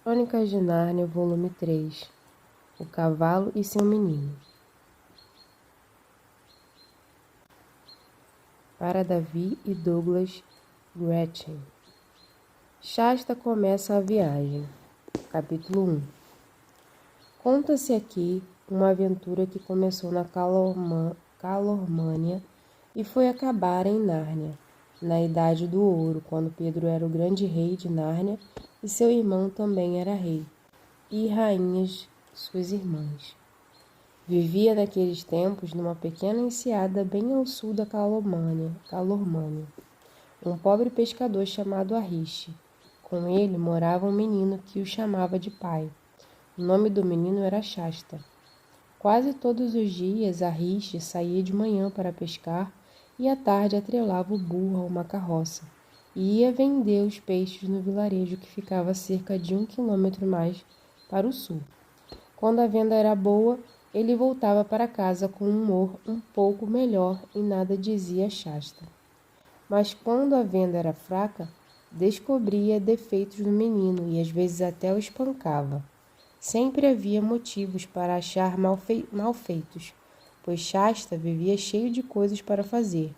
Crônicas de Nárnia, volume 3. O cavalo e seu menino. Para Davi e Douglas Gretchen. Shasta começa a viagem. Capítulo 1. Conta-se aqui uma aventura que começou na Calormânia e foi acabar em Nárnia, na Idade do Ouro, quando Pedro era o grande rei de Nárnia e seu irmão também era rei, e rainhas suas irmãs. Vivia naqueles tempos numa pequena enseada bem ao sul da Calormânia, um pobre pescador chamado Arriche. Com ele morava um menino que o chamava de pai. O nome do menino era Shasta. Quase todos os dias Arriche saía de manhã para pescar e à tarde atrelava o burro a uma carroça e ia vender os peixes no vilarejo que ficava a cerca de 1 quilômetro mais para o sul. Quando a venda era boa, ele voltava para casa com um humor um pouco melhor e nada dizia a Shasta. Mas quando a venda era fraca, descobria defeitos no menino e às vezes até o espancava. Sempre havia motivos para achar mal feitos, pois Shasta vivia cheio de coisas para fazer: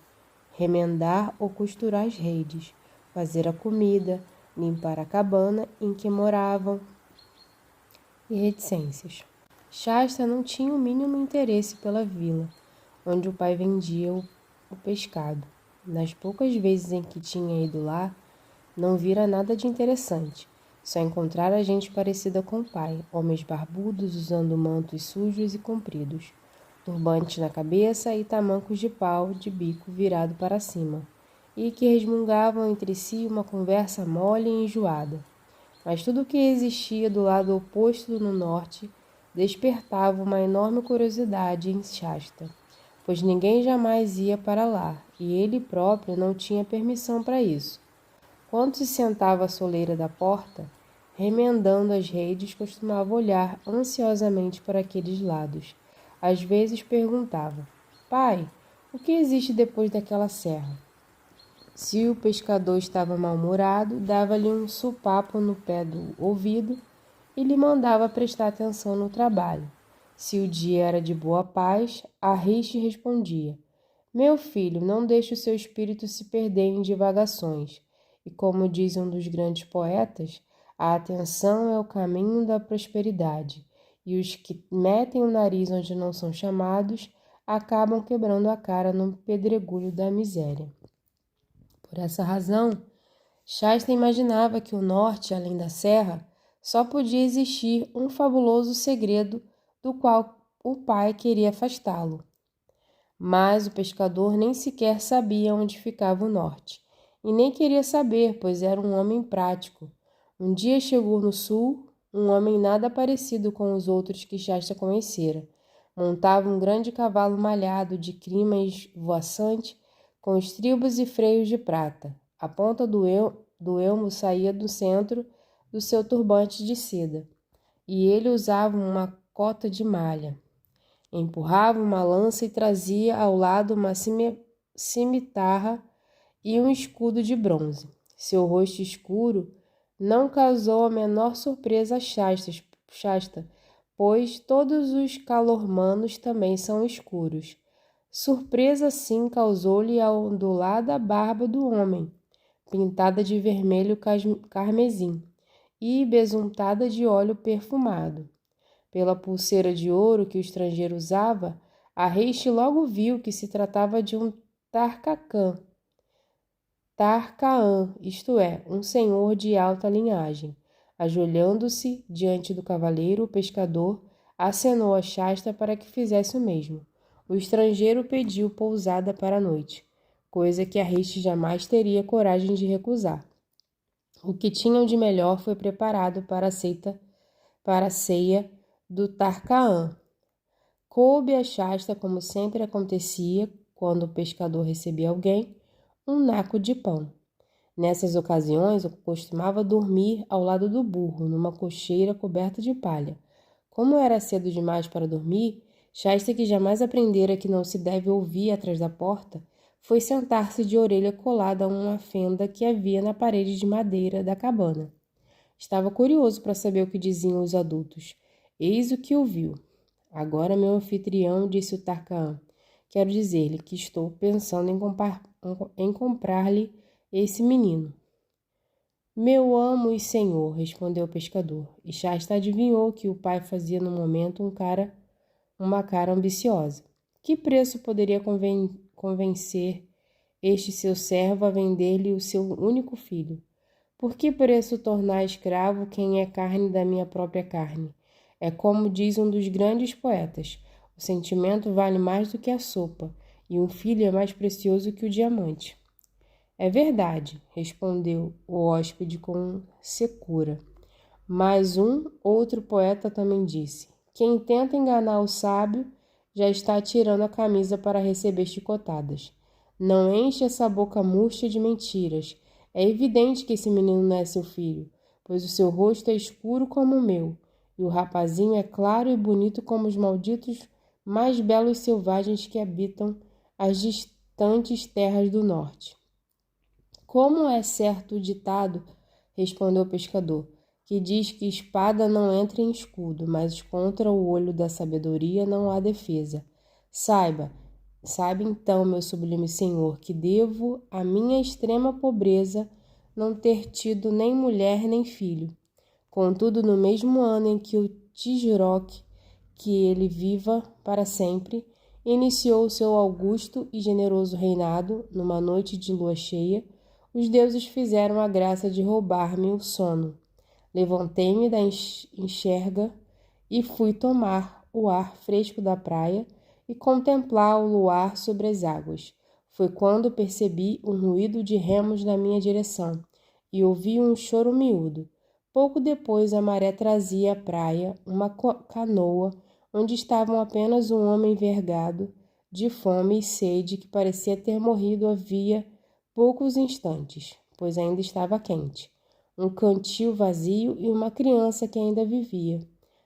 remendar ou costurar as redes, fazer a comida, limpar a cabana em que moravam e reticências. Shasta não tinha o mínimo interesse pela vila, onde o pai vendia o pescado. Nas poucas vezes em que tinha ido lá, não vira nada de interessante. Só encontrara gente parecida com o pai, homens barbudos usando mantos sujos e compridos, turbantes na cabeça e tamancos de pau de bico virado para cima, e que resmungavam entre si uma conversa mole e enjoada. Mas tudo o que existia do lado oposto no norte despertava uma enorme curiosidade em Shasta, pois ninguém jamais ia para lá, e ele próprio não tinha permissão para isso. Quando se sentava à soleira da porta, remendando as redes, costumava olhar ansiosamente para aqueles lados. Às vezes perguntava: Pai, o que existe depois daquela serra? Se o pescador estava mal-humorado, dava-lhe um sopapo no pé do ouvido e lhe mandava prestar atenção no trabalho. Se o dia era de boa paz, Arriche respondia: Meu filho, não deixe o seu espírito se perder em divagações. E como diz um dos grandes poetas, a atenção é o caminho da prosperidade, e os que metem o nariz onde não são chamados acabam quebrando a cara no pedregulho da miséria. Por essa razão, Shasta imaginava que o norte, além da serra, só podia existir um fabuloso segredo do qual o pai queria afastá-lo. Mas o pescador nem sequer sabia onde ficava o norte, e nem queria saber, pois era um homem prático. Um dia chegou no sul um homem nada parecido com os outros que Shasta conhecera. Montava um grande cavalo malhado de crinas voaçante, com estribos e freios de prata. A ponta do elmo saía do centro do seu turbante de seda, e ele usava uma cota de malha. Empurrava uma lança e trazia ao lado uma cimitarra e um escudo de bronze. Seu rosto escuro não causou a menor surpresa a Shasta, pois todos os calormanos também são escuros. Surpresa, sim, causou-lhe a ondulada barba do homem, pintada de vermelho carmesim e besuntada de óleo perfumado. Pela pulseira de ouro que o estrangeiro usava, Arriche logo viu que se tratava de um Tarka'an, isto é, um senhor de alta linhagem. Ajoelhando-se diante do cavaleiro, o pescador acenou a Shasta para que fizesse o mesmo. O estrangeiro pediu pousada para a noite, coisa que Arriche jamais teria coragem de recusar. O que tinham de melhor foi preparado para a ceia do Tarka'an. Coube a Shasta, como sempre acontecia quando o pescador recebia alguém, um naco de pão. Nessas ocasiões, eu costumava dormir ao lado do burro, numa cocheira coberta de palha. Como era cedo demais para dormir, Shasta, que jamais aprendera que não se deve ouvir atrás da porta, foi sentar-se de orelha colada a uma fenda que havia na parede de madeira da cabana. Estava curioso para saber o que diziam os adultos. Eis o que ouviu. Agora, meu anfitrião, disse o Tarcã, quero dizer-lhe que estou pensando em comprar-lhe esse menino. Meu amo e senhor, respondeu o pescador, e Shasta adivinhou que o pai fazia no momento uma cara ambiciosa. Que preço poderia convencer este seu servo a vender-lhe o seu único filho? Por que preço tornar escravo quem é carne da minha própria carne? É como diz um dos grandes poetas, o sentimento vale mais do que a sopa, e um filho é mais precioso que o diamante. É verdade, respondeu o hóspede com secura. Mas um outro poeta também disse: quem tenta enganar o sábio já está tirando a camisa para receber chicotadas. Não enche essa boca murcha de mentiras. É evidente que esse menino não é seu filho, pois o seu rosto é escuro como o meu, e o rapazinho é claro e bonito como os malditos mais belos selvagens que habitam as distantes terras do norte. Como é certo o ditado, respondeu o pescador, que diz que espada não entra em escudo, mas contra o olho da sabedoria não há defesa. Saiba então, meu sublime senhor, que devo à minha extrema pobreza não ter tido nem mulher nem filho. Contudo, no mesmo ano em que o Tisroque, que ele viva para sempre, iniciou seu augusto e generoso reinado, numa noite de lua cheia, os deuses fizeram a graça de roubar-me o sono. Levantei-me da enxerga e fui tomar o ar fresco da praia e contemplar o luar sobre as águas. Foi quando percebi um ruído de remos na minha direção e ouvi um choro miúdo. Pouco depois, a maré trazia à praia uma canoa onde estavam apenas um homem vergado, de fome e sede, que parecia ter morrido havia poucos instantes, pois ainda estava quente. Um cantil vazio e uma criança que ainda vivia.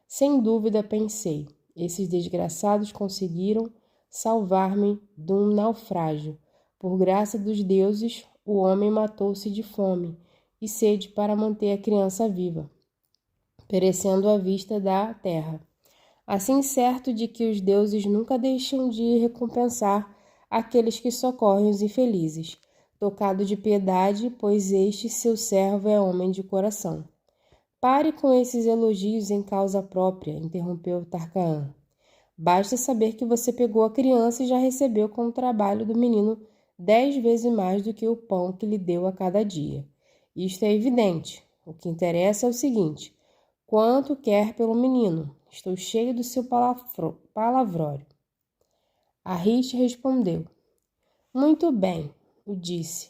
Sem dúvida, pensei, esses desgraçados conseguiram salvar-me de um naufrágio. Por graça dos deuses, o homem matou-se de fome e sede para manter a criança viva, perecendo à vista da terra. Assim, certo de que os deuses nunca deixam de recompensar aqueles que socorrem os infelizes, tocado de piedade, pois este seu servo é homem de coração. Pare com esses elogios em causa própria, interrompeu Tarcã. Basta saber que você pegou a criança e já recebeu com o trabalho do menino 10 vezes mais do que o pão que lhe deu a cada dia. Isto é evidente. O que interessa é o seguinte: quanto quer pelo menino? Estou cheio do seu palavrório. Ariste respondeu: muito bem, o disse.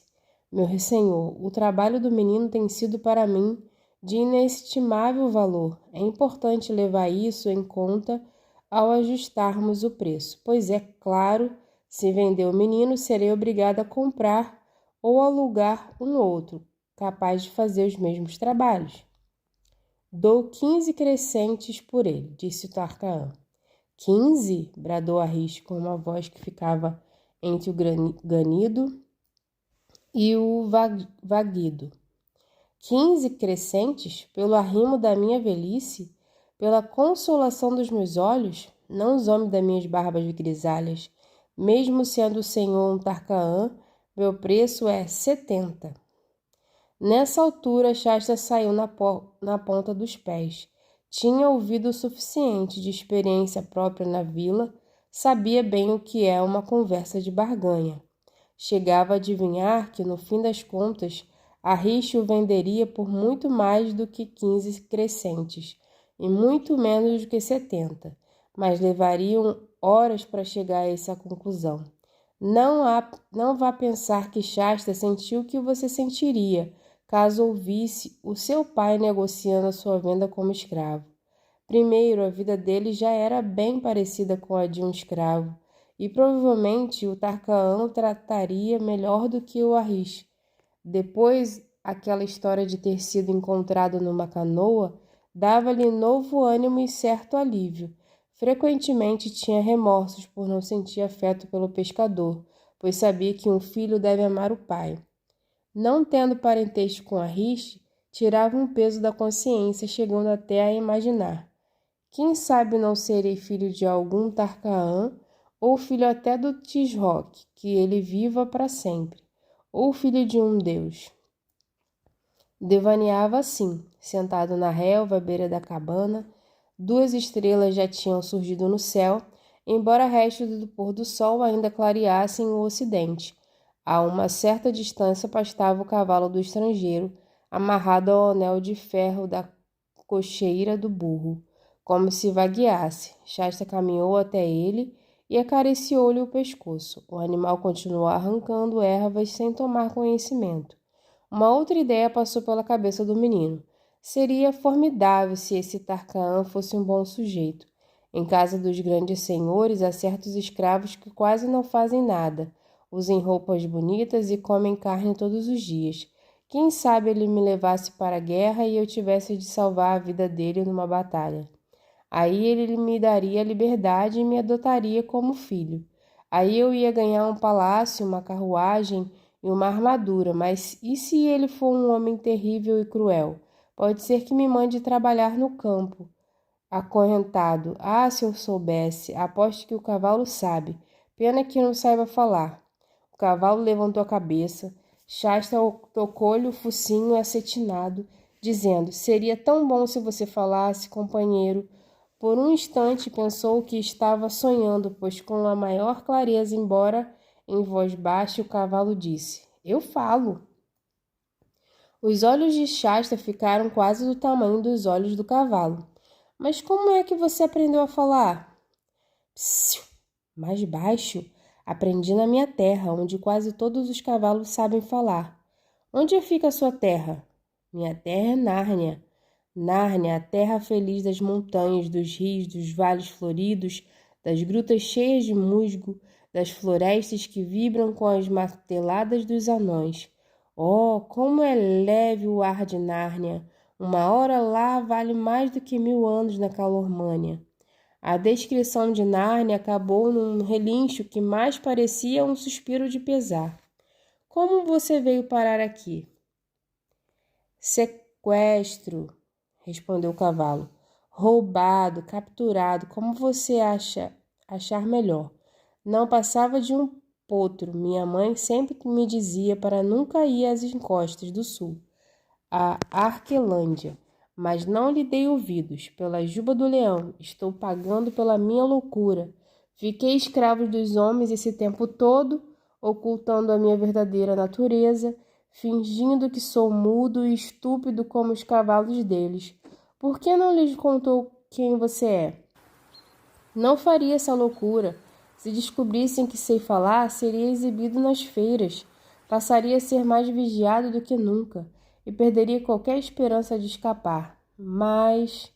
Meu senhor, o trabalho do menino tem sido para mim de inestimável valor. É importante levar isso em conta ao ajustarmos o preço, pois é claro, se vender o menino, serei obrigada a comprar ou alugar um outro, capaz de fazer os mesmos trabalhos. Dou 15 crescentes por ele, disse o Tarcã. 15? Bradou Arris com uma voz que ficava entre o ganido e o vaguido. 15 crescentes? Pelo arrimo da minha velhice? Pela consolação dos meus olhos? Não zombe das minhas barbas grisalhas. Mesmo sendo o senhor um Tarcã, meu preço é 70. Nessa altura, Shasta saiu na ponta dos pés. Tinha ouvido o suficiente de experiência própria na vila, sabia bem o que é uma conversa de barganha. Chegava a adivinhar que, no fim das contas, Arris o venderia por muito mais do que 15 crescentes, e muito menos do que 70, mas levariam horas para chegar a essa conclusão. Não vá pensar que Shasta sentiu o que você sentiria caso ouvisse o seu pai negociando a sua venda como escravo. Primeiro, a vida dele já era bem parecida com a de um escravo, e provavelmente o Tarcã o trataria melhor do que o Arris. Depois, aquela história de ter sido encontrado numa canoa dava-lhe novo ânimo e certo alívio. Frequentemente tinha remorsos por não sentir afeto pelo pescador, pois sabia que um filho deve amar o pai. Não tendo parentesco com Arris, tirava um peso da consciência, chegando até a imaginar: quem sabe não serei filho de algum Tarkaan, ou filho até do Tisroque, que ele viva para sempre, ou filho de um deus. Devaneava assim, sentado na relva à beira da cabana. 2 estrelas já tinham surgido no céu, embora restos do pôr do sol ainda clareassem o ocidente. A uma certa distância pastava o cavalo do estrangeiro, amarrado ao anel de ferro da cocheira do burro, como se vagueasse. Shasta caminhou até ele e acariciou-lhe o pescoço. O animal continuou arrancando ervas sem tomar conhecimento. Uma outra ideia passou pela cabeça do menino. Seria formidável se esse Tarkaan fosse um bom sujeito. Em casa dos grandes senhores há certos escravos que quase não fazem nada, usam roupas bonitas e comem carne todos os dias. Quem sabe ele me levasse para a guerra e eu tivesse de salvar a vida dele numa batalha. Aí ele me daria liberdade e me adotaria como filho. Aí eu ia ganhar um palácio, uma carruagem e uma armadura, mas e se ele for um homem terrível e cruel? Pode ser que me mande trabalhar no campo, acorrentado. Ah, se eu soubesse! Aposto que o cavalo sabe. Pena que não saiba falar. O cavalo levantou a cabeça. Shasta tocou-lhe o focinho acetinado, dizendo: seria tão bom se você falasse, companheiro. Por um instante pensou que estava sonhando, pois com a maior clareza, embora em voz baixa, o cavalo disse: eu falo. Os olhos de Shasta ficaram quase do tamanho dos olhos do cavalo. Mas como é que você aprendeu a falar? Psiu, mais baixo. Aprendi na minha terra, onde quase todos os cavalos sabem falar. Onde fica a sua terra? Minha terra é Nárnia. Nárnia, a terra feliz das montanhas, dos rios, dos vales floridos, das grutas cheias de musgo, das florestas que vibram com as marteladas dos anões. Oh, como é leve o ar de Nárnia! Uma hora lá vale mais do que 1000 anos na Calormânia. A descrição de Nárnia acabou num relincho que mais parecia um suspiro de pesar. Como você veio parar aqui? Sequestro, respondeu o cavalo. Roubado, capturado, como você achar melhor. Não passava de um potro. Minha mãe sempre me dizia para nunca ir às encostas do sul, a Arquelândia, mas não lhe dei ouvidos. Pela juba do leão, estou pagando pela minha loucura. Fiquei escravo dos homens esse tempo todo, ocultando a minha verdadeira natureza, fingindo que sou mudo e estúpido como os cavalos deles. Por que não lhes contou quem você é? Não faria essa loucura. Se descobrissem que sei falar, seria exibido nas feiras. Passaria a ser mais vigiado do que nunca e perderia qualquer esperança de escapar. Mas,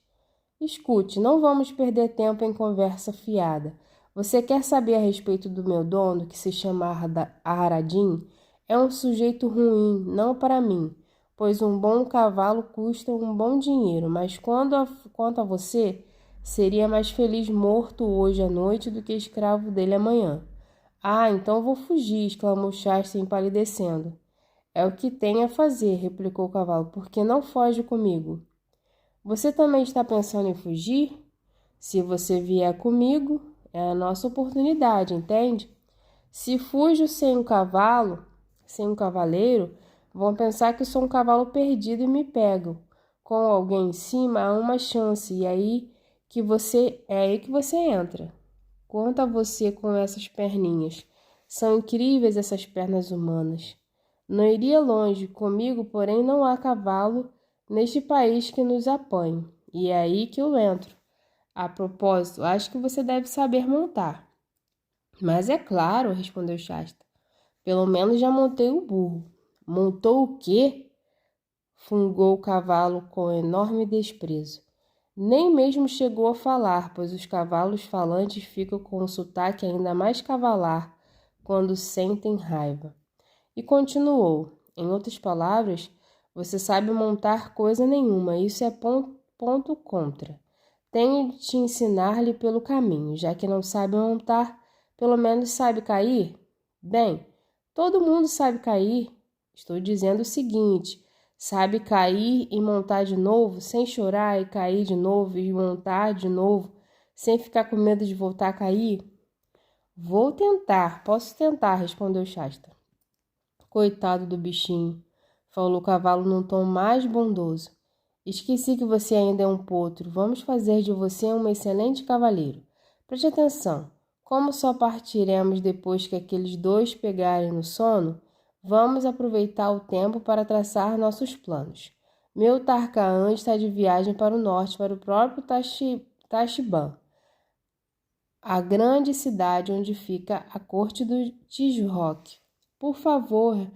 escute, não vamos perder tempo em conversa fiada. Você quer saber a respeito do meu dono, que se chama Aradim? É um sujeito ruim, não para mim, pois um bom cavalo custa um bom dinheiro, mas quanto a você, seria mais feliz morto hoje à noite do que escravo dele amanhã. Ah, então vou fugir, exclamou Shasta empalidecendo. É o que tem a fazer, replicou o cavalo. Por que não foge comigo? Você também está pensando em fugir? Se você vier comigo, é a nossa oportunidade, entende? Se fujo sem um cavalo, sem um cavaleiro, vão pensar que sou um cavalo perdido e me pegam. Com alguém em cima há uma chance, e é aí que você entra. Quanto a você com essas perninhas, são incríveis essas pernas humanas. Não iria longe, comigo, porém não há cavalo neste país que nos apanhe, e é aí que eu entro. A propósito, acho que você deve saber montar. Mas é claro, respondeu Shasta. Pelo menos já montei o burro. Montou o quê? Fungou o cavalo com enorme desprezo. Nem mesmo chegou a falar, pois os cavalos falantes ficam com um sotaque ainda mais cavalar quando sentem raiva. E continuou: em outras palavras, você sabe montar coisa nenhuma, isso é ponto contra. Tenho de te ensinar-lhe pelo caminho, já que não sabe montar, pelo menos sabe cair? Bem, todo mundo sabe cair. Estou dizendo o seguinte: Sabe cair e montar de novo, sem chorar e cair de novo e montar de novo, sem ficar com medo de voltar a cair? Vou tentar, posso tentar, respondeu Shasta. Coitado do bichinho, falou o cavalo num tom mais bondoso. Esqueci que você ainda é um potro. Vamos fazer de você um excelente cavaleiro. Preste atenção. Como só partiremos depois que aqueles dois pegarem no sono, vamos aproveitar o tempo para traçar nossos planos. Meu Tarkaan está de viagem para o norte, para o próprio Tashban, a grande cidade onde fica a corte do Tisroc. Por favor,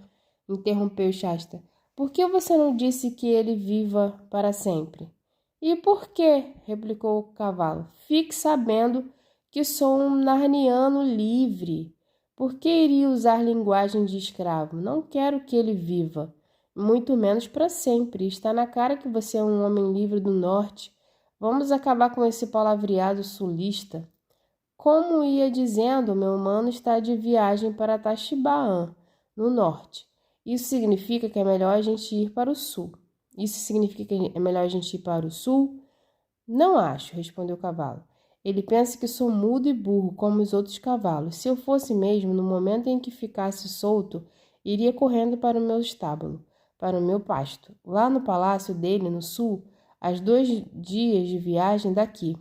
interrompeu Shasta, por que você não disse que ele viva para sempre? E por quê? Replicou o cavalo. Fique sabendo que sou um narniano livre. Por que iria usar linguagem de escravo? Não quero que ele viva, muito menos para sempre. Está na cara que você é um homem livre do norte. Vamos acabar com esse palavreado sulista. Como ia dizendo, meu mano está de viagem para Tashbaan, no norte. Isso significa que é melhor a gente ir para o sul. Isso significa que é melhor a gente ir para o sul? Não acho, respondeu o cavalo. Ele pensa que sou mudo e burro, como os outros cavalos. Se eu fosse mesmo, no momento em que ficasse solto, iria correndo para o meu estábulo, para o meu pasto. Lá no palácio dele, no sul, a 2 dias de viagem daqui.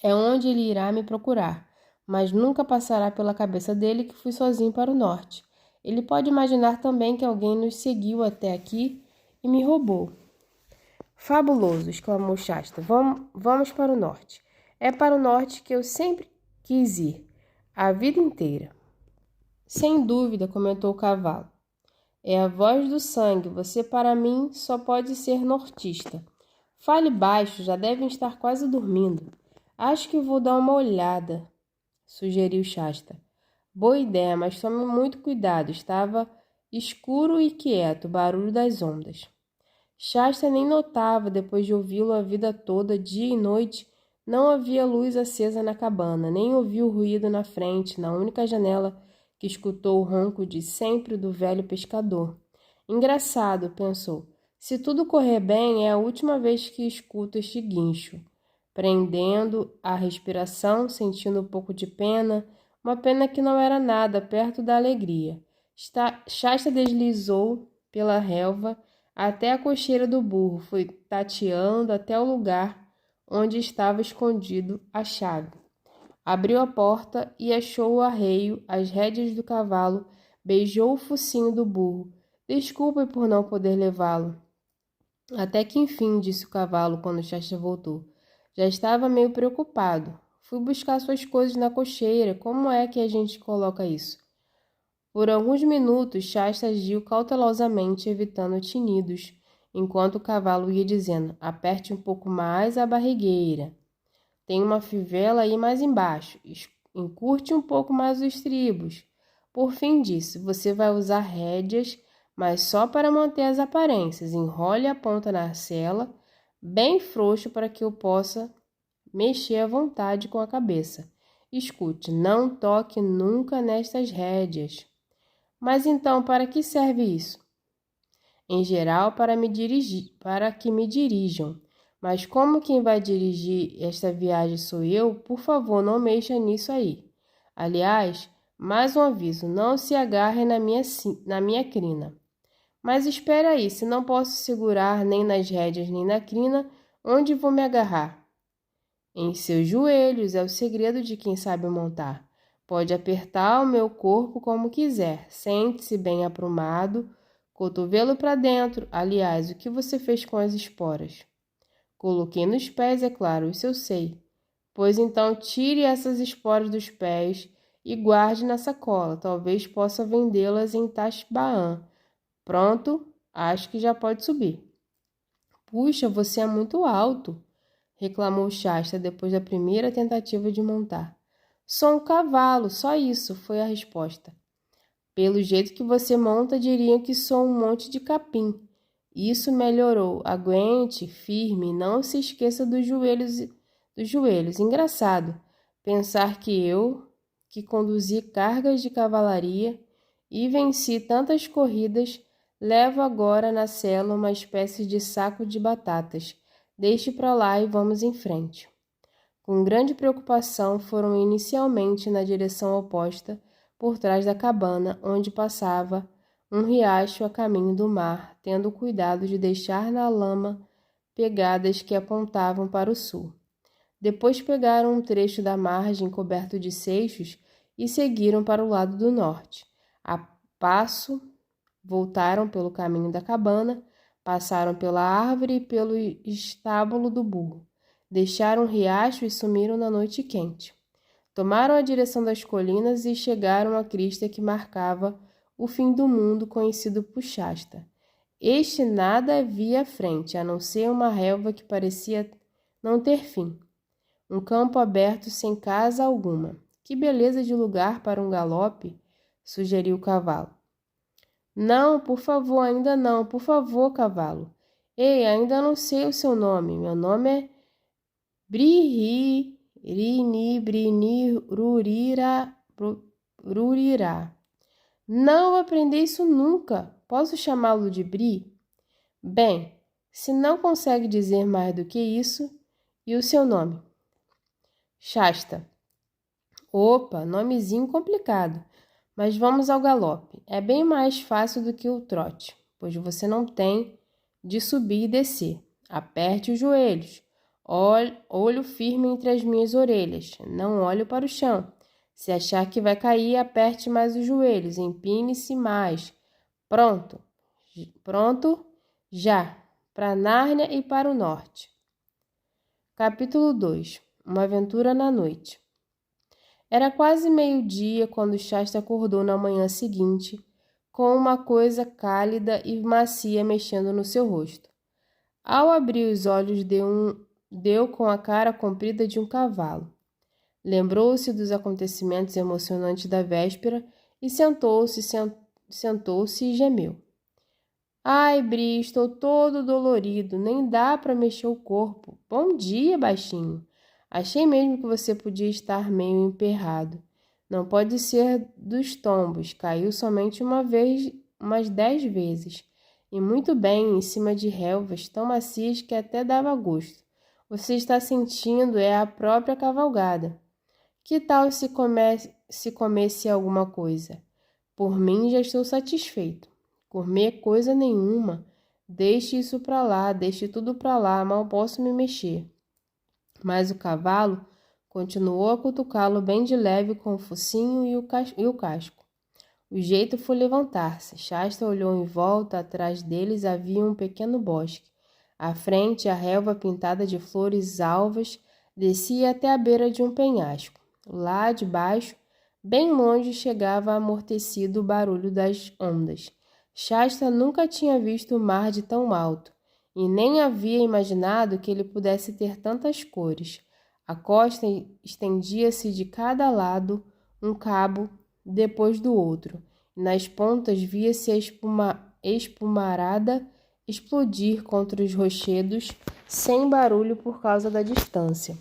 É onde ele irá me procurar, mas nunca passará pela cabeça dele que fui sozinho para o norte. Ele pode imaginar também que alguém nos seguiu até aqui e me roubou. Fabuloso, exclamou Shasta. Vamos para o norte. É para o norte que eu sempre quis ir, a vida inteira. Sem dúvida, comentou o cavalo. É a voz do sangue. Você, para mim, só pode ser nortista. Fale baixo, já devem estar quase dormindo. Acho que vou dar uma olhada, sugeriu Shasta. Boa ideia, mas tome muito cuidado. Estava escuro e quieto, o barulho das ondas. Shasta nem notava, depois de ouvi-lo a vida toda, dia e noite, não havia luz acesa na cabana, nem ouviu ruído na frente, na única janela que escutou o ronco de sempre do velho pescador. Engraçado, pensou. Se tudo correr bem, é a última vez que escuto este guincho. Prendendo a respiração, sentindo um pouco de pena, uma pena que não era nada perto da alegria. Shasta deslizou pela relva até a cocheira do burro, foi tateando até o lugar onde estava escondido a chave. Abriu a porta e achou o arreio, as rédeas do cavalo, beijou o focinho do burro. Desculpe por não poder levá-lo. Até que enfim, disse o cavalo quando Shasta voltou. Já estava meio preocupado. Fui buscar suas coisas na cocheira. Como é que a gente coloca isso? Por alguns minutos, Shasta agiu cautelosamente, evitando tinidos, enquanto o cavalo ia dizendo, aperte um pouco mais a barrigueira. Tem uma fivela aí mais embaixo. Encurte um pouco mais os estribos. Por fim disse, você vai usar rédeas, mas só para manter as aparências. Enrole a ponta na sela, bem frouxo para que eu possa mexer à vontade com a cabeça. Escute, não toque nunca nestas rédeas. Mas então, para que serve isso? Em geral, para que me dirijam. Mas como quem vai dirigir esta viagem sou eu, por favor, não mexa nisso aí. Aliás, mais um aviso, não se agarre na minha crina. Mas espera aí, se não posso segurar nem nas rédeas nem na crina, onde vou me agarrar? Em seus joelhos, é o segredo de quem sabe montar. Pode apertar o meu corpo como quiser, sente-se bem aprumado, cotovelo para dentro. Aliás, o que você fez com as esporas? Coloquei nos pés, é claro, isso eu sei. Pois então tire essas esporas dos pés e guarde na sacola. Talvez possa vendê-las em Tashbaan. Pronto, acho que já pode subir. Puxa, você é muito alto, reclamou Shasta depois da primeira tentativa de montar. Sou um cavalo, só isso, foi a resposta. Pelo jeito que você monta, diriam que sou um monte de capim. Isso melhorou. Aguente, firme, não se esqueça dos joelhos. Engraçado pensar que eu, que conduzi cargas de cavalaria e venci tantas corridas, Levo agora na sela uma espécie de saco de batatas. Deixe para lá e vamos em frente. Com grande preocupação, foram inicialmente na direção oposta, por trás da cabana, onde passava um riacho a caminho do mar, tendo cuidado de deixar na lama pegadas que apontavam para o sul. Depois pegaram um trecho da margem coberto de seixos e seguiram para o lado do norte. A passo, voltaram pelo caminho da cabana, passaram pela árvore e pelo estábulo do burro. Deixaram o riacho e sumiram na noite quente. Tomaram a direção das colinas e chegaram à crista que marcava o fim do mundo, conhecido por Shasta. Este nada via à frente, a não ser uma relva que parecia não ter fim. Um campo aberto sem casa alguma. Que beleza de lugar para um galope, sugeriu o cavalo. Não, por favor, ainda não. Por favor, cavalo. Ei, ainda não sei o seu nome. Meu nome é Rurirá. Não vou aprender isso nunca. Posso chamá-lo de Bri? Bem, se não consegue dizer mais do que isso, e o seu nome? Shasta. Opa, nomezinho complicado. Mas vamos ao galope. É bem mais fácil do que o trote, pois você não tem de subir e descer. Aperte os joelhos. Olho firme entre as minhas orelhas. Não olhe para o chão. Se achar que vai cair, aperte mais os joelhos. Empine-se mais. Pronto. Pronto? Já. Para Nárnia e para o norte. Capítulo 2. Uma aventura na noite. Era quase meio-dia quando Shasta acordou na manhã seguinte, com uma coisa cálida e macia mexendo no seu rosto. Ao abrir os olhos, deu com a cara comprida de um cavalo. Lembrou-se dos acontecimentos emocionantes da véspera e sentou-se e gemeu. Ai, Bri, estou todo dolorido, nem dá para mexer o corpo. Bom dia, baixinho. Achei mesmo que você podia estar meio emperrado. Não pode ser dos tombos, caiu somente uma vez, umas 10 vezes. E muito bem, em cima de relvas tão macias que até dava gosto. Você está sentindo é a própria cavalgada. Que tal se comesse alguma coisa? Por mim já estou satisfeito. Comer coisa nenhuma. Deixe isso para lá, deixe tudo para lá, mal posso me mexer. Mas o cavalo continuou a cutucá-lo bem de leve com o focinho e o casco. O jeito foi levantar-se. Shasta olhou em volta, atrás deles havia um pequeno bosque. À frente, a relva pintada de flores alvas descia até a beira de um penhasco. Lá de baixo, bem longe, chegava amortecido o barulho das ondas. Shasta nunca tinha visto o mar de tão alto e nem havia imaginado que ele pudesse ter tantas cores. A costa estendia-se de cada lado, um cabo depois do outro, e nas pontas via-se a espumarada explodir contra os rochedos sem barulho por causa da distância.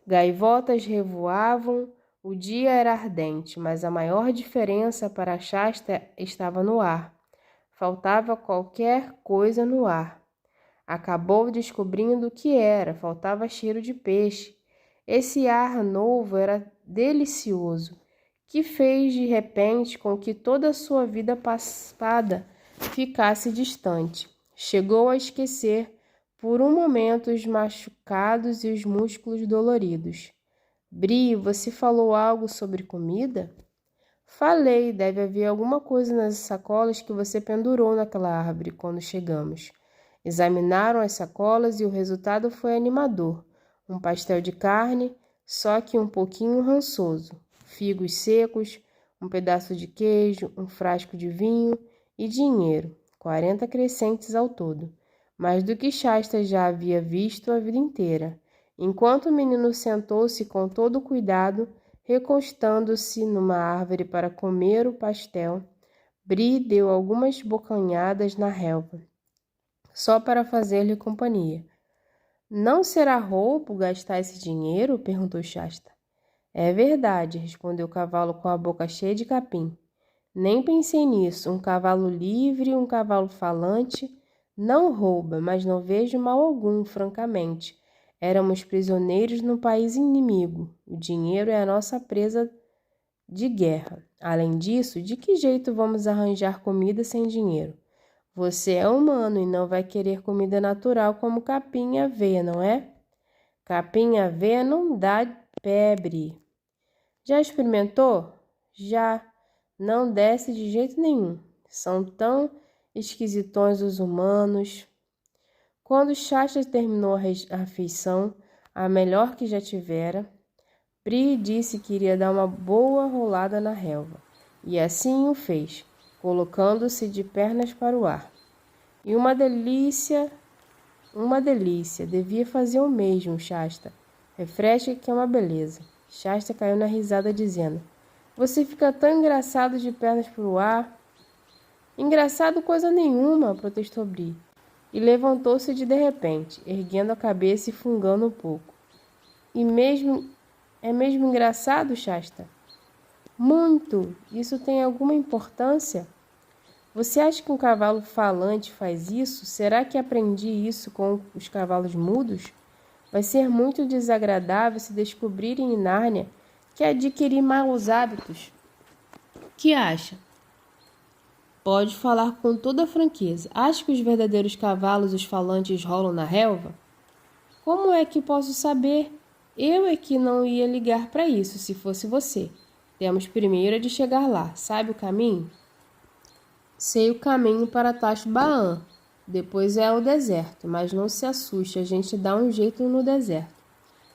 Gaivotas revoavam, o dia era ardente, mas a maior diferença para Shasta estava no ar. Faltava qualquer coisa no ar. Acabou descobrindo o que era, faltava cheiro de peixe. Esse ar novo era delicioso, que fez de repente com que toda a sua vida passada ficasse distante. Chegou a esquecer por um momento os machucados e os músculos doloridos. Bri, você falou algo sobre comida? Falei, deve haver alguma coisa nas sacolas que você pendurou naquela árvore quando chegamos. Examinaram as sacolas e o resultado foi animador. Um pastel de carne, só que um pouquinho rançoso. Figos secos, um pedaço de queijo, um frasco de vinho e dinheiro, 40 crescentes ao todo. Mais do que Shasta já havia visto a vida inteira. Enquanto o menino sentou-se com todo o cuidado, recostando-se numa árvore para comer o pastel, Bri deu algumas bocanhadas na relva, só para fazer-lhe companhia. Não será roubo gastar esse dinheiro? Perguntou Shasta. É verdade, respondeu o cavalo com a boca cheia de capim. Nem pensei nisso. Um cavalo livre, um cavalo falante, não rouba, mas não vejo mal algum, francamente. Éramos prisioneiros no país inimigo. O dinheiro é a nossa presa de guerra. Além disso, de que jeito vamos arranjar comida sem dinheiro? Você é humano e não vai querer comida natural como capim e aveia, não é? Capim e aveia não dá febre. Já experimentou? Já. Não desce de jeito nenhum. São tão esquisitões os humanos. Quando Shasta terminou a refeição, a melhor que já tivera, Pri disse que iria dar uma boa rolada na relva. E assim o fez, colocando-se de pernas para o ar. E uma delícia, devia fazer o mesmo, Shasta. Refresca que é uma beleza. Shasta caiu na risada dizendo: Você fica tão engraçado de pernas para o ar. Engraçado coisa nenhuma, protestou Bri. E levantou-se de repente, erguendo a cabeça e fungando um pouco. É mesmo engraçado, Shasta? Muito! Isso tem alguma importância? Você acha que um cavalo falante faz isso? Será que aprendi isso com os cavalos mudos? Vai ser muito desagradável se descobrirem em Nárnia que adquiri maus hábitos. Que acha? Pode falar com toda franqueza. Acha que os verdadeiros cavalos, os falantes, rolam na relva? Como é que posso saber? Eu é que não ia ligar para isso se fosse você. Temos primeiro de chegar lá. Sabe o caminho? Sei o caminho para Tashbaan. Depois é o deserto, mas não se assuste, a gente dá um jeito no deserto.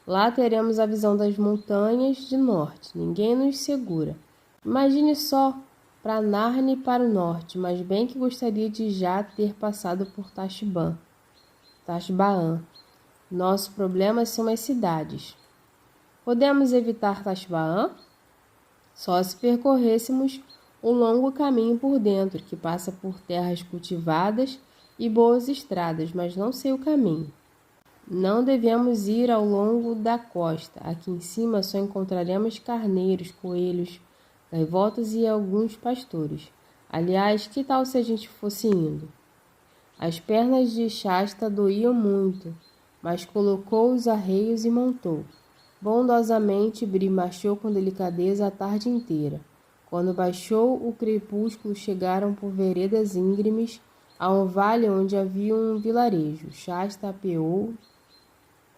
Lá teremos a visão das montanhas de norte. Ninguém nos segura. Imagine só, para Narnia e para o norte, mas bem que gostaria de já ter passado por Tashbaan. Nosso problema são as cidades. Podemos evitar Tashbaan? Só se percorrêssemos um longo caminho por dentro, que passa por terras cultivadas e boas estradas, mas não sei o caminho. Não devemos ir ao longo da costa. Aqui em cima só encontraremos carneiros, coelhos, gaivotas e alguns pastores. Aliás, que tal se a gente fosse indo? As pernas de Shasta doíam muito, mas colocou os arreios e montou. Bondosamente, Bri marchou com delicadeza a tarde inteira. Quando baixou o crepúsculo, chegaram por veredas íngremes a um vale onde havia um vilarejo. Shasta apeou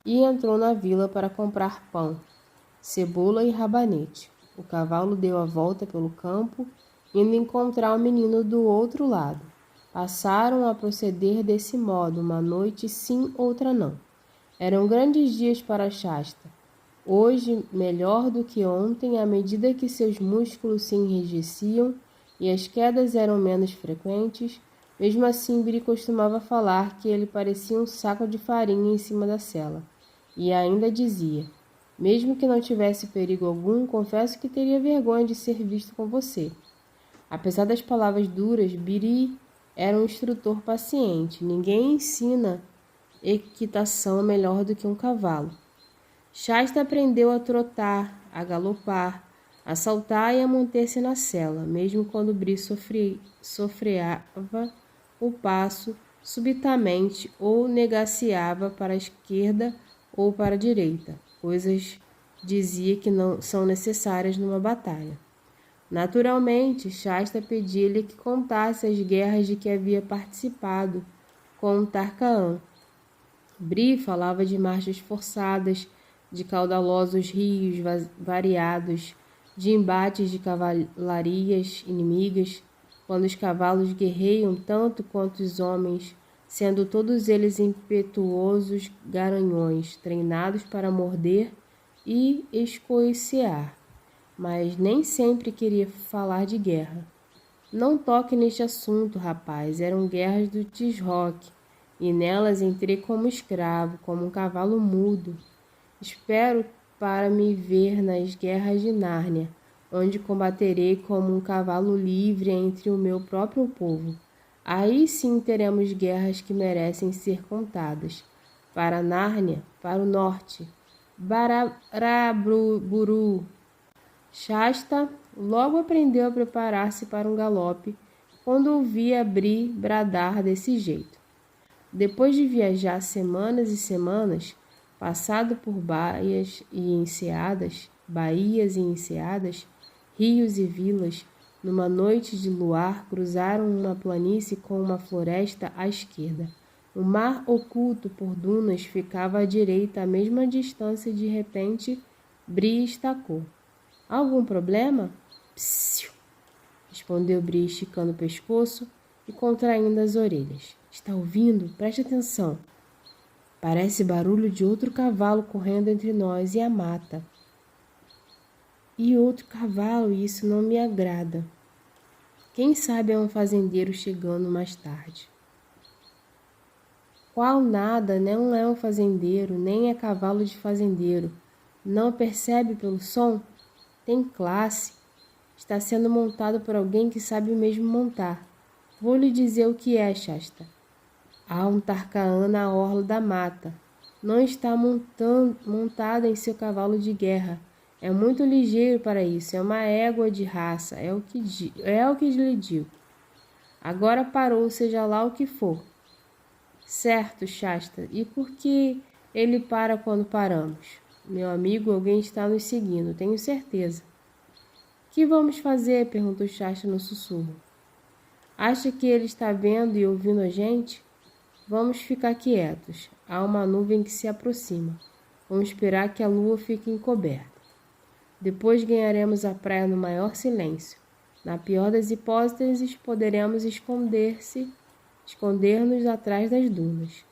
e entrou na vila para comprar pão, cebola e rabanete. O cavalo deu a volta pelo campo, indo encontrar o menino do outro lado. Passaram a proceder desse modo, uma noite sim, outra não. Eram grandes dias para Shasta. Hoje, melhor do que ontem, à medida que seus músculos se enrijeciam e as quedas eram menos frequentes, mesmo assim Bri costumava falar que ele parecia um saco de farinha em cima da sela. E ainda dizia: mesmo que não tivesse perigo algum, confesso que teria vergonha de ser visto com você. Apesar das palavras duras, Bri era um instrutor paciente. Ninguém ensina equitação melhor do que um cavalo. Shasta aprendeu a trotar, a galopar, a saltar e a manter-se na sela, mesmo quando Bri sofreava o passo subitamente ou negaceava para a esquerda ou para a direita, coisas dizia que não são necessárias numa batalha. Naturalmente, Shasta pedia-lhe que contasse as guerras de que havia participado com Tarkaan. Bri falava de marchas forçadas, de caudalosos rios variados, de embates de cavalarias inimigas, quando os cavalos guerreiam tanto quanto os homens, sendo todos eles impetuosos garanhões, treinados para morder e escoicear. Mas nem sempre queria falar de guerra. Não toque neste assunto, rapaz, eram guerras do Tisroque, e nelas entrei como escravo, como um cavalo mudo. Espero para me ver nas guerras de Nárnia, onde combaterei como um cavalo livre entre o meu próprio povo. Aí sim teremos guerras que merecem ser contadas. Para Nárnia, para o norte. Baraburu. Shasta Logo aprendeu a preparar-se para um galope quando ouvia Bri bradar desse jeito. Depois de viajar semanas e semanas, passado por baías e enseadas, rios e vilas, numa noite de luar, cruzaram uma planície com uma floresta à esquerda. O mar oculto por dunas ficava à direita, à mesma distância. De repente, Bri estacou. Algum problema? Psiu! Respondeu Bri, esticando o pescoço e contraindo as orelhas. Está ouvindo? Preste atenção. Parece barulho de outro cavalo correndo entre nós e a mata. E outro cavalo, e isso não me agrada. Quem sabe é um fazendeiro chegando mais tarde. Qual nada, não é um fazendeiro, nem é cavalo de fazendeiro. Não percebe pelo som? Tem classe. Está sendo montado por alguém que sabe mesmo montar. Vou lhe dizer o que é, Shasta. Há um Tarkaan na orla da mata. Não está montado em seu cavalo de guerra. É muito ligeiro para isso. É uma égua de raça. É o que lhe digo. Agora parou, seja lá o que for. Certo, Shasta. E por que ele para quando paramos? Meu amigo, alguém está nos seguindo, tenho certeza. Que vamos fazer? Perguntou Shasta no sussurro. Acha que ele está vendo e ouvindo a gente? Vamos ficar quietos. Há uma nuvem que se aproxima. Vamos esperar que a lua fique encoberta. Depois ganharemos a praia no maior silêncio. Na pior das hipóteses, poderemos esconder-nos atrás das dunas.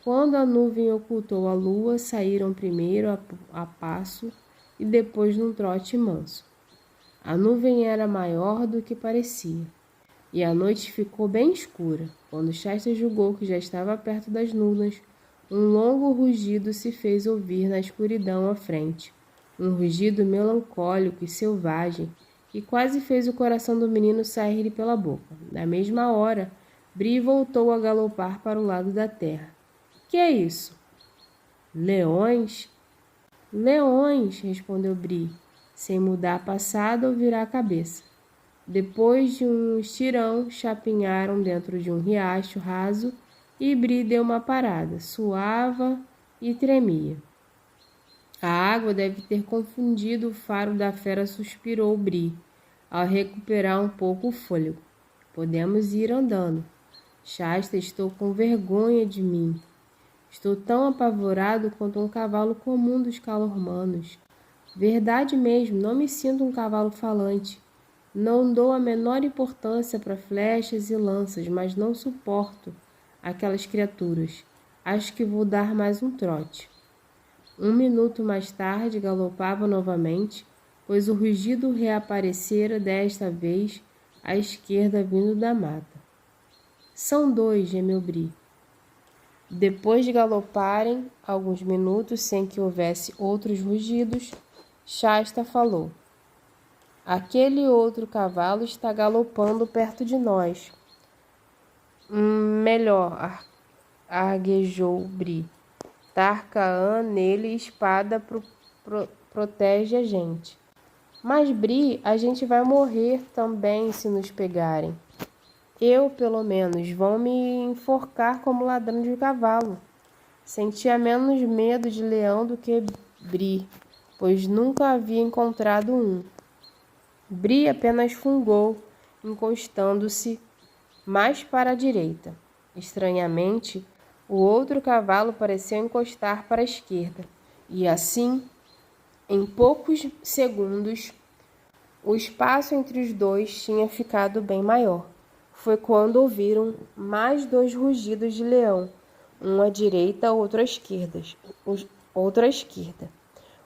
Quando a nuvem ocultou a lua, saíram primeiro a passo e depois num trote manso. A nuvem era maior do que parecia, e a noite ficou bem escura. Quando Shasta julgou que já estava perto das dunas, um longo rugido se fez ouvir na escuridão à frente. Um rugido melancólico e selvagem, que quase fez o coração do menino sair-lhe pela boca. Na mesma hora, Bri voltou a galopar para o lado da terra. Que é isso? Leões? Leões, respondeu Bri, sem mudar a passada ou virar a cabeça. Depois de um estirão, chapinharam dentro de um riacho raso e Bri deu uma parada, suava e tremia. A água deve ter confundido o faro da fera, suspirou Bri, ao recuperar um pouco o fôlego. Podemos ir andando. Shasta, estou com vergonha de mim. Estou tão apavorado quanto um cavalo comum dos calormanos. Verdade mesmo, não me sinto um cavalo falante. Não dou a menor importância para flechas e lanças, mas não suporto aquelas criaturas. Acho que vou dar mais um trote. 1 minuto mais tarde galopava novamente, pois o rugido reaparecera desta vez à esquerda vindo da mata. São 2, gemeu Bri. Depois de galoparem alguns minutos sem que houvesse outros rugidos, Shasta falou. Aquele outro cavalo está galopando perto de nós. Melhor, arguejou Bri. Tarkaan nele espada protege a gente. Mas, Bri, a gente vai morrer também se nos pegarem. Eu, pelo menos, vão me enforcar como ladrão de cavalo. Sentia menos medo de leão do que Bri, pois nunca havia encontrado um. Bri apenas fungou, encostando-se mais para a direita. Estranhamente, o outro cavalo pareceu encostar para a esquerda, e assim, em poucos segundos, o espaço entre os dois tinha ficado bem maior. Foi quando ouviram mais 2 rugidos de leão, um à direita, outro à esquerda.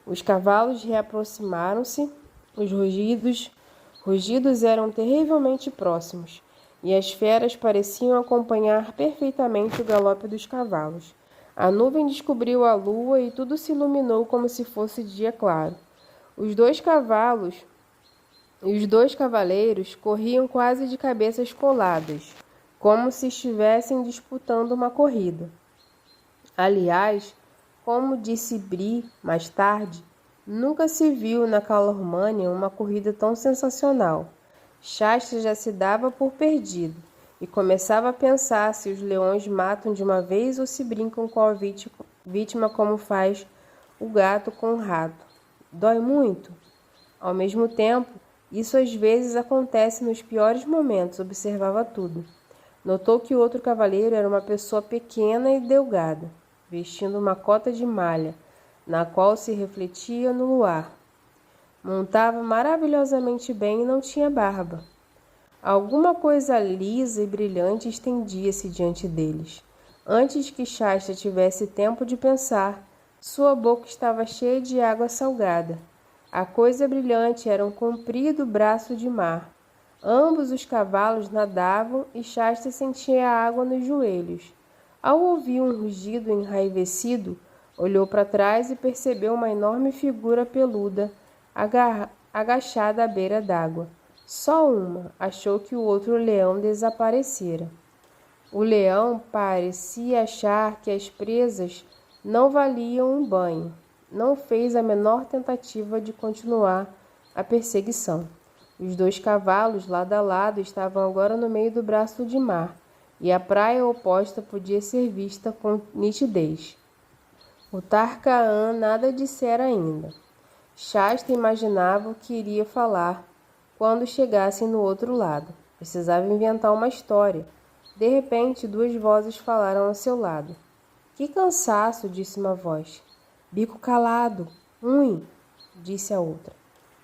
Os cavalos reaproximaram-se, os rugidos eram terrivelmente próximos, e as feras pareciam acompanhar perfeitamente o galope dos cavalos. A nuvem descobriu a lua e tudo se iluminou como se fosse dia claro. Os dois cavaleiros corriam quase de cabeças coladas, como se estivessem disputando uma corrida. Aliás, como disse Bri mais tarde, Nunca se viu na Calormânia uma corrida tão sensacional. Shasta já se dava por perdido e começava a pensar se os leões matam de uma vez ou se brincam com a vítima como faz o gato com o rato. Dói muito? Ao mesmo tempo, isso às vezes acontece nos piores momentos, observava tudo. Notou que o outro cavaleiro era uma pessoa pequena e delgada, vestindo uma cota de malha, na qual se refletia no luar. Montava maravilhosamente bem e não tinha barba. Alguma coisa lisa e brilhante estendia-se diante deles. Antes que Shasta tivesse tempo de pensar, sua boca estava cheia de água salgada. A coisa brilhante era um comprido braço de mar. Ambos os cavalos nadavam e Shasta sentia a água nos joelhos. Ao ouvir um rugido enraivecido, olhou para trás e percebeu uma enorme figura peluda agachada à beira d'água. Só uma, achou que o outro leão desaparecera. O leão parecia achar que as presas não valiam um banho. Não fez a menor tentativa de continuar a perseguição. Os dois cavalos, lado a lado, estavam agora no meio do braço de mar, e a praia oposta podia ser vista com nitidez. O Tarkaan nada dissera ainda. Shasta imaginava o que iria falar quando chegassem no outro lado. Precisava inventar uma história. De repente, duas vozes falaram ao seu lado. Que cansaço, disse uma voz. Bico calado. Disse a outra.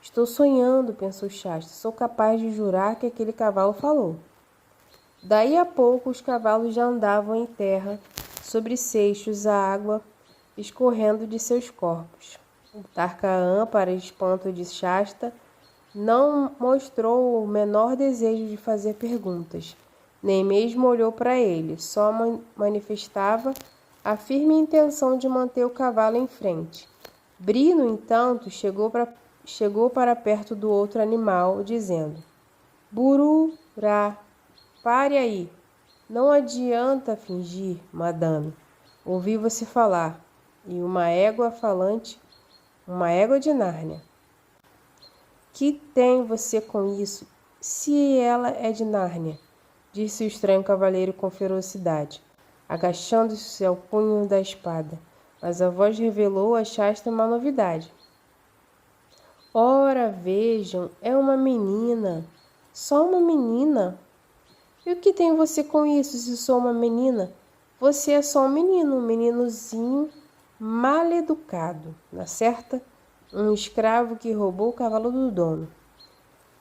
Estou sonhando, pensou Shasta. Sou capaz de jurar que aquele cavalo falou. Daí a pouco os cavalos já andavam em terra, sobre seixos, a água escorrendo de seus corpos. O Tarkaan, para espanto de Shasta, não mostrou o menor desejo de fazer perguntas, nem mesmo olhou para ele, só manifestava a firme intenção de manter o cavalo em frente. Bri, no entanto, chegou para perto do outro animal, dizendo: Bururá, pare aí. Não adianta fingir, madame. Ouvi você falar. E uma égua falante, uma égua de Nárnia. Que tem você com isso, se ela é de Nárnia? Disse o estranho cavaleiro com ferocidade, agachando-se ao punho da espada. Mas a voz revelou a Shasta uma novidade. Ora, vejam, é uma menina. Só uma menina? E o que tem você com isso, se sou uma menina? Você é só um meninozinho mal educado, na certa? Um escravo que roubou o cavalo do dono.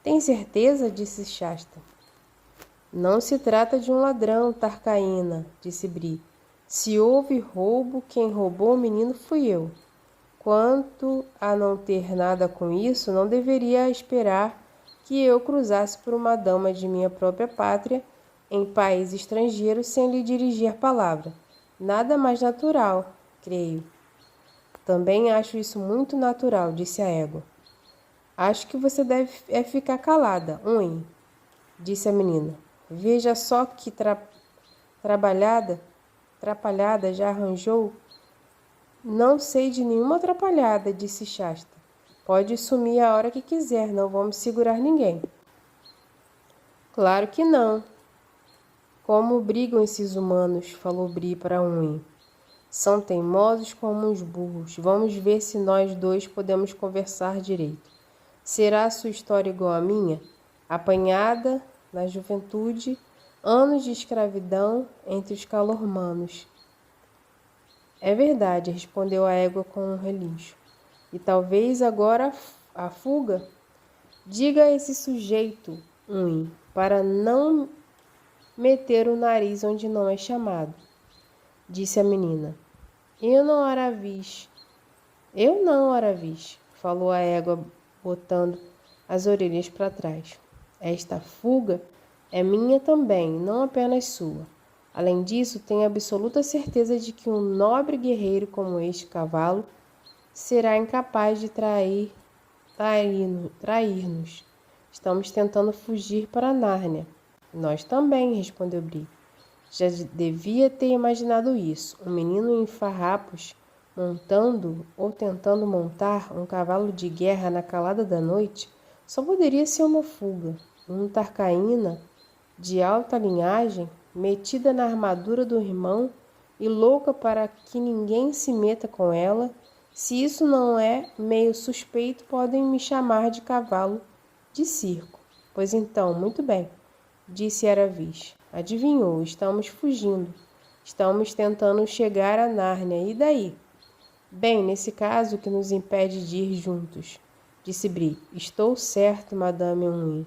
Tem certeza? Disse Shasta. Não se trata de um ladrão, Tarcaína, disse Bri. Se houve roubo, quem roubou o menino fui eu. Quanto a não ter nada com isso, não deveria esperar que eu cruzasse por uma dama de minha própria pátria em país estrangeiro sem lhe dirigir palavra. Nada mais natural, creio. Também acho isso muito natural, disse a égua. Acho que você deve ficar calada, disse a menina. Veja só que atrapalhada já arranjou. Não sei de nenhuma atrapalhada, disse Shasta. Pode sumir a hora que quiser, não vamos segurar ninguém. Claro que não. Como brigam esses humanos, falou Bri para São teimosos como uns burros. Vamos ver se nós dois podemos conversar direito. Será a sua história igual à minha? Apanhada na juventude, anos de escravidão entre os calormanos. É verdade, respondeu a égua com um relincho. E talvez agora a fuga? Diga a esse sujeito, para não meter o nariz onde não é chamado, disse a menina. Eu não, Aravis, falou a égua, botando as orelhas para trás. Esta fuga é minha também, não apenas sua. Além disso, tenho absoluta certeza de que um nobre guerreiro como este cavalo será incapaz de trair-nos. Estamos tentando fugir para Nárnia. Nós também, respondeu Bri. Já devia ter imaginado isso. Um menino em farrapos, montando ou tentando montar um cavalo de guerra na calada da noite, só poderia ser uma fuga. Um Tarcaína de alta linhagem, metida na armadura do irmão e louca para que ninguém se meta com ela. Se isso não é meio suspeito, podem me chamar de cavalo de circo. Pois então, muito bem, disse Aravis. Adivinhou, estamos fugindo. Estamos tentando chegar a Nárnia. E daí? Bem, nesse caso, o que nos impede de ir juntos? Disse Bri. Estou certo, Madame Unwin,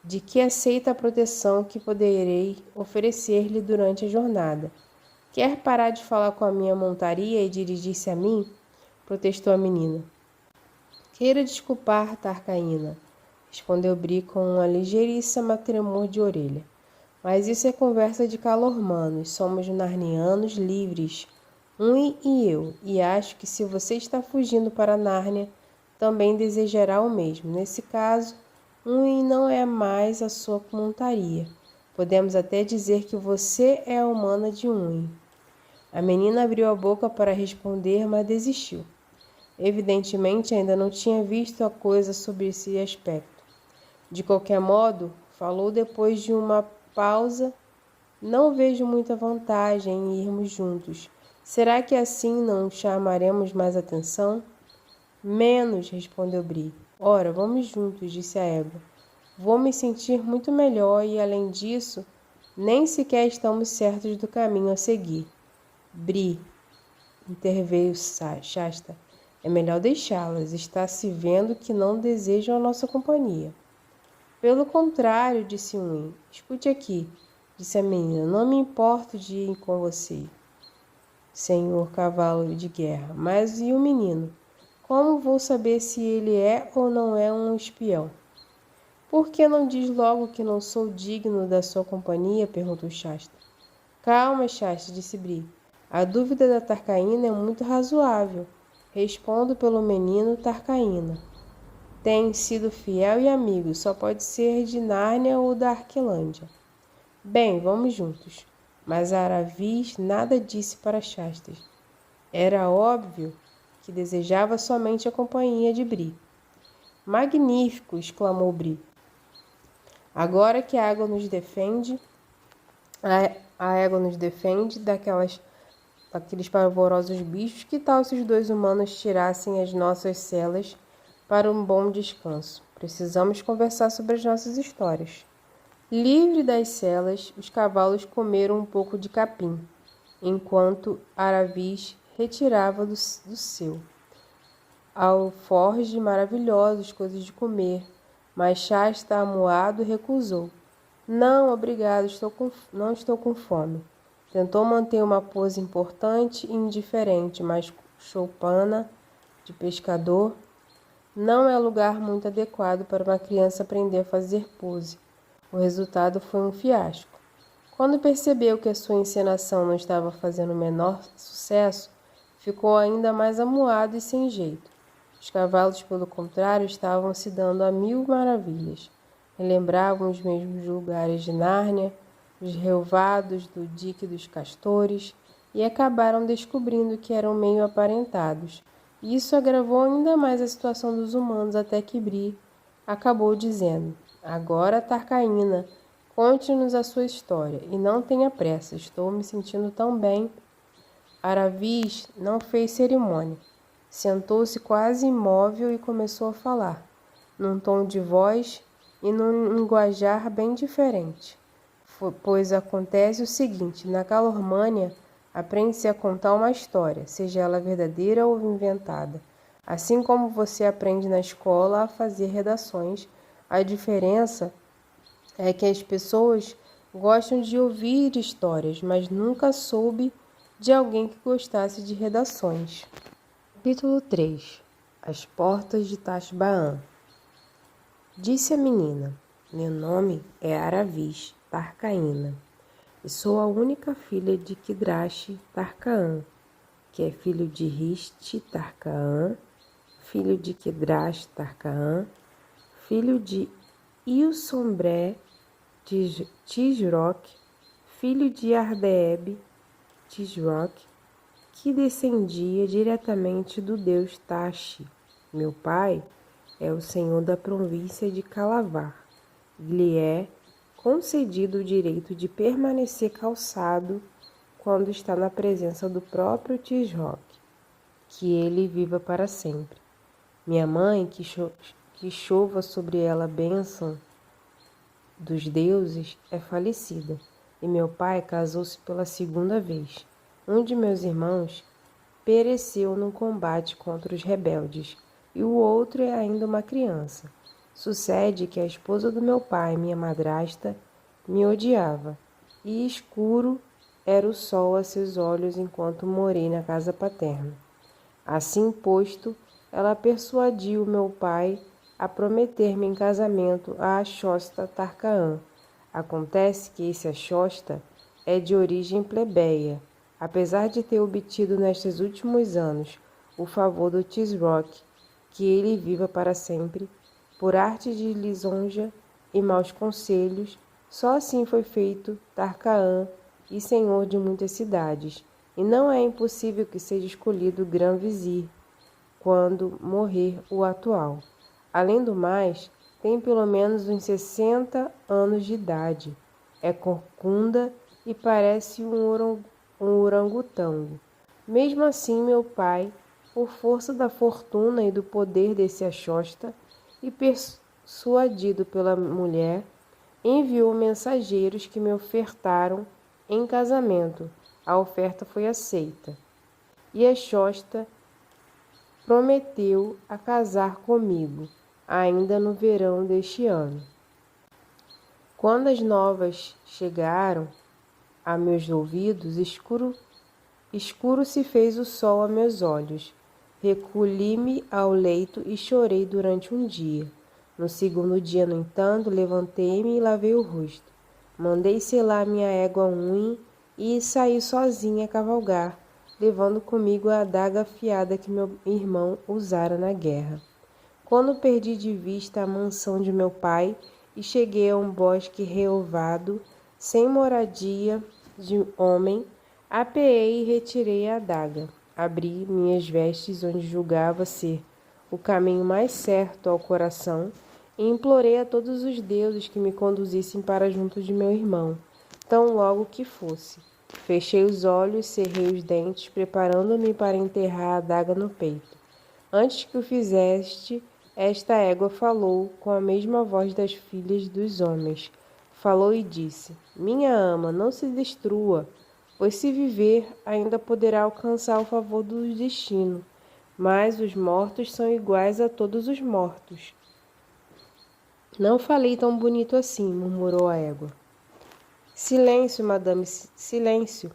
de que aceita a proteção que poderei oferecer-lhe durante a jornada. Quer parar de falar com a minha montaria e dirigir-se a mim? Protestou a menina. Queira desculpar, Tarcaína, respondeu Bri com uma ligeiríssima tremor de orelha. Mas isso é conversa de calormanos. Somos narnianos livres, e eu, e acho que se você está fugindo para Nárnia, também desejará o mesmo. Nesse caso, não é mais a sua montaria. Podemos até dizer que você é a humana de A menina abriu a boca para responder, mas desistiu. Evidentemente, ainda não tinha visto a coisa sob esse aspecto. De qualquer modo, falou depois de uma pausa, não vejo muita vantagem em irmos juntos. Será que assim não chamaremos mais atenção? Menos, respondeu Bri. Ora, vamos juntos, disse a égua. Vou me sentir muito melhor e, além disso, nem sequer estamos certos do caminho a seguir. Bri, interveio Shasta, é melhor deixá-las. Está se vendo que não desejam a nossa companhia. Pelo contrário, disse Unwin. Escute aqui, disse a menina. Não me importo de ir com você, senhor cavalo de guerra. Mas e o menino? Como vou saber se ele é ou não é um espião? Por que não diz logo que não sou digno da sua companhia? Perguntou Shasta. Calma, Shasta, disse Bri. A dúvida da Tarcaína é muito razoável. Respondo pelo menino Tarcaína. Tem sido fiel e amigo, só pode ser de Nárnia ou da Arquilândia. Bem, vamos juntos. Mas Aravis nada disse para Shasta. Era óbvio que desejava somente a companhia de Bri. Magnífico! Exclamou Bri. Agora que a água nos defende, daqueles pavorosos bichos, que tal se os dois humanos tirassem as nossas celas para um bom descanso? Precisamos conversar sobre as nossas histórias. Livre das celas, os cavalos comeram um pouco de capim, enquanto Aravis retirava do seu alforge maravilhosos coisas de comer, mas Shasta, amuado, recusou. Não, obrigado, não estou com fome. Tentou manter uma pose importante e indiferente, mas choupana de pescador não é lugar muito adequado para uma criança aprender a fazer pose. O resultado foi um fiasco. Quando percebeu que a sua encenação não estava fazendo o menor sucesso, ficou ainda mais amuado e sem jeito. Os cavalos, pelo contrário, estavam se dando a mil maravilhas. Relembravam os mesmos lugares de Nárnia, os relvados do dique dos castores, e acabaram descobrindo que eram meio aparentados. Isso agravou ainda mais a situação dos humanos, até que Bri acabou dizendo: Agora, Tarcaína, conte-nos a sua história, e não tenha pressa, estou me sentindo tão bem. Aravis não fez cerimônia. Sentou-se quase imóvel e começou a falar, num tom de voz e num linguajar bem diferente. Pois acontece o seguinte, na Calormânia, aprende-se a contar uma história, seja ela verdadeira ou inventada. Assim como você aprende na escola a fazer redações, a diferença é que as pessoas gostam de ouvir histórias, mas nunca soube de alguém que gostasse de redações. Capítulo 3. As portas de Tashbaan. Disse a menina, meu nome é Aravis Tarcaína, e sou a única filha de Kidrash Tarkaan, que é filho de Riste Tarkaan, filho de Kidrash Tarkaan, filho de Ilsombré Tisroc, filho de Ardeeb Tisroc, que descendia diretamente do deus Tashi. Meu pai é o senhor da província de Calavar. Lhe é concedido o direito de permanecer calçado quando está na presença do próprio Tisroc. Que ele viva para sempre. Minha mãe, que chova sobre ela a bênção dos deuses, é falecida, e meu pai casou-se pela segunda vez. Um de meus irmãos pereceu no combate contra os rebeldes, e o outro é ainda uma criança. Sucede que a esposa do meu pai, minha madrasta, me odiava, e escuro era o sol a seus olhos enquanto morei na casa paterna. Assim posto, ela persuadiu meu pai a prometer-me em casamento a Axosta Tarcaã. Acontece que esse Axosta é de origem plebeia, apesar de ter obtido nestes últimos anos o favor do Tisroc, que ele viva para sempre, por arte de lisonja e maus conselhos, só assim foi feito Tarcaã e senhor de muitas cidades, e não é impossível que seja escolhido grão-vizir, quando morrer o atual. Além do mais, tem pelo menos uns 60 anos de idade, é corcunda e parece um orangotango. Mesmo assim, meu pai, por força da fortuna e do poder desse Axosta, e persuadido pela mulher, enviou mensageiros que me ofertaram em casamento. A oferta foi aceita, e Axosta prometeu a casar comigo, ainda no verão deste ano. Quando as novas chegaram a meus ouvidos, escuro se fez o sol a meus olhos. Recolhi-me ao leito e chorei durante um dia. No segundo dia, no entanto, levantei-me e lavei o rosto. Mandei selar minha égua Unhim e saí sozinha a cavalgar, levando comigo a adaga afiada que meu irmão usara na guerra. Quando perdi de vista a mansão de meu pai e cheguei a um bosque relvado, sem moradia de homem, apeei e retirei a adaga. Abri minhas vestes onde julgava ser o caminho mais certo ao coração e implorei a todos os deuses que me conduzissem para junto de meu irmão, tão logo que fosse. Fechei os olhos, cerrei os dentes, preparando-me para enterrar a adaga no peito. Antes que o fizeste, esta égua falou com a mesma voz das filhas dos homens. Falou e disse: Minha ama, não se destrua, pois se viver, ainda poderá alcançar o favor do destino. Mas os mortos são iguais a todos os mortos. Não falei tão bonito assim, murmurou a égua. Silêncio, madame, silêncio,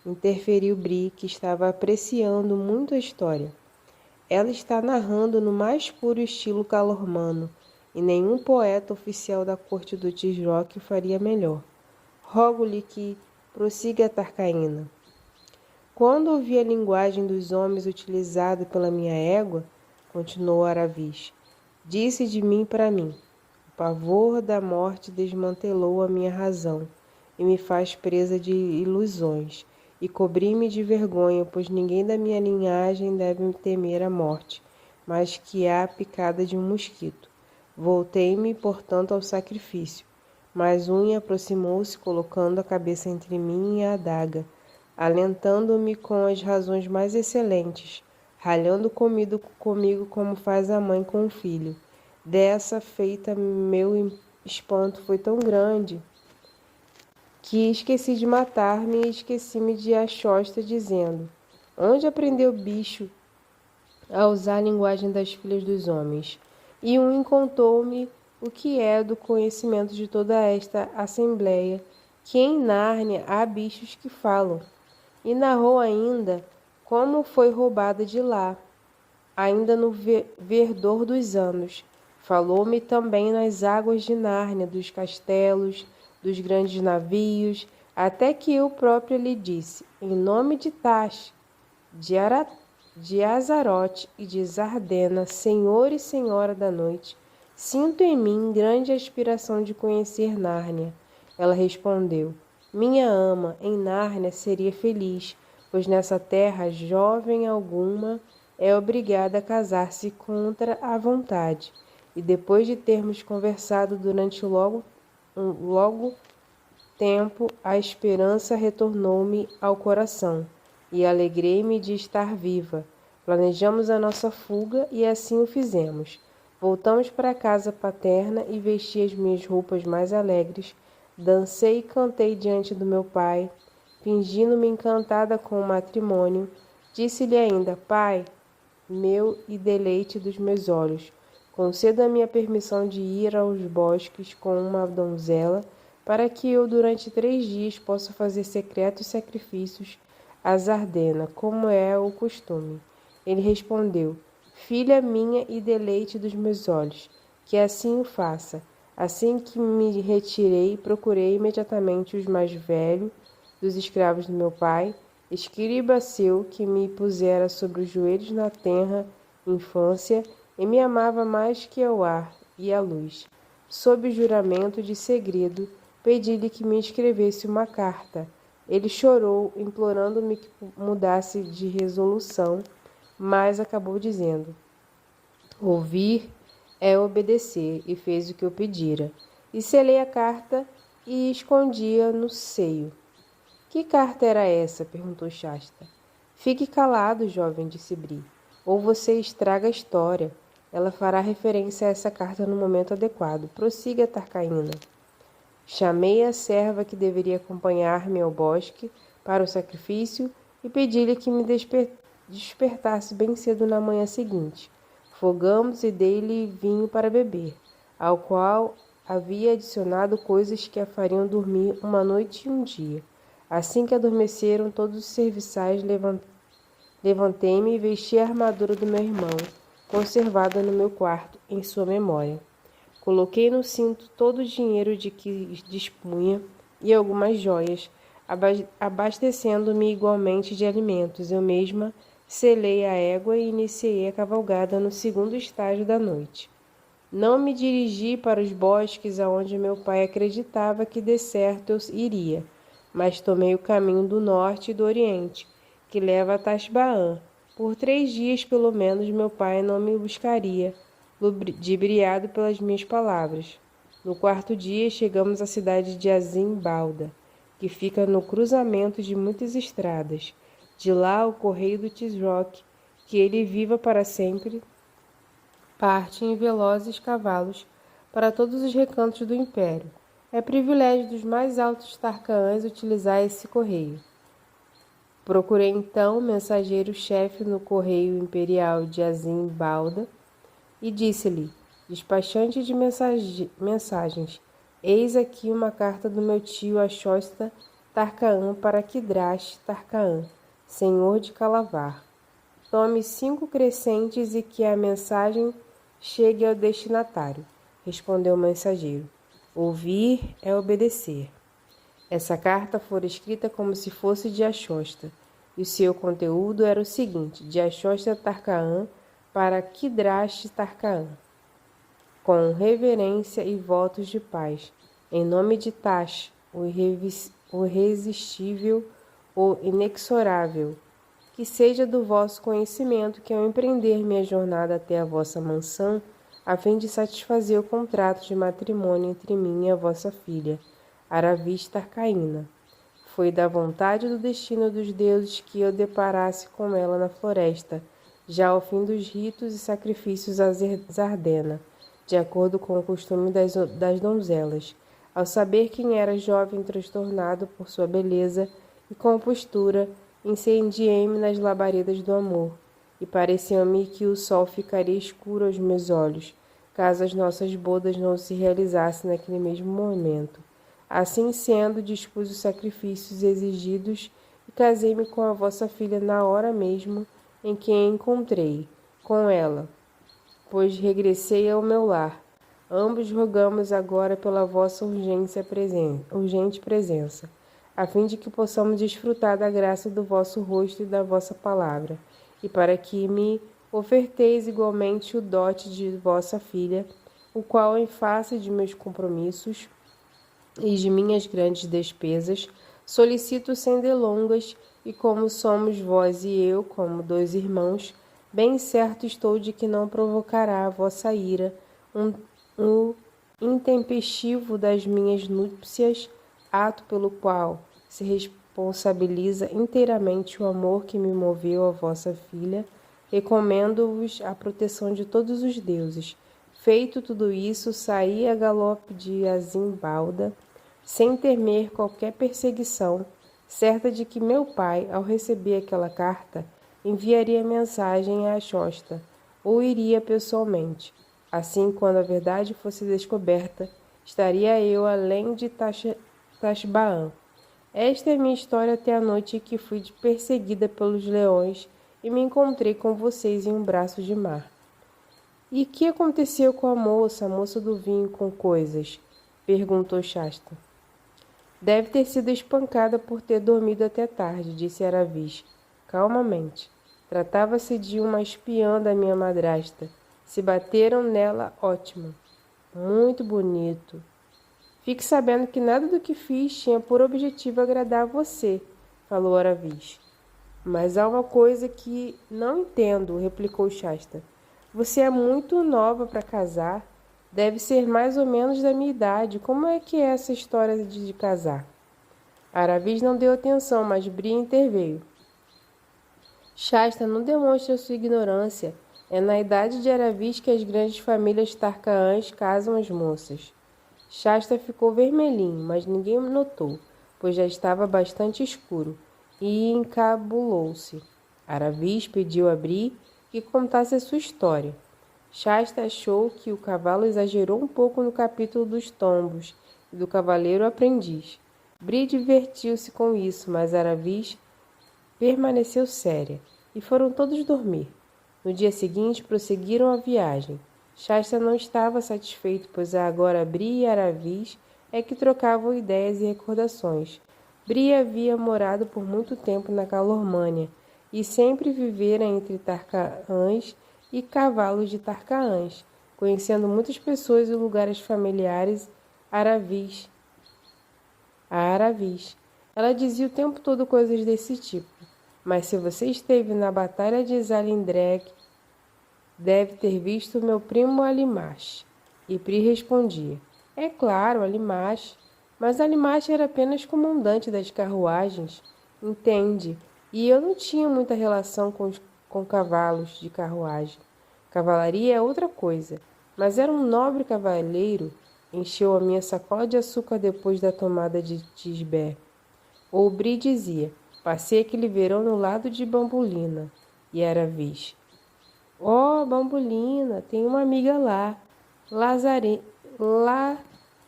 interferiu Bri, que estava apreciando muito a história. Ela está narrando no mais puro estilo calormano, e nenhum poeta oficial da corte do Tisroc faria melhor. Rogo-lhe que prossiga a Tarcaína. Quando ouvi a linguagem dos homens utilizada pela minha égua, continuou Aravis, disse de mim para mim. O pavor da morte desmantelou a minha razão e me faz presa de ilusões, e cobri-me de vergonha, pois ninguém da minha linhagem deve temer a morte, mas que a picada de um mosquito. Voltei-me, portanto, ao sacrifício, mas Unha aproximou-se, colocando a cabeça entre mim e a adaga, alentando-me com as razões mais excelentes, ralhando comigo como faz a mãe com o filho. Dessa feita, meu espanto foi tão grande que esqueci de matar-me e esqueci-me de Axosta, dizendo: Onde aprendeu o bicho a usar a linguagem das filhas dos homens? E um contou-me o que é do conhecimento de toda esta assembleia, que em Nárnia há bichos que falam. E narrou ainda como foi roubada de lá, ainda no verdor dos anos. Falou-me também nas águas de Nárnia, dos castelos, dos grandes navios, até que eu própria lhe disse, em nome de Tash, de Azarote e de Zardena, senhor e senhora da noite, sinto em mim grande aspiração de conhecer Nárnia. Ela respondeu, minha ama, em Nárnia seria feliz, pois nessa terra jovem alguma é obrigada a casar-se contra a vontade. E depois de termos conversado durante logo tempo, a esperança retornou-me ao coração, e alegrei-me de estar viva. Planejamos a nossa fuga e assim o fizemos. Voltamos para a casa paterna e vesti as minhas roupas mais alegres. Dancei e cantei diante do meu pai, fingindo-me encantada com o matrimônio. Disse-lhe ainda: Pai, meu e deleite dos meus olhos, conceda-me a permissão de ir aos bosques com uma donzela, para que eu durante 3 dias possa fazer secretos sacrifícios a Zardena, como é o costume. Ele respondeu: Filha minha e deleite dos meus olhos, que assim o faça. Assim que me retirei, procurei imediatamente os mais velhos dos escravos do meu pai, escriba seu, que me pusera sobre os joelhos na tenra infância e me amava mais que ao ar e à luz. Sob juramento de segredo, pedi-lhe que me escrevesse uma carta. Ele chorou, implorando-me que mudasse de resolução, mas acabou dizendo: Ouvir é obedecer, e fez o que eu pedira. E selei a carta e escondi-a no seio. Que carta era essa? Perguntou Shasta. Fique calado, jovem, disse Bri, ou você estraga a história. Ela fará referência a essa carta no momento adequado. Prossiga, Tarcaína. Chamei a serva que deveria acompanhar-me ao bosque para o sacrifício e pedi-lhe que me despertasse bem cedo na manhã seguinte. Fogamos e dei-lhe vinho para beber, ao qual havia adicionado coisas que a fariam dormir uma noite e um dia. Assim que adormeceram todos os serviçais, levantei-me e vesti a armadura do meu irmão, conservada no meu quarto, em sua memória. Coloquei no cinto todo o dinheiro de que dispunha e algumas joias, abastecendo-me igualmente de alimentos. Eu mesma selei a égua e iniciei a cavalgada no segundo estágio da noite. Não me dirigi para os bosques aonde meu pai acreditava que de certo eu iria, mas tomei o caminho do norte e do oriente, que leva a Tashbaan. Por 3 dias, pelo menos, meu pai não me buscaria, ludibriado pelas minhas palavras. No 4º dia, chegamos à cidade de Azim Balda, que fica no cruzamento de muitas estradas. De lá, o correio do Tisroc, que ele viva para sempre, parte em velozes cavalos para todos os recantos do império. É privilégio dos mais altos Tarcaãs utilizar esse correio. Procurei então o mensageiro-chefe no correio imperial de Azim Balda e disse-lhe: despachante de mensagens, eis aqui uma carta do meu tio Ashosta Tarcaã para Kidrash Tarcaã, senhor de Calavar. Tome 5 crescentes e que a mensagem chegue ao destinatário, respondeu o mensageiro. Ouvir é obedecer. Essa carta fora escrita como se fosse de Ashosta, e o seu conteúdo era o seguinte: de Ashosta Tarcaã para Kidrash Tarcaã. Com reverência e votos de paz, em nome de Tash, o irresistível, o inexorável, que seja do vosso conhecimento que ao empreender minha jornada até a vossa mansão, a fim de satisfazer o contrato de matrimônio entre mim e a vossa filha, Aravis Tarcaína, foi da vontade do destino dos deuses que eu deparasse com ela na floresta, já ao fim dos ritos e sacrifícios a Zardena, de acordo com o costume das donzelas. Ao saber quem era jovem transtornado por sua beleza e compostura, incendiei-me nas labaredas do amor, e pareceu-me que o sol ficaria escuro aos meus olhos, caso as nossas bodas não se realizassem naquele mesmo momento. Assim sendo, dispus os sacrifícios exigidos e casei-me com a vossa filha na hora mesmo em que a encontrei, com ela, pois regressei ao meu lar. Ambos rogamos agora pela vossa urgente presença, a fim de que possamos desfrutar da graça do vosso rosto e da vossa palavra, e para que me oferteis igualmente o dote de vossa filha, o qual, em face de meus compromissos e de minhas grandes despesas, Solicito sem delongas, e como somos vós e eu, como dois irmãos, bem certo estou de que não provocará a vossa ira o intempestivo das minhas núpcias, ato pelo qual se responsabiliza inteiramente o amor que me moveu a vossa filha. Recomendo-vos a proteção de todos os deuses. Feito tudo isso, saí a galope de Azimbalda, sem temer qualquer perseguição, certa de que meu pai, ao receber aquela carta, enviaria mensagem a Achosta, ou iria pessoalmente. Assim, quando a verdade fosse descoberta, estaria eu além de Tashbaan. Esta é minha história até a noite que fui perseguida pelos leões e me encontrei com vocês em um braço de mar. E que aconteceu com a moça do vinho com coisas? Perguntou Shasta. Deve ter sido espancada por ter dormido até tarde, disse Aravis, calmamente. Tratava-se de uma espiã da minha madrasta. Se bateram nela, ótimo. Muito bonito. Fique sabendo que nada do que fiz tinha por objetivo agradar a você, falou Aravis. Mas há uma coisa que não entendo, replicou Shasta. Você é muito nova para casar. Deve ser mais ou menos da minha idade. Como é que é essa história de casar? Aravis não deu atenção, mas Bri interveio. Shasta, não demonstre a sua ignorância. É na idade de Aravis que as grandes famílias Tarkaãs casam as moças. Shasta ficou vermelhinho, mas ninguém notou, pois já estava bastante escuro, e encabulou-se. Aravis pediu a Bri que contasse a sua história. Shasta achou que o cavalo exagerou um pouco no capítulo dos tombos e do cavaleiro aprendiz. Bri divertiu-se com isso, mas Aravis permaneceu séria, e foram todos dormir. No dia seguinte, prosseguiram a viagem. Shasta não estava satisfeito, pois agora Bri e Aravis é que trocavam ideias e recordações. Bri havia morado por muito tempo na Calormânia e sempre vivera entre Tarkaãs e cavalos de Tarkaãs, conhecendo muitas pessoas e lugares familiares a Aravis. Ela dizia o tempo todo coisas desse tipo. Mas se você esteve na batalha de Zalindrek, deve ter visto meu primo Alimash. E Pri respondia, é claro, Alimash. Mas Alimash era apenas comandante das carruagens, entende? E eu não tinha muita relação com cavalos de carruagem. Cavalaria é outra coisa, mas era um nobre cavaleiro. Encheu a minha sacola de açúcar depois da tomada de Tisber. Ou Bri dizia, passei aquele verão no lado de Bambulina. E Aravis. Oh, Bambulina, tem uma amiga lá.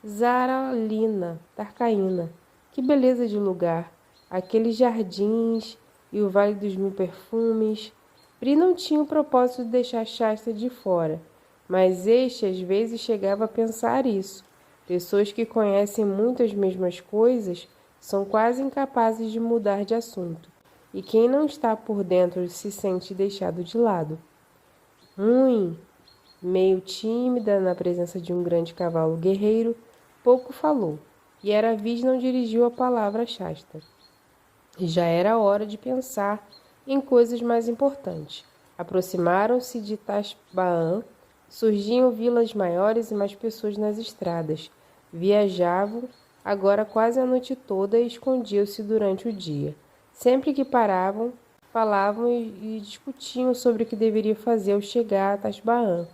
Lazaralina, Tarcaína. Que beleza de lugar. Aqueles jardins e o Vale dos Mil Perfumes. Bri não tinha o propósito de deixar Shasta de fora, mas este às vezes chegava a pensar isso. Pessoas que conhecem muito as mesmas coisas são quase incapazes de mudar de assunto, e quem não está por dentro se sente deixado de lado. Meio tímida na presença de um grande cavalo guerreiro, pouco falou, e Aravis não dirigiu a palavra a Shasta. Já era hora de pensar em coisas mais importantes. Aproximaram-se de Tashbaan, surgiam vilas maiores e mais pessoas nas estradas. Viajavam agora quase a noite toda e escondiam-se durante o dia. Sempre que paravam, falavam e discutiam sobre o que deveria fazer ao chegar a Tashbaan.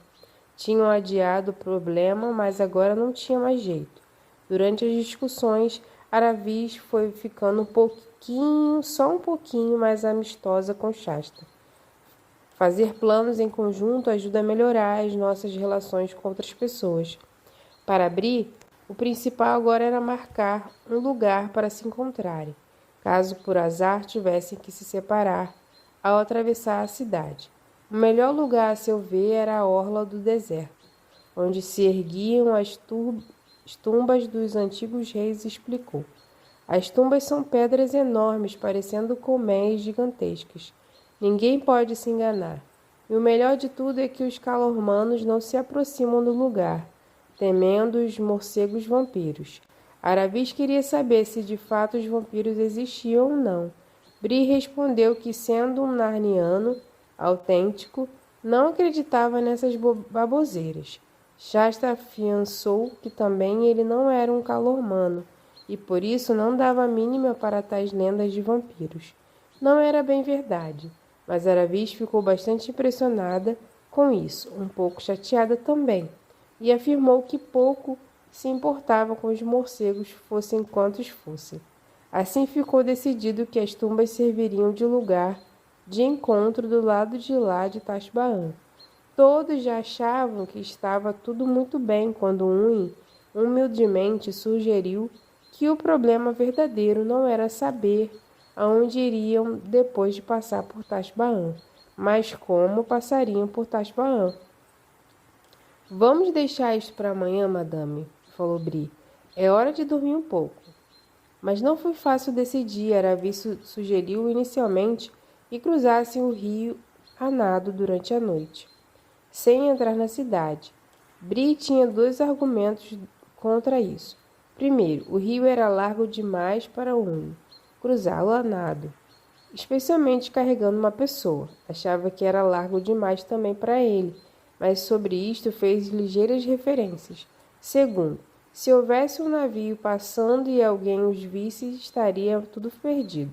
Tinham adiado o problema, mas agora não tinha mais jeito. Durante as discussões, Aravis foi ficando só um pouquinho mais amistosa com Shasta. Fazer planos em conjunto ajuda a melhorar as nossas relações com outras pessoas. Para Bri, o principal agora era marcar um lugar para se encontrarem, caso por azar tivessem que se separar ao atravessar a cidade. O melhor lugar a seu ver era a orla do deserto, onde se erguiam as tumbas dos antigos reis, explicou. As tumbas são pedras enormes, parecendo colmeias gigantescas. Ninguém pode se enganar. E o melhor de tudo é que os calormanos não se aproximam do lugar, temendo os morcegos vampiros. Aravis queria saber se de fato os vampiros existiam ou não. Bree respondeu que, sendo um narniano autêntico, não acreditava nessas baboseiras. Shasta afiançou que também ele não era um calormano e por isso não dava a mínima para tais lendas de vampiros. Não era bem verdade, mas Aravis ficou bastante impressionada com isso, um pouco chateada também, e afirmou que pouco se importava com os morcegos, fossem quantos fossem. Assim ficou decidido que as tumbas serviriam de lugar de encontro do lado de lá de Tashbaan. Todos já achavam que estava tudo muito bem quando Unwin humildemente sugeriu que o problema verdadeiro não era saber aonde iriam depois de passar por Tashbaan, mas como passariam por Tashbaan. Vamos deixar isto para amanhã, madame, falou Bree. É hora de dormir um pouco. Mas não foi fácil decidir. Aravis sugeriu inicialmente que cruzassem o rio a nado durante a noite, sem entrar na cidade. Bree tinha dois argumentos contra isso. Primeiro, o rio era largo demais para Unwin cruzá-lo a nado, especialmente carregando uma pessoa. Achava que era largo demais também para ele, mas sobre isto fez ligeiras referências. Segundo, se houvesse um navio passando e alguém os visse, estaria tudo perdido.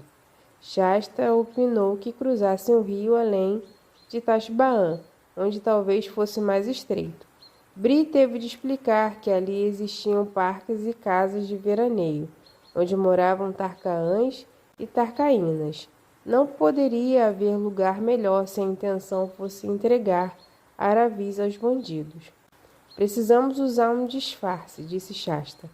Shasta opinou que cruzassem o rio além de Tashbaan, onde talvez fosse mais estreito. Bree teve de explicar que ali existiam parques e casas de veraneio, onde moravam tarcaãs e tarcaínas. Não poderia haver lugar melhor se a intenção fosse entregar Aravis aos bandidos. Precisamos usar um disfarce, disse Shasta.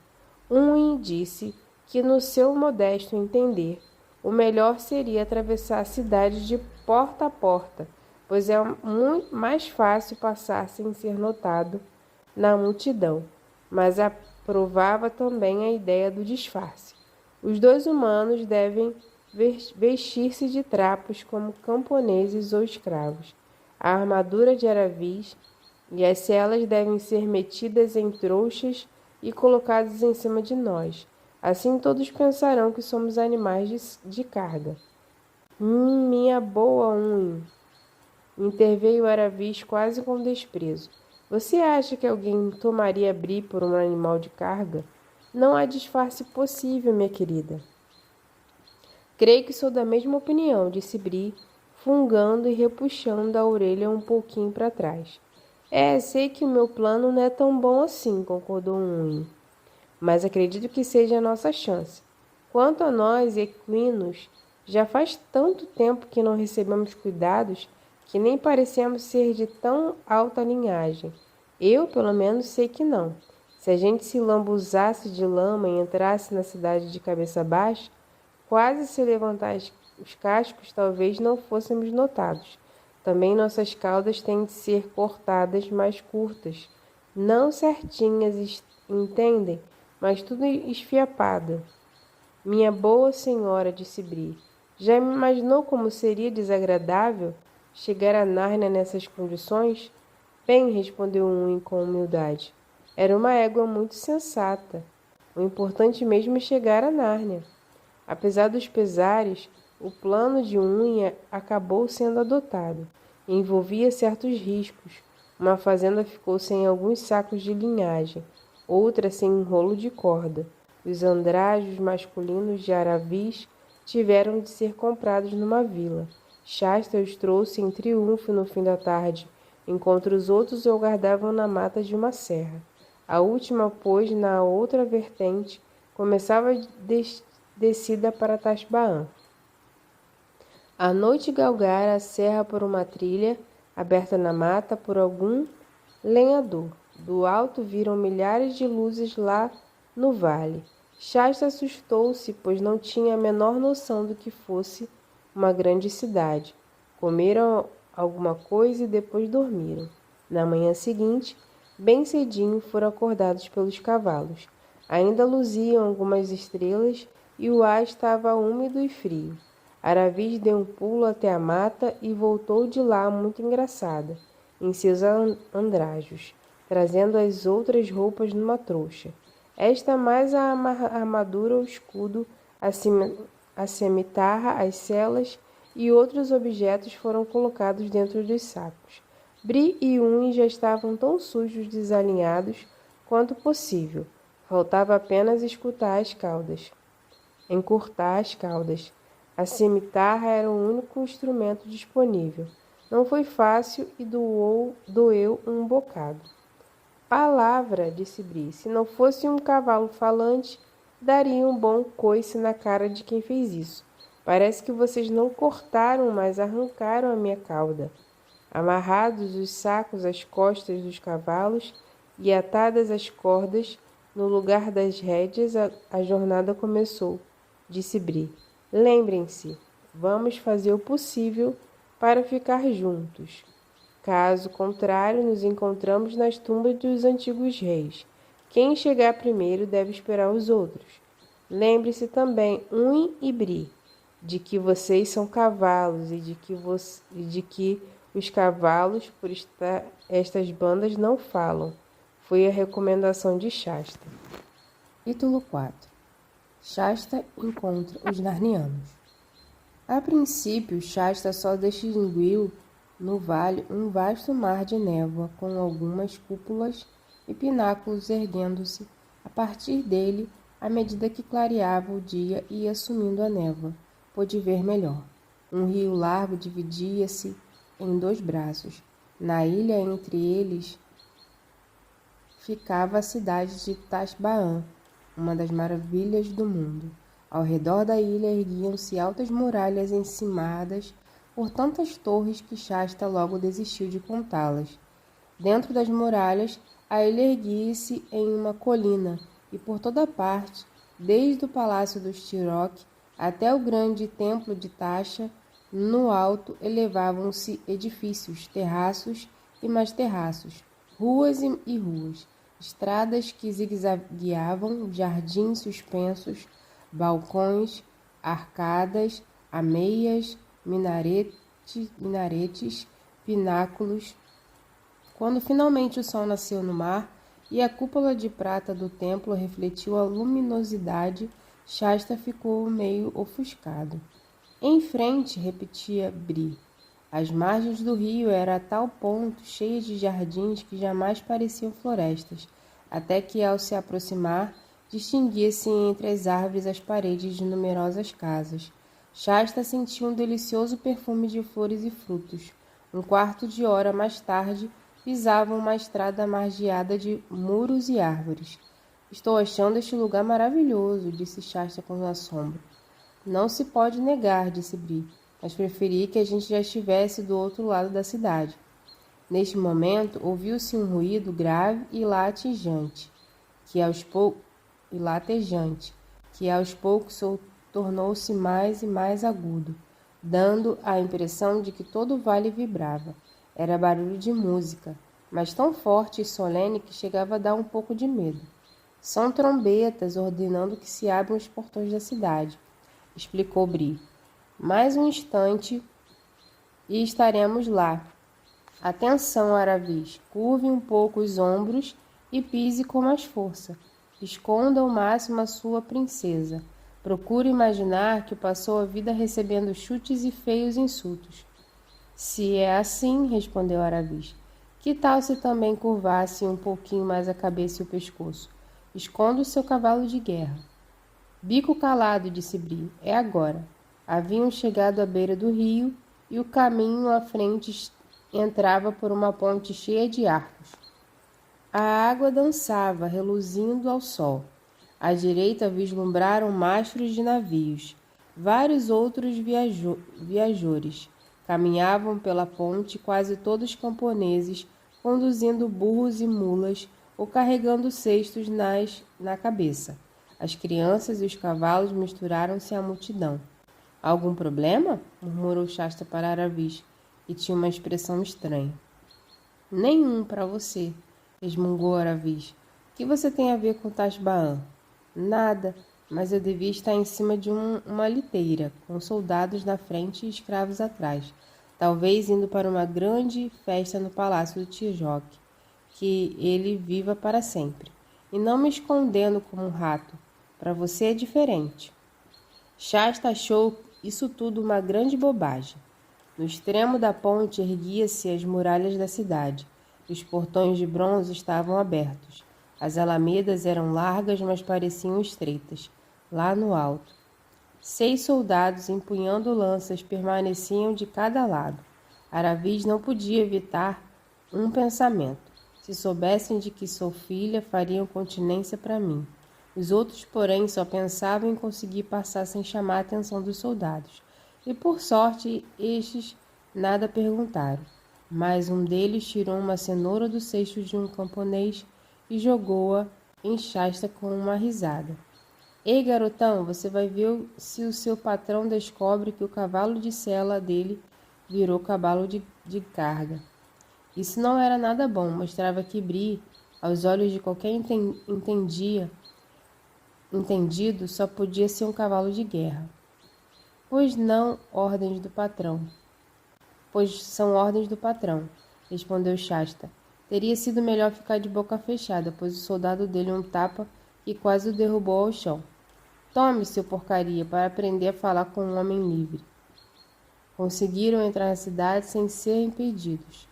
Unwin disse que, no seu modesto entender, o melhor seria atravessar a cidade de porta a porta, pois é muito mais fácil passar sem ser notado na multidão, mas aprovava também a ideia do disfarce. Os dois humanos devem vestir-se de trapos como camponeses ou escravos. A armadura de Aravis e as celas devem ser metidas em trouxas e colocadas em cima de nós. Assim todos pensarão que somos animais de carga. Minha boa Unwin, interveio Aravis quase com desprezo. Você acha que alguém tomaria Bree por um animal de carga? Não há disfarce possível, minha querida. Creio que sou da mesma opinião, disse Bree, fungando e repuxando a orelha um pouquinho para trás. Sei que o meu plano não é tão bom assim, concordou Unwin. Mas acredito que seja a nossa chance. Quanto a nós, equinos, já faz tanto tempo que não recebemos cuidados que nem parecemos ser de tão alta linhagem. Eu, pelo menos, sei que não. Se a gente se lambuzasse de lama e entrasse na cidade de cabeça baixa, quase se levantar os cascos, talvez não fôssemos notados. Também nossas caudas têm de ser cortadas mais curtas, não certinhas, entendem? Mas tudo esfiapada. Minha boa senhora, disse Bree, já me imaginou como seria desagradável chegar a Nárnia nessas condições? Bem, respondeu Unwin com humildade. Era uma égua muito sensata. O importante mesmo é chegar a Nárnia. Apesar dos pesares, o plano de Unwin acabou sendo adotado. Envolvia certos riscos. Uma fazenda ficou sem alguns sacos de linhagem, outra sem um rolo de corda. Os andrajos masculinos de Aravis tiveram de ser comprados numa vila. Shasta os trouxe em triunfo no fim da tarde, enquanto os outros o aguardavam na mata de uma serra. A última, pois, na outra vertente, começava a descida para Tashbaan. À noite galgara a serra por uma trilha, aberta na mata por algum lenhador. Do alto viram milhares de luzes lá no vale. Shasta assustou-se, pois não tinha a menor noção do que fosse uma grande cidade. Comeram alguma coisa e depois dormiram. Na manhã seguinte, bem cedinho, foram acordados pelos cavalos. Ainda luziam algumas estrelas e o ar estava úmido e frio. Aravis deu um pulo até a mata e voltou de lá muito engraçada, em seus andrajos, trazendo as outras roupas numa trouxa. Esta mais a armadura, o escudo, a cimitarra, as celas e outros objetos foram colocados dentro dos sacos. Bri e Unni já estavam tão sujos e desalinhados quanto possível. Faltava apenas encurtar as caudas. A cimitarra era o único instrumento disponível. Não foi fácil e doeu um bocado. Palavra, disse Bri, se não fosse um cavalo falante, daria um bom coice na cara de quem fez isso. Parece que vocês não cortaram, mas arrancaram a minha cauda. Amarrados os sacos às costas dos cavalos e atadas as cordas, no lugar das rédeas, a jornada começou, disse Bri. Lembrem-se, vamos fazer o possível para ficar juntos. Caso contrário, nos encontramos nas tumbas dos antigos reis. Quem chegar primeiro deve esperar os outros. Lembre-se também, Unni e Bri, de que vocês são cavalos e de que os cavalos, por estas bandas, não falam. Foi a recomendação de Shasta. Capítulo 4. Shasta encontra os Narnianos. A princípio, Shasta só distinguiu no vale um vasto mar de névoa, com algumas cúpulas e pináculos erguendo-se a partir dele à medida que clareava o dia e ia sumindo a névoa. Pôde ver melhor. Um rio largo dividia-se em 2 braços. Na ilha entre eles ficava a cidade de Tasbaan, uma das maravilhas do mundo. Ao redor da ilha erguiam-se altas muralhas encimadas por tantas torres que Shasta logo desistiu de contá-las. Dentro das muralhas, a ilha erguia-se em uma colina, e por toda parte, desde o palácio dos Tirok até o grande templo de Tasha, no alto elevavam-se edifícios, terraços e mais terraços, ruas e ruas, estradas que zigue-zagueavam, jardins suspensos, balcões, arcadas, ameias, minaretes, pináculos. Quando finalmente o sol nasceu no mar e a cúpula de prata do templo refletiu a luminosidade, Shasta ficou meio ofuscado. Em frente, repetia Bri, as margens do rio eram a tal ponto cheias de jardins que jamais pareciam florestas, até que, ao se aproximar, distinguia-se entre as árvores as paredes de numerosas casas. Shasta sentiu um delicioso perfume de flores e frutos. Um quarto de hora mais tarde, pisavam uma estrada margeada de muros e árvores. Estou achando este lugar maravilhoso, disse Shasta com assombro. Não se pode negar, disse Bri, mas preferi que a gente já estivesse do outro lado da cidade. Neste momento, ouviu-se um ruído grave e latejante, que aos poucos tornou-se mais e mais agudo, dando a impressão de que todo o vale vibrava. Era barulho de música, mas tão forte e solene que chegava a dar um pouco de medo. São trombetas ordenando que se abram os portões da cidade, explicou Bri. Mais um instante e estaremos lá. Atenção, Aravis, curve um pouco os ombros e pise com mais força. Esconda ao máximo a sua princesa. Procure imaginar que passou a vida recebendo chutes e feios insultos. Se é assim, respondeu Aravis, que tal se também curvasse um pouquinho mais a cabeça e o pescoço? Esconda o seu cavalo de guerra. Bico calado, disse Bri, é agora. Haviam chegado à beira do rio e o caminho à frente entrava por uma ponte cheia de arcos. A água dançava, reluzindo ao sol. À direita vislumbraram mastros de navios. Vários outros viajores caminhavam pela ponte, quase todos camponeses, conduzindo burros e mulas ou carregando cestos na cabeça. As crianças e os cavalos misturaram-se à multidão. Algum problema? Murmurou Shasta para Aravis, que tinha uma expressão estranha. Nenhum para você, resmungou Aravis. O que você tem a ver com Tasbaan? Nada, mas eu devia estar em cima de uma liteira, com soldados na frente e escravos atrás, talvez indo para uma grande festa no palácio do Tirok, que ele viva para sempre. e não me escondendo como um rato. Para você é diferente. Shasta achou isso tudo uma grande bobagem. No extremo da ponte erguia-se as muralhas da cidade, e os portões de bronze estavam abertos. As alamedas eram largas, mas pareciam estreitas, lá no alto. 6 soldados, empunhando lanças, permaneciam de cada lado. Aravis não podia evitar um pensamento. Se soubessem de que sou filha, fariam continência para mim. Os outros, porém, só pensavam em conseguir passar sem chamar a atenção dos soldados. E, por sorte, estes nada perguntaram. Mas um deles tirou uma cenoura do cesto de um camponês e jogou-a em Shasta com uma risada. Ei, garotão, você vai ver se o seu patrão descobre que o cavalo de sela dele virou cavalo de carga. Isso não era nada bom, mostrava que Bree, aos olhos de qualquer entendido, só podia ser um cavalo de guerra. Pois são ordens do patrão, respondeu Shasta. Teria sido melhor ficar de boca fechada, pois o soldado deu-lhe um tapa que quase o derrubou ao chão. Tome, seu porcaria, para aprender a falar com um homem livre. Conseguiram entrar na cidade sem ser impedidos.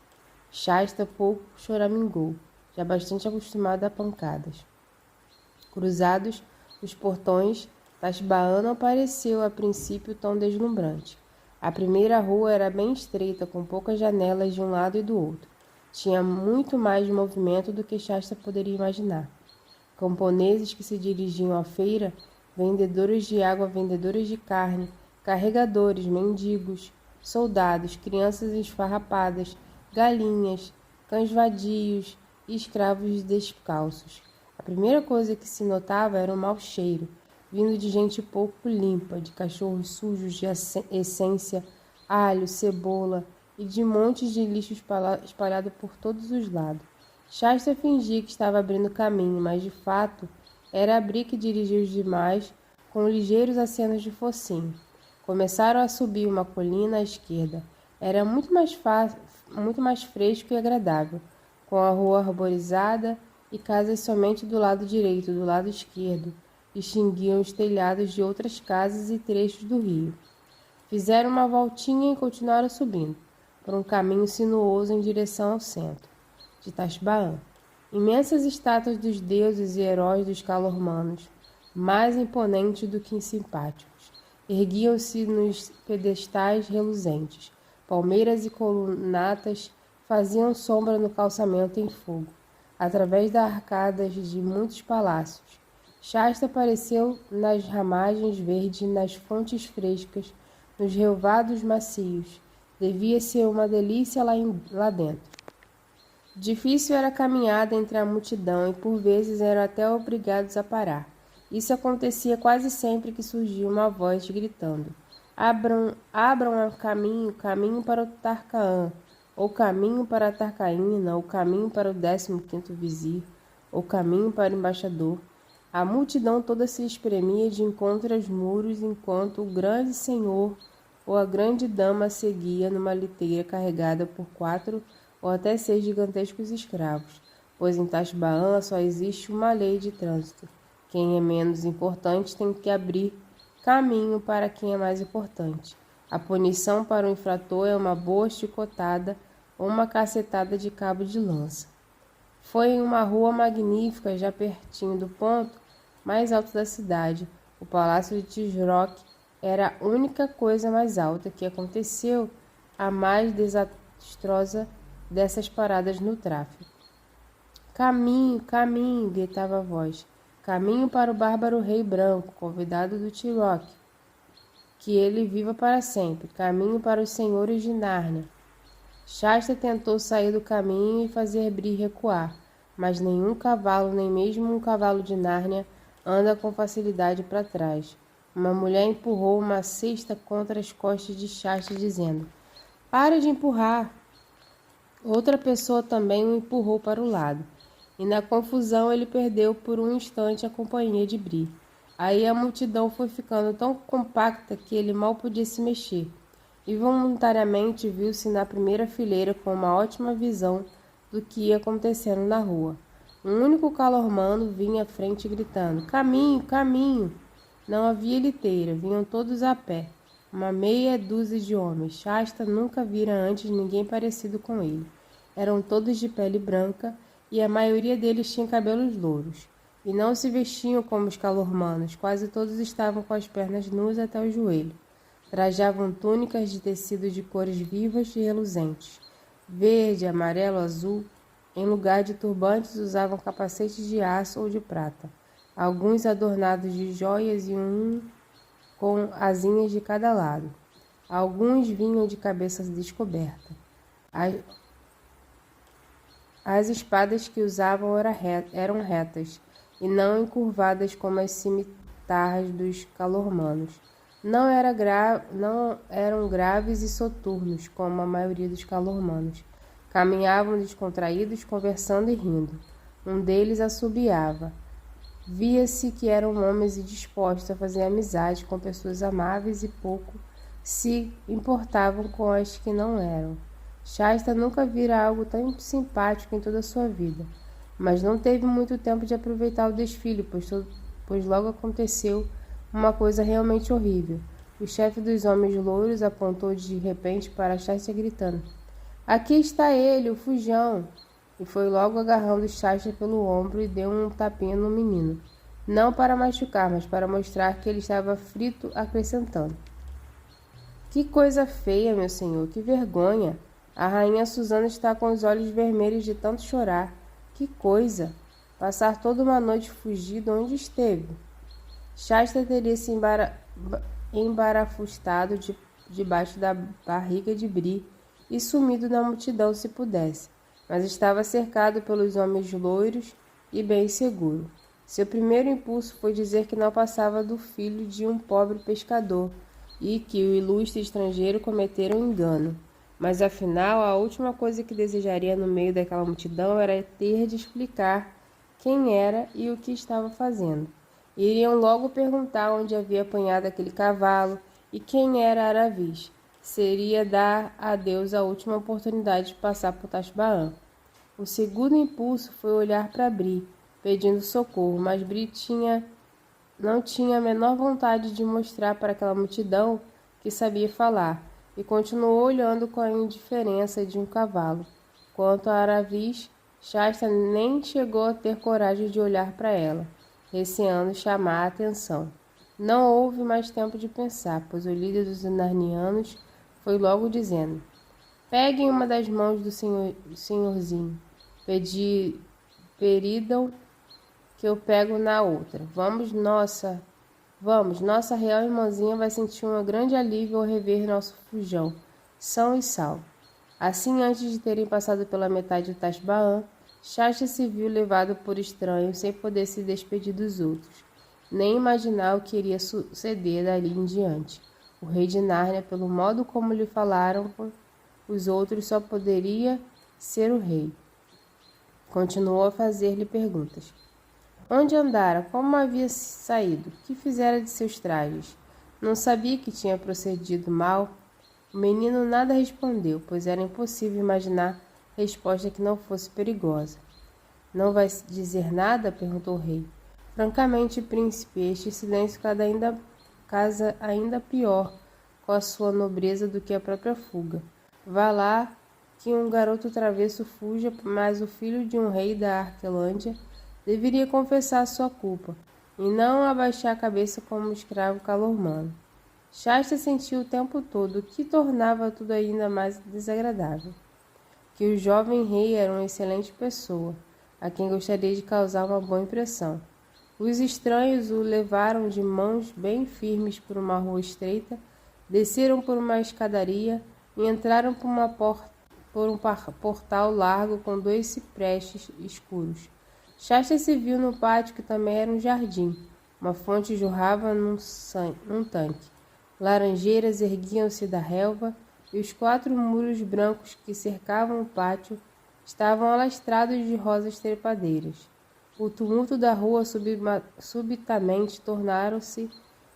Shasta pouco choramingou, já bastante acostumado a pancadas. Cruzados os portões, Tashbaan não pareceu a princípio tão deslumbrante. A primeira rua era bem estreita, com poucas janelas de um lado e do outro. Tinha muito mais movimento do que Shasta poderia imaginar. Camponeses que se dirigiam à feira, vendedores de água, vendedores de carne, carregadores, mendigos, soldados, crianças esfarrapadas, galinhas, cães vadios e escravos descalços. A primeira coisa que se notava era o mau cheiro, vindo de gente pouco limpa, de cachorros sujos de essência, alho, cebola e de montes de lixo espalhado por todos os lados. Shasta fingia que estava abrindo caminho, mas de fato era a Bree que dirigia os demais com ligeiros acenos de focinho. Começaram a subir uma colina à esquerda. Era muito mais fresco e agradável, com a rua arborizada e casas somente do lado direito. Do lado esquerdo distinguiam os telhados de outras casas e trechos do rio. Fizeram uma voltinha e continuaram subindo, por um caminho sinuoso em direção ao centro de Tashbaan. Imensas estátuas dos deuses e heróis dos calormanos, mais imponentes do que simpáticos, erguiam-se nos pedestais reluzentes. Palmeiras e colunatas faziam sombra no calçamento em fogo, através das arcadas de muitos palácios. Shasta apareceu nas ramagens verdes, nas fontes frescas, nos relvados macios. Devia ser uma delícia lá dentro. Difícil era a caminhada entre a multidão e por vezes eram até obrigados a parar. Isso acontecia quase sempre que surgia uma voz gritando: Abram o caminho para o Tarkaan, ou caminho para a Tarcaína, ou caminho para o 15º vizir, ou caminho para o embaixador. A multidão toda se espremia de encontro aos muros, enquanto o grande senhor ou a grande dama seguia numa liteira carregada por 4 ou até 6 gigantescos escravos, pois em Tashbaan só existe uma lei de trânsito. Quem é menos importante tem que abrir caminho para quem é mais importante. A punição para o infrator é uma boa chicotada ou uma cacetada de cabo de lança. Foi em uma rua magnífica, já pertinho do ponto mais alto da cidade. O palácio de Tisroc era a única coisa mais alta que aconteceu, a mais desastrosa dessas paradas no tráfego. Caminho, caminho, gritava a voz. Caminho para o bárbaro rei branco, convidado do Tisroc. Que ele viva para sempre. Caminho para os senhores de Nárnia. Shasta tentou sair do caminho e fazer Bree recuar, mas nenhum cavalo, nem mesmo um cavalo de Nárnia, anda com facilidade para trás. Uma mulher empurrou uma cesta contra as costas de Shasta, dizendo: Pare de empurrar! Outra pessoa também o empurrou para o lado, e na confusão ele perdeu por um instante a companhia de Bree. Aí a multidão foi ficando tão compacta que ele mal podia se mexer. Involuntariamente viu-se na primeira fileira com uma ótima visão do que ia acontecendo na rua. Um único calormano vinha à frente gritando: Caminho, caminho! Não havia liteira, vinham todos a pé. Uma meia dúzia de homens. Shasta nunca vira antes ninguém parecido com ele. Eram todos de pele branca e a maioria deles tinha cabelos louros. E não se vestiam como os calormanos, quase todos estavam com as pernas nuas até o joelho. Trajavam túnicas de tecido de cores vivas e reluzentes, verde, amarelo, azul. Em lugar de turbantes, usavam capacetes de aço ou de prata, alguns adornados de joias e um com asinhas de cada lado. Alguns vinham de cabeça descoberta. As espadas que usavam eram retas, e não encurvadas como as cimitarras dos calormanos. Não eram graves e soturnos, como a maioria dos calormanos. Caminhavam descontraídos, conversando e rindo. Um deles assobiava. Via-se que eram homens e dispostos a fazer amizade com pessoas amáveis e pouco se importavam com as que não eram. Shasta nunca vira algo tão simpático em toda a sua vida, mas não teve muito tempo de aproveitar o desfile, pois logo aconteceu uma coisa realmente horrível. O chefe dos homens louros apontou de repente para Shasta gritando: Aqui está ele, o fujão! E foi logo agarrando Shasta pelo ombro e deu um tapinha no menino. Não para machucar, mas para mostrar que ele estava frito, acrescentando: Que coisa feia, meu senhor, que vergonha! A rainha Susana está com os olhos vermelhos de tanto chorar. Que coisa! Passar toda uma noite fugido onde esteve. Shasta teria se embarafustado debaixo da barriga de Bri e sumido na multidão se pudesse, mas estava cercado pelos homens loiros e bem seguro. Seu primeiro impulso foi dizer que não passava do filho de um pobre pescador e que o ilustre estrangeiro cometera um engano. Mas afinal, a última coisa que desejaria no meio daquela multidão era ter de explicar quem era e o que estava fazendo. Iriam logo perguntar onde havia apanhado aquele cavalo e quem era Aravis. Seria dar a Deus a última oportunidade de passar por Tashbaan. O segundo impulso foi olhar para Bri, pedindo socorro, mas Bri não tinha a menor vontade de mostrar para aquela multidão que sabia falar, e continuou olhando com a indiferença de um cavalo. Quanto a Aravis, Shasta nem chegou a ter coragem de olhar para ela, receando chamar a atenção. Não houve mais tempo de pensar, pois o líder dos narnianos foi logo dizendo: Peguem uma das mãos do senhorzinho. Peridam que eu pego na outra. Vamos, nossa real irmãzinha vai sentir um grande alívio ao rever nosso fujão, são e salvo. Assim, antes de terem passado pela metade do Tashbaan, Shasta se viu levado por estranhos sem poder se despedir dos outros, nem imaginar o que iria suceder dali em diante. O rei de Nárnia, pelo modo como lhe falaram os outros, só poderia ser o rei. Continuou a fazer-lhe perguntas. Onde andara? Como havia saído? Que fizera de seus trajes? Não sabia que tinha procedido mal? O menino nada respondeu, pois era impossível imaginar resposta que não fosse perigosa. Não vai dizer nada? Perguntou o rei. Francamente, príncipe, este silêncio casa ainda pior com a sua nobreza do que a própria fuga. Vá lá que um garoto travesso fuja, mas o filho de um rei da Arquelândia deveria confessar sua culpa, e não abaixar a cabeça como um escravo calormano. Shasta sentiu o tempo todo, o que tornava tudo ainda mais desagradável, que o jovem rei era uma excelente pessoa, a quem gostaria de causar uma boa impressão. Os estranhos o levaram de mãos bem firmes por uma rua estreita, desceram por uma escadaria e entraram por um portal largo com 2 ciprestes escuros. Shasta se viu no pátio, que também era um jardim. Uma fonte jorrava num tanque. Laranjeiras erguiam-se da relva e os 4 muros brancos que cercavam o pátio estavam alastrados de rosas trepadeiras. O tumulto da rua subitamente tornaram-se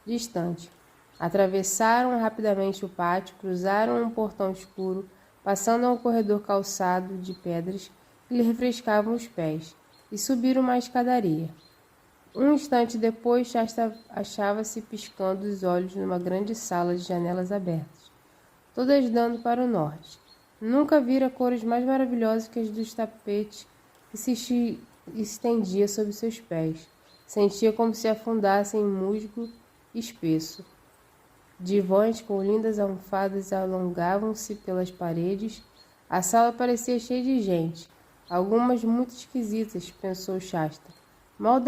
distante. Atravessaram rapidamente o pátio, cruzaram um portão escuro, passando a um corredor calçado de pedras que lhe refrescavam os pés, e subiram uma escadaria. Um instante depois, Shasta achava-se piscando os olhos numa grande sala de janelas abertas, todas dando para o norte. Nunca vira cores mais maravilhosas que as dos tapetes que se estendia sob seus pés. Sentia como se afundasse em musgo espesso. Divãs com lindas almofadas alongavam-se pelas paredes. A sala parecia cheia de gente, algumas muito esquisitas, pensou Shasta. Não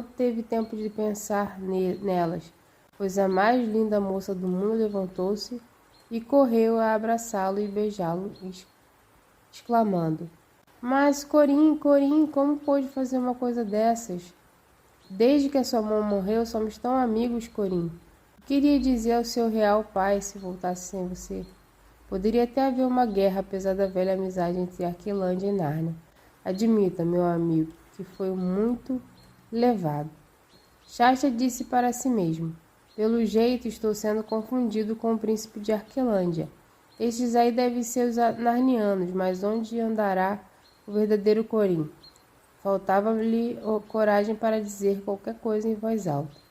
teve tempo de pensar nelas, pois a mais linda moça do mundo levantou-se e correu a abraçá-lo e beijá-lo, exclamando: Mas, Corim, como pôde fazer uma coisa dessas? Desde que a sua mãe morreu, somos tão amigos, Corim. O que queria dizer ao seu real pai se voltasse sem você? Poderia até haver uma guerra, apesar da velha amizade entre Arquilândia e Nárnia. Admita, meu amigo, que foi muito levado. Shasta disse para si mesmo: Pelo jeito, estou sendo confundido com o príncipe de Arquilândia. Estes aí devem ser os narnianos, mas onde andará o verdadeiro Corim? Faltava-lhe coragem para dizer qualquer coisa em voz alta.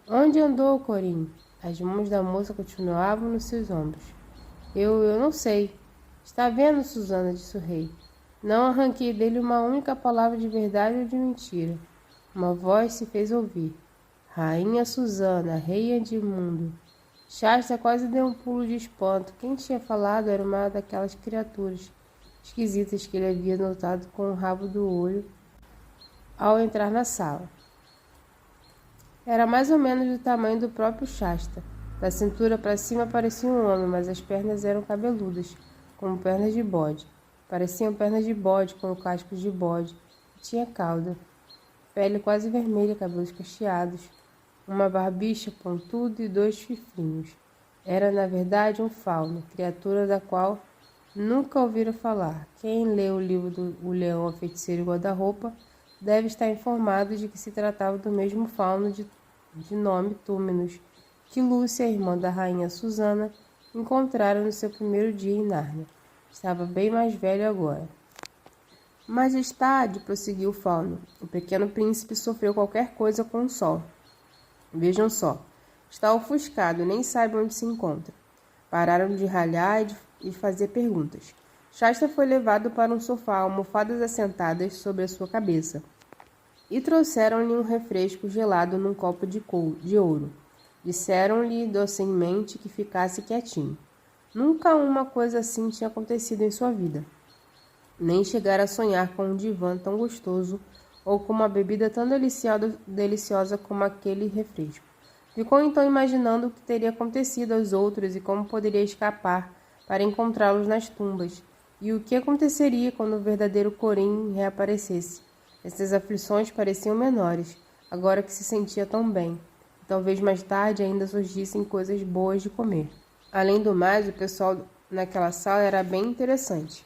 Onde andou Corim? As mãos da moça continuavam nos seus ombros. Eu não sei. Está vendo, Susana, disse o rei. Não arranquei dele uma única palavra de verdade ou de mentira. Uma voz se fez ouvir. Rainha Susana, rei Edmundo. Shasta quase deu um pulo de espanto. Quem tinha falado era uma daquelas criaturas esquisitas que ele havia notado com o rabo do olho ao entrar na sala. Era mais ou menos do tamanho do próprio Shasta. Da cintura para cima parecia um homem, mas as pernas eram cabeludas, como pernas de bode. Pareciam pernas de bode, com cascos de bode. Tinha cauda, pele quase vermelha, cabelos cacheados, uma barbicha pontuda e 2 chifrinhos. Era, na verdade, um fauno, criatura da qual nunca ouvira falar. Quem lê o livro do O Leão, a Feiticeira e o Guarda-Roupa deve estar informado de que se tratava do mesmo fauno de nome Túmenos, que Lúcia, irmã da rainha Susana, encontrara no seu primeiro dia em Nárnia. Estava bem mais velho agora. Majestade, prosseguiu o fauno, o pequeno príncipe sofreu qualquer coisa com o sol. Vejam só, está ofuscado, nem sabe onde se encontra. Pararam de ralhar e fazer perguntas. Shasta foi levado para um sofá, almofadas assentadas sobre a sua cabeça, e trouxeram-lhe um refresco gelado num copo de ouro. Disseram-lhe docemente que ficasse quietinho. Nunca uma coisa assim tinha acontecido em sua vida. Nem chegara a sonhar com um divã tão gostoso ou com uma bebida tão deliciosa como aquele refresco. Ficou então imaginando o que teria acontecido aos outros e como poderia escapar para encontrá-los nas tumbas, e o que aconteceria quando o verdadeiro Corim reaparecesse. Essas aflições pareciam menores, agora que se sentia tão bem. Talvez mais tarde ainda surgissem coisas boas de comer. Além do mais, o pessoal naquela sala era bem interessante.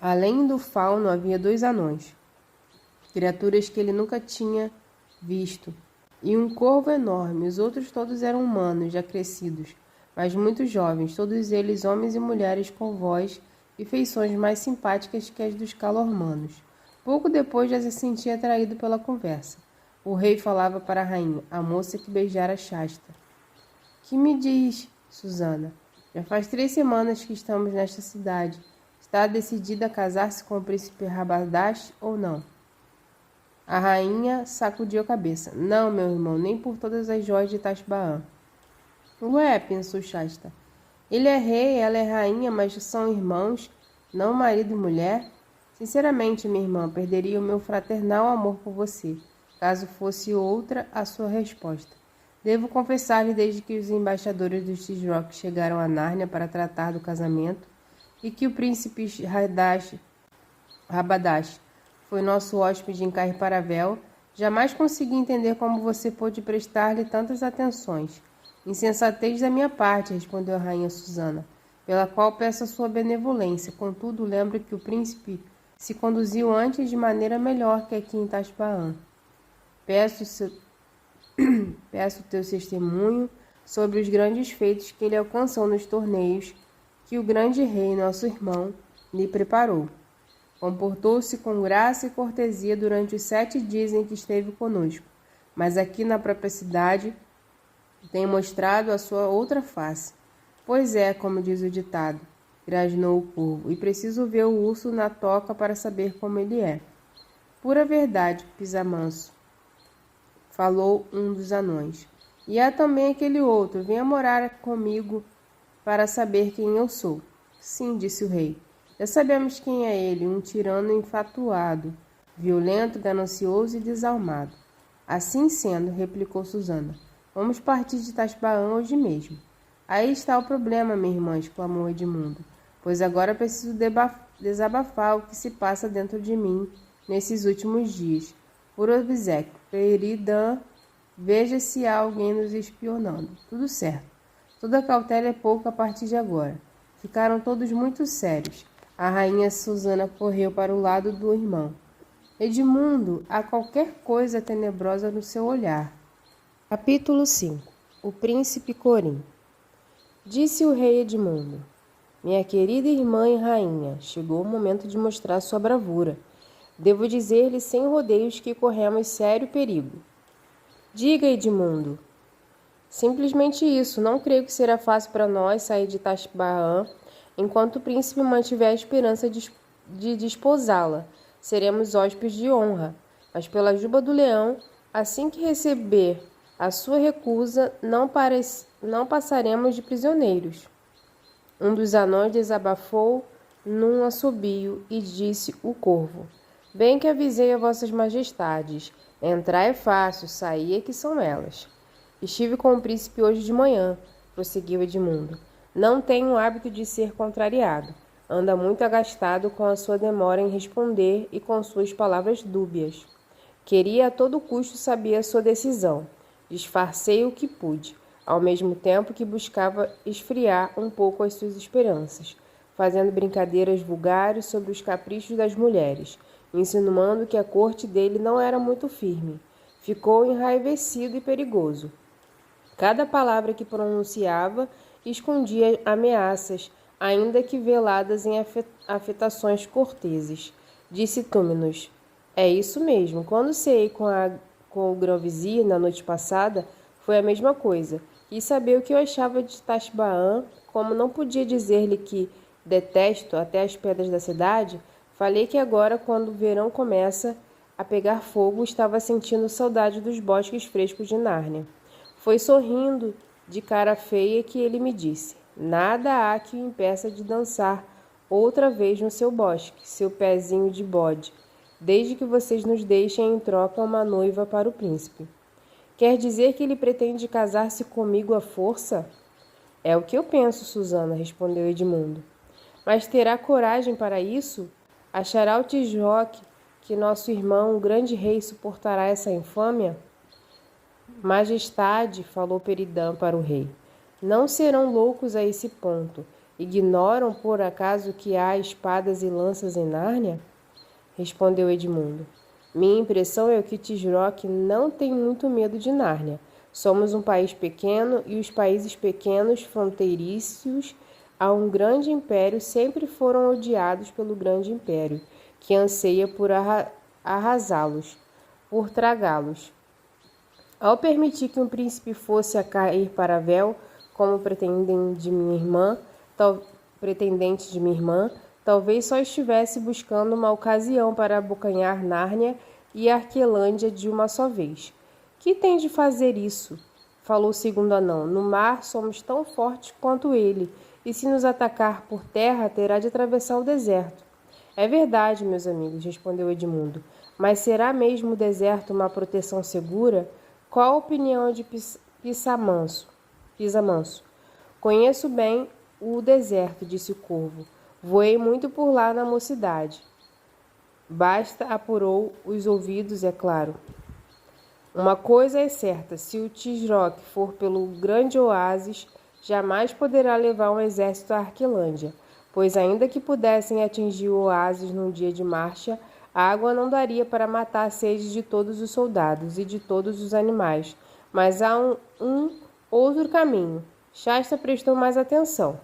Além do fauno, havia 2 anões, criaturas que ele nunca tinha visto, e um corvo enorme. Os outros todos eram humanos, já crescidos, mas muito jovens, todos eles homens e mulheres com voz e feições mais simpáticas que as dos calormanos. Pouco depois já se sentia atraído pela conversa. O rei falava para a rainha, a moça que beijara Shasta. Que me diz, Susana? Já faz 3 semanas que estamos nesta cidade. Está decidida a casar-se com o príncipe Rabadash ou não? A rainha sacudiu a cabeça. Não, meu irmão, nem por todas as joias de Tashbaan. Ué, pensou Shasta. Ele é rei, ela é rainha, mas são irmãos, não marido e mulher? Sinceramente, minha irmã, perderia o meu fraternal amor por você, caso fosse outra a sua resposta. Devo confessar-lhe, desde que os embaixadores dos Tisrock chegaram a Nárnia para tratar do casamento e que o príncipe Rabadash foi nosso hóspede em Cair-Paravel, jamais consegui entender como você pôde prestar-lhe tantas atenções. Insensatez da minha parte, respondeu a rainha Susana, pela qual peço a sua benevolência. Contudo, lembro que o príncipe se conduziu antes de maneira melhor que aqui em Tashbaan. Peço teu testemunho sobre os grandes feitos que ele alcançou nos torneios que o grande rei, nosso irmão, lhe preparou. Comportou-se com graça e cortesia durante os 7 dias em que esteve conosco, mas aqui na própria cidade tem mostrado a sua outra face. Pois é, como diz o ditado, grasnou o corvo, e preciso ver o urso na toca para saber como ele é. Pura verdade, Pisamanso, falou um dos anões. E há também aquele outro, venha morar comigo para saber quem eu sou. Sim, disse o rei. Já sabemos quem é ele, um tirano enfatuado, violento, ganancioso e desalmado. Assim sendo, replicou Susana, vamos partir de Tasbaã hoje mesmo. Aí está o problema, minha irmã, exclamou Edmundo, pois agora preciso desabafar o que se passa dentro de mim nesses últimos dias. Por obséquio, Peridã, veja se há alguém nos espionando. Tudo certo. Toda cautela é pouco a partir de agora. Ficaram todos muito sérios. A rainha Susana correu para o lado do irmão. Edmundo, há qualquer coisa tenebrosa no seu olhar. Capítulo 5. O príncipe Corim. Disse o rei Edmundo, minha querida irmã e rainha, chegou o momento de mostrar sua bravura. Devo dizer-lhe sem rodeios que corremos sério perigo. Diga, Edmundo. Simplesmente isso, não creio que será fácil para nós sair de Tasbaã enquanto o príncipe mantiver a esperança de desposá-la. Seremos hóspedes de honra, mas pela juba do leão, assim que receber a sua recusa, não passaremos de prisioneiros. Um dos anões desabafou num assobio e disse o corvo, bem que avisei a vossas majestades, entrar é fácil, sair é que são elas. Estive com o príncipe hoje de manhã, prosseguiu Edmundo. Não tem o hábito de ser contrariado. Anda muito agastado com a sua demora em responder e com suas palavras dúbias. Queria a todo custo saber a sua decisão. Disfarcei o que pude, ao mesmo tempo que buscava esfriar um pouco as suas esperanças, fazendo brincadeiras vulgares sobre os caprichos das mulheres, insinuando que a corte dele não era muito firme. Ficou enraivecido e perigoso. Cada palavra que pronunciava escondia ameaças, ainda que veladas em afetações corteses. Disse Túminos, é isso mesmo, quando ceei com o grão-vizir na noite passada, foi a mesma coisa. Quis saber o que eu achava de Tasbaã, como não podia dizer-lhe que detesto até as pedras da cidade, falei que agora, quando o verão começa a pegar fogo, estava sentindo saudade dos bosques frescos de Nárnia. Foi sorrindo, de cara feia, que ele me disse, nada há que o impeça de dançar outra vez no seu bosque, seu pezinho de bode, desde que vocês nos deixem em troca uma noiva para o príncipe. Quer dizer que ele pretende casar-se comigo à força? É o que eu penso, Susana, respondeu Edmundo. Mas terá coragem para isso? Achará o Tisroque que nosso irmão, o grande rei, suportará essa infâmia? Majestade, falou Peridã para o rei, não serão loucos a esse ponto. Ignoram, por acaso, que há espadas e lanças em Nárnia? Respondeu Edmundo. Minha impressão é que Tisroque não tem muito medo de Nárnia. Somos um país pequeno e os países pequenos, fronteiriços a um grande império, sempre foram odiados pelo grande império, que anseia por arrasá-los, por tragá-los. Ao permitir que um príncipe fosse a cair para Vel, como pretendente de minha irmã, talvez só estivesse buscando uma ocasião para abocanhar Nárnia e Arquelândia de uma só vez. Que tem de fazer isso? Falou o segundo anão. No mar somos tão fortes quanto ele, e se nos atacar por terra, terá de atravessar o deserto. É verdade, meus amigos, respondeu Edmundo. Mas será mesmo o deserto uma proteção segura? Qual a opinião de Pisamanso? Conheço bem o deserto, disse o corvo. Voei muito por lá na mocidade. Basta apurou os ouvidos, é claro. Uma coisa é certa, se o Tisroque for pelo grande oásis, jamais poderá levar um exército à Arquelândia, pois ainda que pudessem atingir o oásis num dia de marcha, a água não daria para matar a sede de todos os soldados e de todos os animais. Mas há um outro caminho. Shasta prestou mais atenção.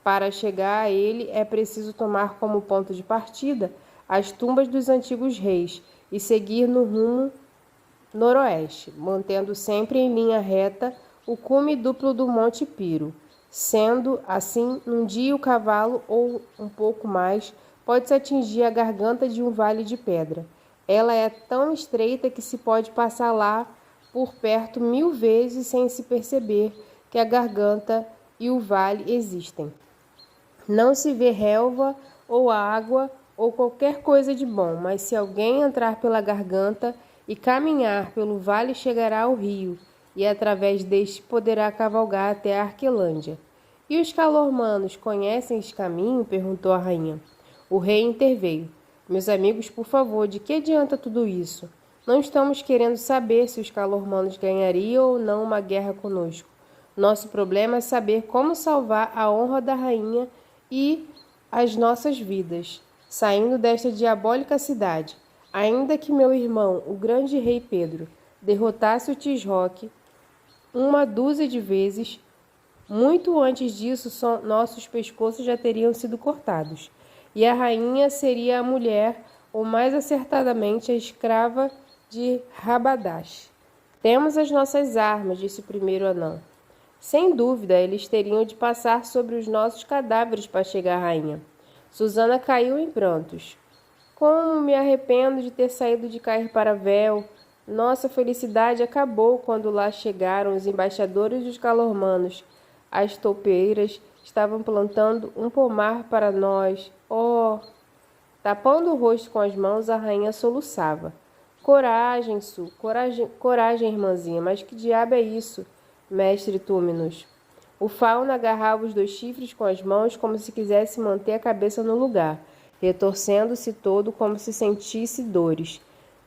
Para chegar a ele, é preciso tomar como ponto de partida as tumbas dos antigos reis e seguir no rumo noroeste, mantendo sempre em linha reta o cume duplo do Monte Piro. Sendo assim, num dia o cavalo, ou um pouco mais, pode-se atingir a garganta de um vale de pedra. Ela é tão estreita que se pode passar lá por perto 1000 vezes sem se perceber que a garganta e o vale existem. Não se vê relva ou água ou qualquer coisa de bom, mas se alguém entrar pela garganta e caminhar pelo vale, chegará ao rio, e através deste poderá cavalgar até a Arquelândia. E os calormanos conhecem esse caminho? Perguntou a rainha. O rei interveio. Meus amigos, por favor, de que adianta tudo isso? Não estamos querendo saber se os calormanos ganhariam ou não uma guerra conosco. Nosso problema é saber como salvar a honra da rainha e as nossas vidas, saindo desta diabólica cidade. Ainda que meu irmão, o grande rei Pedro, derrotasse o Tisroque uma dúzia de vezes, muito antes disso nossos pescoços já teriam sido cortados, e a rainha seria a mulher, ou mais acertadamente, a escrava de Rabadash. Temos as nossas armas, disse o primeiro anão. Sem dúvida, eles teriam de passar sobre os nossos cadáveres para chegar à rainha. Susana caiu em prantos. Como me arrependo de ter saído de Cair para Véu. Nossa felicidade acabou quando lá chegaram os embaixadores dos calormanos. As toupeiras estavam plantando um pomar para nós. Oh! Tapando o rosto com as mãos, a rainha soluçava. Coragem, Su, coragem, irmãzinha, mas que diabo é isso, mestre Túmenos? O fauno agarrava os 2 chifres com as mãos como se quisesse manter a cabeça no lugar, retorcendo-se todo como se sentisse dores.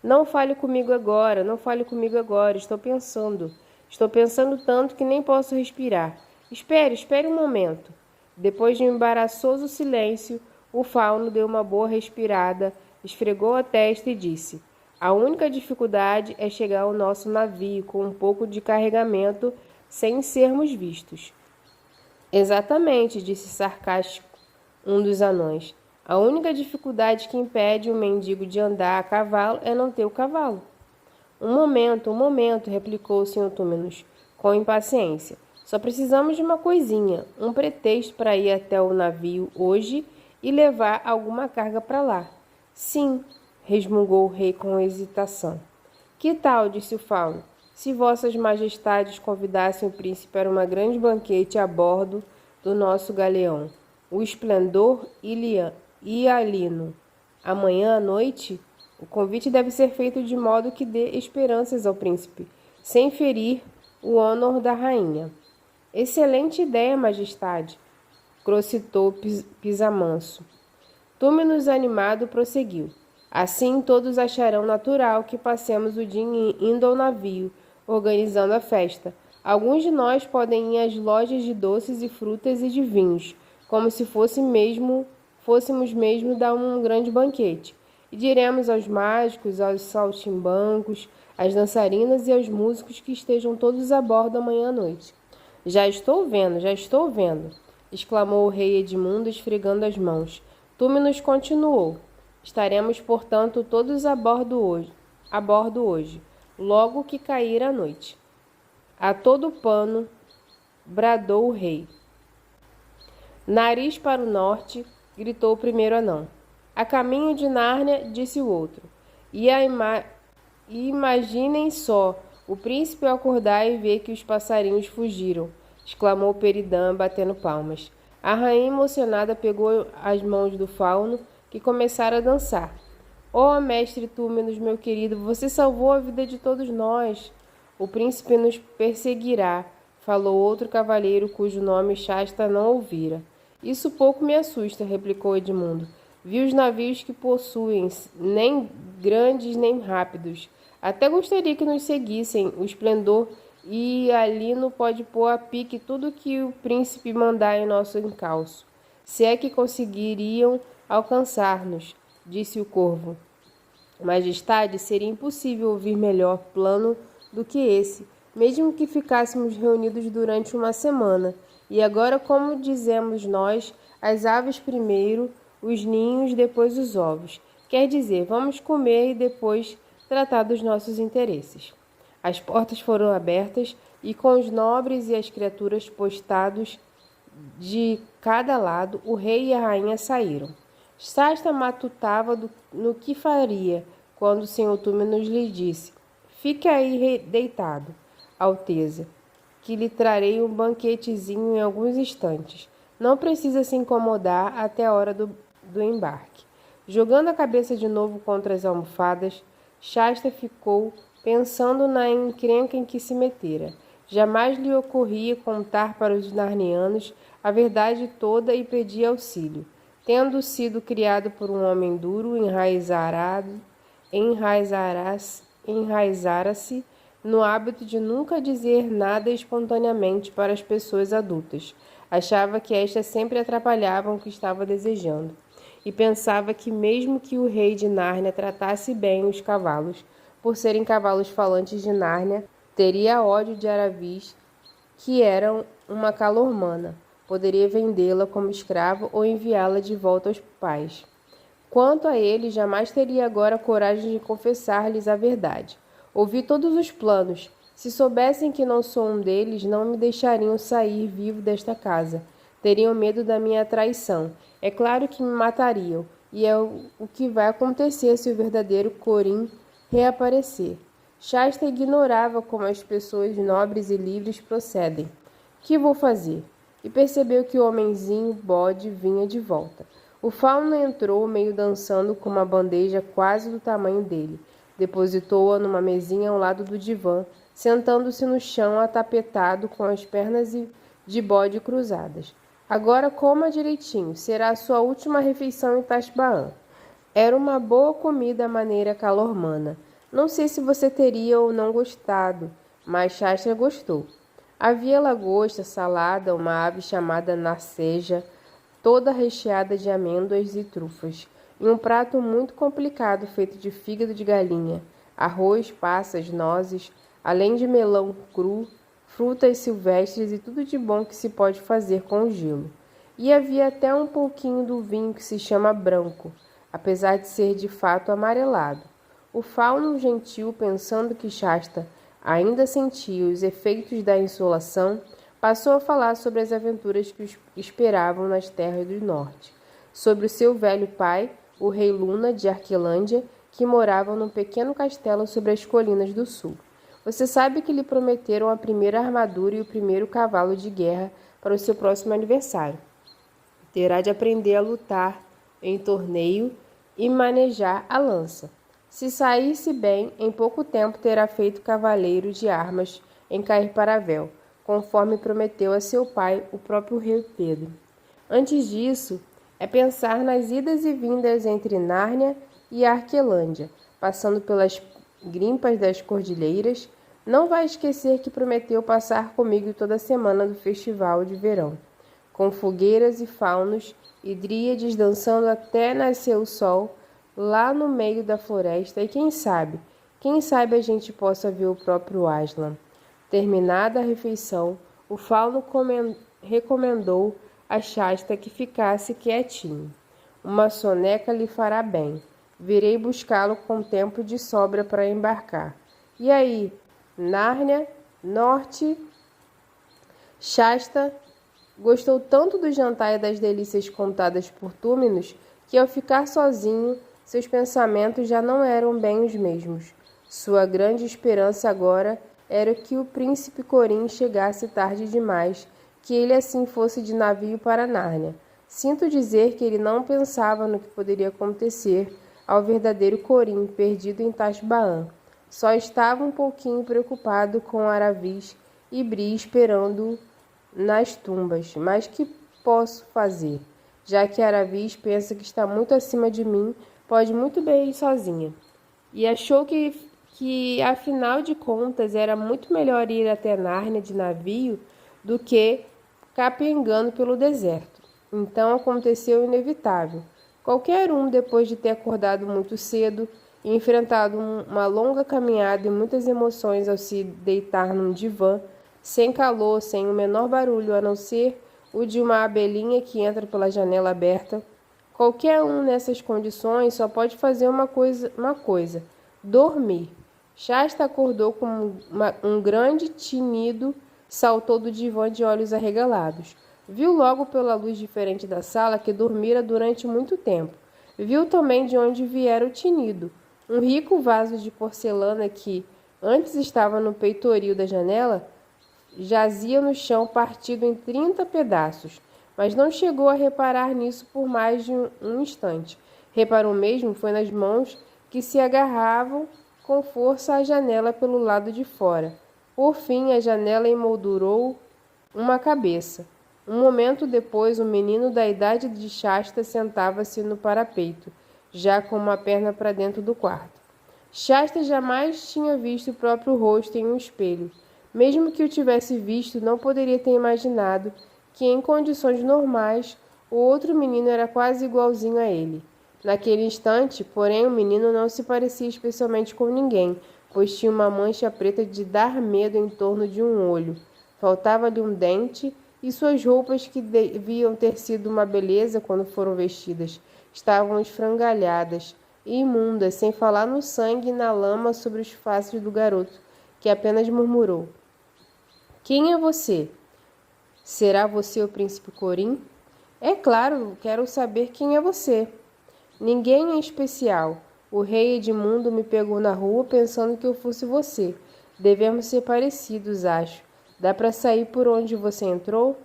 Não fale comigo agora, não fale comigo agora, estou pensando tanto que nem posso respirar. Espere um momento. Depois de um embaraçoso silêncio, o fauno deu uma boa respirada, esfregou a testa e disse: a única dificuldade é chegar ao nosso navio com um pouco de carregamento sem sermos vistos. Exatamente, disse sarcástico um dos anões. A única dificuldade que impede um mendigo de andar a cavalo é não ter o cavalo. Um momento, replicou o Sr. Túmenos, com impaciência. Só precisamos de uma coisinha, um pretexto para ir até o navio hoje e levar alguma carga para lá. Sim, resmungou o rei com hesitação. Que tal, disse o fauno, se vossas majestades convidassem o príncipe para uma grande banquete a bordo do nosso galeão, o Esplendor Hialino, amanhã à noite? O convite deve ser feito de modo que dê esperanças ao príncipe, sem ferir o honor da rainha. Excelente ideia, majestade, crocitou Pisamanso. Túmenos animado prosseguiu. Assim todos acharão natural que passemos o dia indo ao navio, organizando a festa. Alguns de nós podem ir às lojas de doces e frutas e de vinhos, como se fôssemos mesmo dar um grande banquete. E diremos aos mágicos, aos saltimbancos, às dançarinas e aos músicos que estejam todos a bordo amanhã à noite. Já estou vendo, exclamou o rei Edmundo, esfregando as mãos. Túmenos continuou. Estaremos, portanto, todos a bordo hoje, logo que cair a noite. A todo pano, bradou o rei. Nariz para o norte, gritou o primeiro anão. A caminho de Nárnia, disse o outro. Imaginem só, o príncipe acordar e ver que os passarinhos fugiram, exclamou Peridã, batendo palmas. A rainha emocionada pegou as mãos do fauno, que começaram a dançar. Oh, mestre Túmenos, meu querido, você salvou a vida de todos nós. O príncipe nos perseguirá, falou outro cavalheiro cujo nome Shasta não ouvira. Isso pouco me assusta, replicou Edmundo. Vi os navios que possuem, nem grandes nem rápidos. Até gostaria que nos seguissem. O Esplendor Hialino pode pôr a pique tudo que o príncipe mandar em nosso encalço. Se é que conseguiriam alcançar-nos, disse o corvo. Majestade, seria impossível ouvir melhor plano do que esse, mesmo que ficássemos reunidos durante uma semana. E agora, como dizemos nós, as aves primeiro, os ninhos, depois os ovos. Quer dizer, vamos comer e depois tratar dos nossos interesses. As portas foram abertas e com os nobres e as criaturas postados de cada lado, o rei e a rainha saíram. Shasta matutava no que faria, quando o senhor Túmenos lhe disse: Fique aí deitado, Alteza, que lhe trarei um banquetezinho em alguns instantes. Não precisa se incomodar até a hora do embarque. Jogando a cabeça de novo contra as almofadas, Shasta ficou pensando na encrenca em que se metera. Jamais lhe ocorria contar para os narnianos a verdade toda e pedir auxílio. Tendo sido criado por um homem duro, enraizara-se no hábito de nunca dizer nada espontaneamente para as pessoas adultas. Achava que estas sempre atrapalhavam o que estava desejando. E pensava que mesmo que o rei de Nárnia tratasse bem os cavalos, por serem cavalos falantes de Nárnia, teria ódio de Aravis, que era uma calormana. Poderia vendê-la como escrava ou enviá-la de volta aos pais. Quanto a ele, jamais teria agora coragem de confessar-lhes a verdade. Ouvi todos os planos. Se soubessem que não sou um deles, não me deixariam sair vivo desta casa. Teriam medo da minha traição. É claro que me matariam, e é o que vai acontecer se o verdadeiro Corim reaparecer. Shasta ignorava como as pessoas nobres e livres procedem. Que vou fazer? E percebeu que o homenzinho bode vinha de volta. O fauno entrou, meio dançando, com uma bandeja quase do tamanho dele. Depositou-a numa mesinha ao lado do divã, sentando-se no chão atapetado com as pernas de bode cruzadas. Agora coma direitinho, será a sua última refeição em Tashbaan. Era uma boa comida à maneira calormana. Não sei se você teria ou não gostado, mas Shasta gostou. Havia lagosta, salada, uma ave chamada narceja, toda recheada de amêndoas e trufas, e um prato muito complicado feito de fígado de galinha, arroz, passas, nozes, além de melão cru, frutas silvestres e tudo de bom que se pode fazer com gelo. E havia até um pouquinho do vinho que se chama branco, apesar de ser de fato amarelado. O fauno gentil, pensando que Shasta ainda sentia os efeitos da insolação, passou a falar sobre as aventuras que os esperavam nas terras do norte, sobre o seu velho pai, o rei Luna de Arquelândia, que morava num pequeno castelo sobre as colinas do sul. Você sabe que lhe prometeram a primeira armadura e o primeiro cavalo de guerra para o seu próximo aniversário. Terá de aprender a lutar em torneio e manejar a lança. Se saísse bem, em pouco tempo terá feito cavaleiro de armas em Cair-Paravel, conforme prometeu a seu pai, o próprio rei Pedro. Antes disso, é pensar nas idas e vindas entre Nárnia e Arquelândia, passando pelas grimpas das cordilheiras. Não vai esquecer que prometeu passar comigo toda a semana do festival de verão, com fogueiras e faunos e dríades dançando até nascer o sol, lá no meio da floresta, e quem sabe a gente possa ver o próprio Aslan. Terminada a refeição, o fauno recomendou a Shasta que ficasse quietinho. Uma soneca lhe fará bem. Virei buscá-lo com tempo de sobra para embarcar. E aí, Nárnia, Norte? Shasta gostou tanto do jantar e das delícias contadas por Túmenos que, ao ficar sozinho, seus pensamentos já não eram bem os mesmos. Sua grande esperança agora era que o príncipe Corim chegasse tarde demais, que ele assim fosse de navio para Nárnia. Sinto dizer que ele não pensava no que poderia acontecer ao verdadeiro Corim perdido em Tashbaan. Só estava um pouquinho preocupado com Aravis e Bri esperando-o nas tumbas. Mas que posso fazer? Já que Aravis pensa que está muito acima de mim, pode muito bem ir sozinha. E achou que, afinal de contas, era muito melhor ir até Nárnia de navio do que capengando pelo deserto. Então aconteceu o inevitável. Qualquer um, depois de ter acordado muito cedo e enfrentado uma longa caminhada e muitas emoções ao se deitar num divã, sem calor, sem o menor barulho, a não ser o de uma abelhinha que entra pela janela aberta. Qualquer um nessas condições só pode fazer uma coisa: dormir. Shasta acordou com um grande tinido, saltou do divã de olhos arregalados. Viu logo pela luz diferente da sala que dormira durante muito tempo. Viu também de onde viera o tinido. Um rico vaso de porcelana que antes estava no peitoril da janela jazia no chão partido em 30 pedaços, mas não chegou a reparar nisso por mais de um instante. Reparou mesmo foi nas mãos que se agarravam com força à janela pelo lado de fora. Por fim, a janela emoldurou uma cabeça. Um momento depois, um menino da idade de Shasta sentava-se no parapeito, já com uma perna para dentro do quarto. Shasta jamais tinha visto o próprio rosto em um espelho. Mesmo que o tivesse visto, não poderia ter imaginado que, em condições normais, o outro menino era quase igualzinho a ele. Naquele instante, porém, o menino não se parecia especialmente com ninguém, pois tinha uma mancha preta de dar medo em torno de um olho. Faltava-lhe um dente e suas roupas, que deviam ter sido uma beleza quando foram vestidas, estavam esfrangalhadas e imundas, sem falar no sangue e na lama sobre os faces do garoto, que apenas murmurou: "Quem é você? Será você o príncipe Corim?" "É claro, quero saber quem é você." "Ninguém em especial. O rei Edmundo me pegou na rua pensando que eu fosse você. Devemos ser parecidos, acho. Dá para sair por onde você entrou?"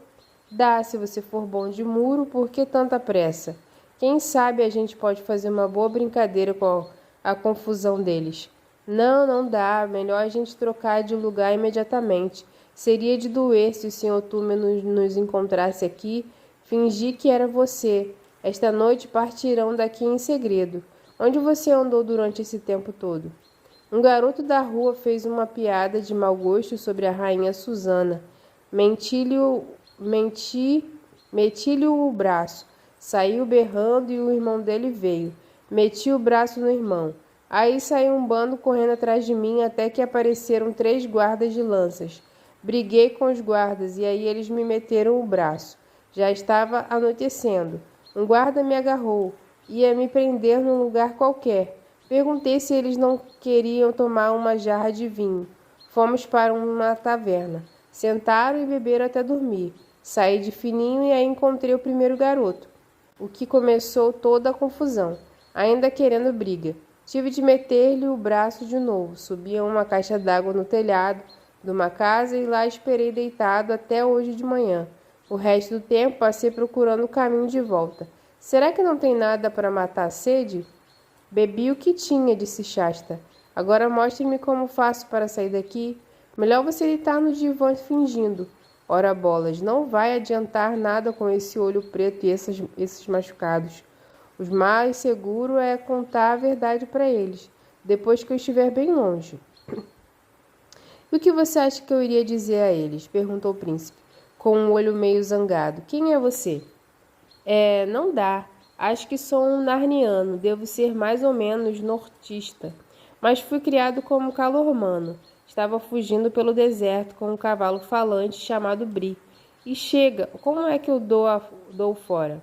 "Dá, se você for bom de muro. Por que tanta pressa? Quem sabe a gente pode fazer uma boa brincadeira com a confusão deles." "Não, não dá. Melhor a gente trocar de lugar imediatamente. Seria de doer se o Sr. Túmeno nos encontrasse aqui. Fingi que era você. Esta noite partirão daqui em segredo. Onde você andou durante esse tempo todo?" Um garoto da rua fez uma piada de mau gosto sobre a rainha Susana. Meti-lhe o braço. Saiu berrando e o irmão dele veio. Meti o braço no irmão. Aí saiu um bando correndo atrás de mim até que apareceram 3 guardas de lanças. Briguei com os guardas e aí eles me meteram o braço. Já estava anoitecendo. Um guarda me agarrou. Ia me prender num lugar qualquer. Perguntei se eles não queriam tomar uma jarra de vinho. Fomos para uma taverna. Sentaram e beberam até dormir. Saí de fininho e aí encontrei o primeiro garoto, o que começou toda a confusão, ainda querendo briga. Tive de meter-lhe o braço de novo. Subi a uma caixa d'água no telhado de uma casa e lá esperei deitado até hoje de manhã. O resto do tempo passei procurando o caminho de volta. Será que não tem nada para matar a sede? Bebi o que tinha, disse Shasta. Agora mostre-me como faço para sair daqui. Melhor você deitar no divã fingindo. Ora bolas, não vai adiantar nada com esse olho preto e esses machucados. O mais seguro é contar a verdade para eles, depois que eu estiver bem longe. E o que você acha que eu iria dizer a eles? Perguntou o príncipe, com um olho meio zangado. Quem é você? Não dá. Acho que sou um narniano, devo ser mais ou menos nortista. Mas fui criado como calormano. Estava fugindo pelo deserto com um cavalo falante chamado Bri. E chega, como é que eu dou fora?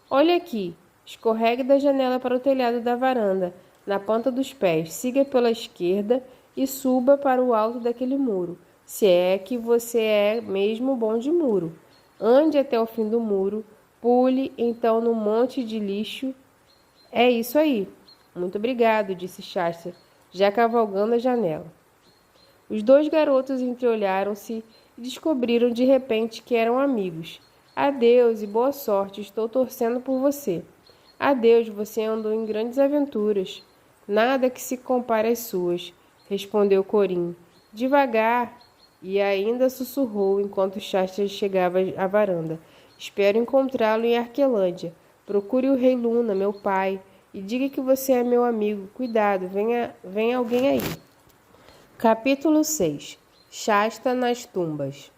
Olha aqui, escorregue da janela para o telhado da varanda, na ponta dos pés, siga pela esquerda e suba para o alto daquele muro, se é que você é mesmo bom de muro. Ande até o fim do muro, pule então no monte de lixo. É isso aí. Muito obrigado, disse Shasta, já cavalgando a janela. Os 2 garotos entreolharam-se e descobriram de repente que eram amigos. Adeus e boa sorte, estou torcendo por você. Adeus, você andou em grandes aventuras. Nada que se compare às suas, respondeu Corim. Devagar, e ainda sussurrou enquanto Shasta chegava à varanda. Espero encontrá-lo em Arquelândia. Procure o rei Luna, meu pai, e diga que você é meu amigo. Cuidado, venha alguém aí. Capítulo 6. Shasta nas tumbas.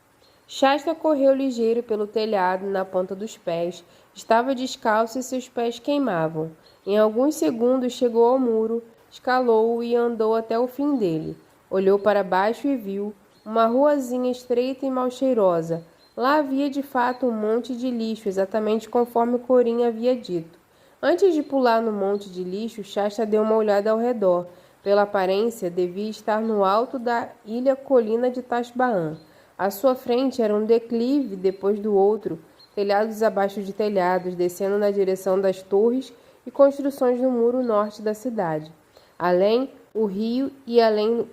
Shasta correu ligeiro pelo telhado na ponta dos pés. Estava descalço e seus pés queimavam. Em alguns segundos chegou ao muro, escalou-o e andou até o fim dele. Olhou para baixo e viu, uma ruazinha estreita e mal cheirosa. Lá havia de fato um monte de lixo, exatamente conforme Corinha havia dito. Antes de pular no monte de lixo, Shasta deu uma olhada ao redor. Pela aparência, devia estar no alto da ilha colina de Tashbaan. À sua frente era um declive depois do outro, telhados abaixo de telhados, descendo na direção das torres e construções no muro norte da cidade. Além, o rio e além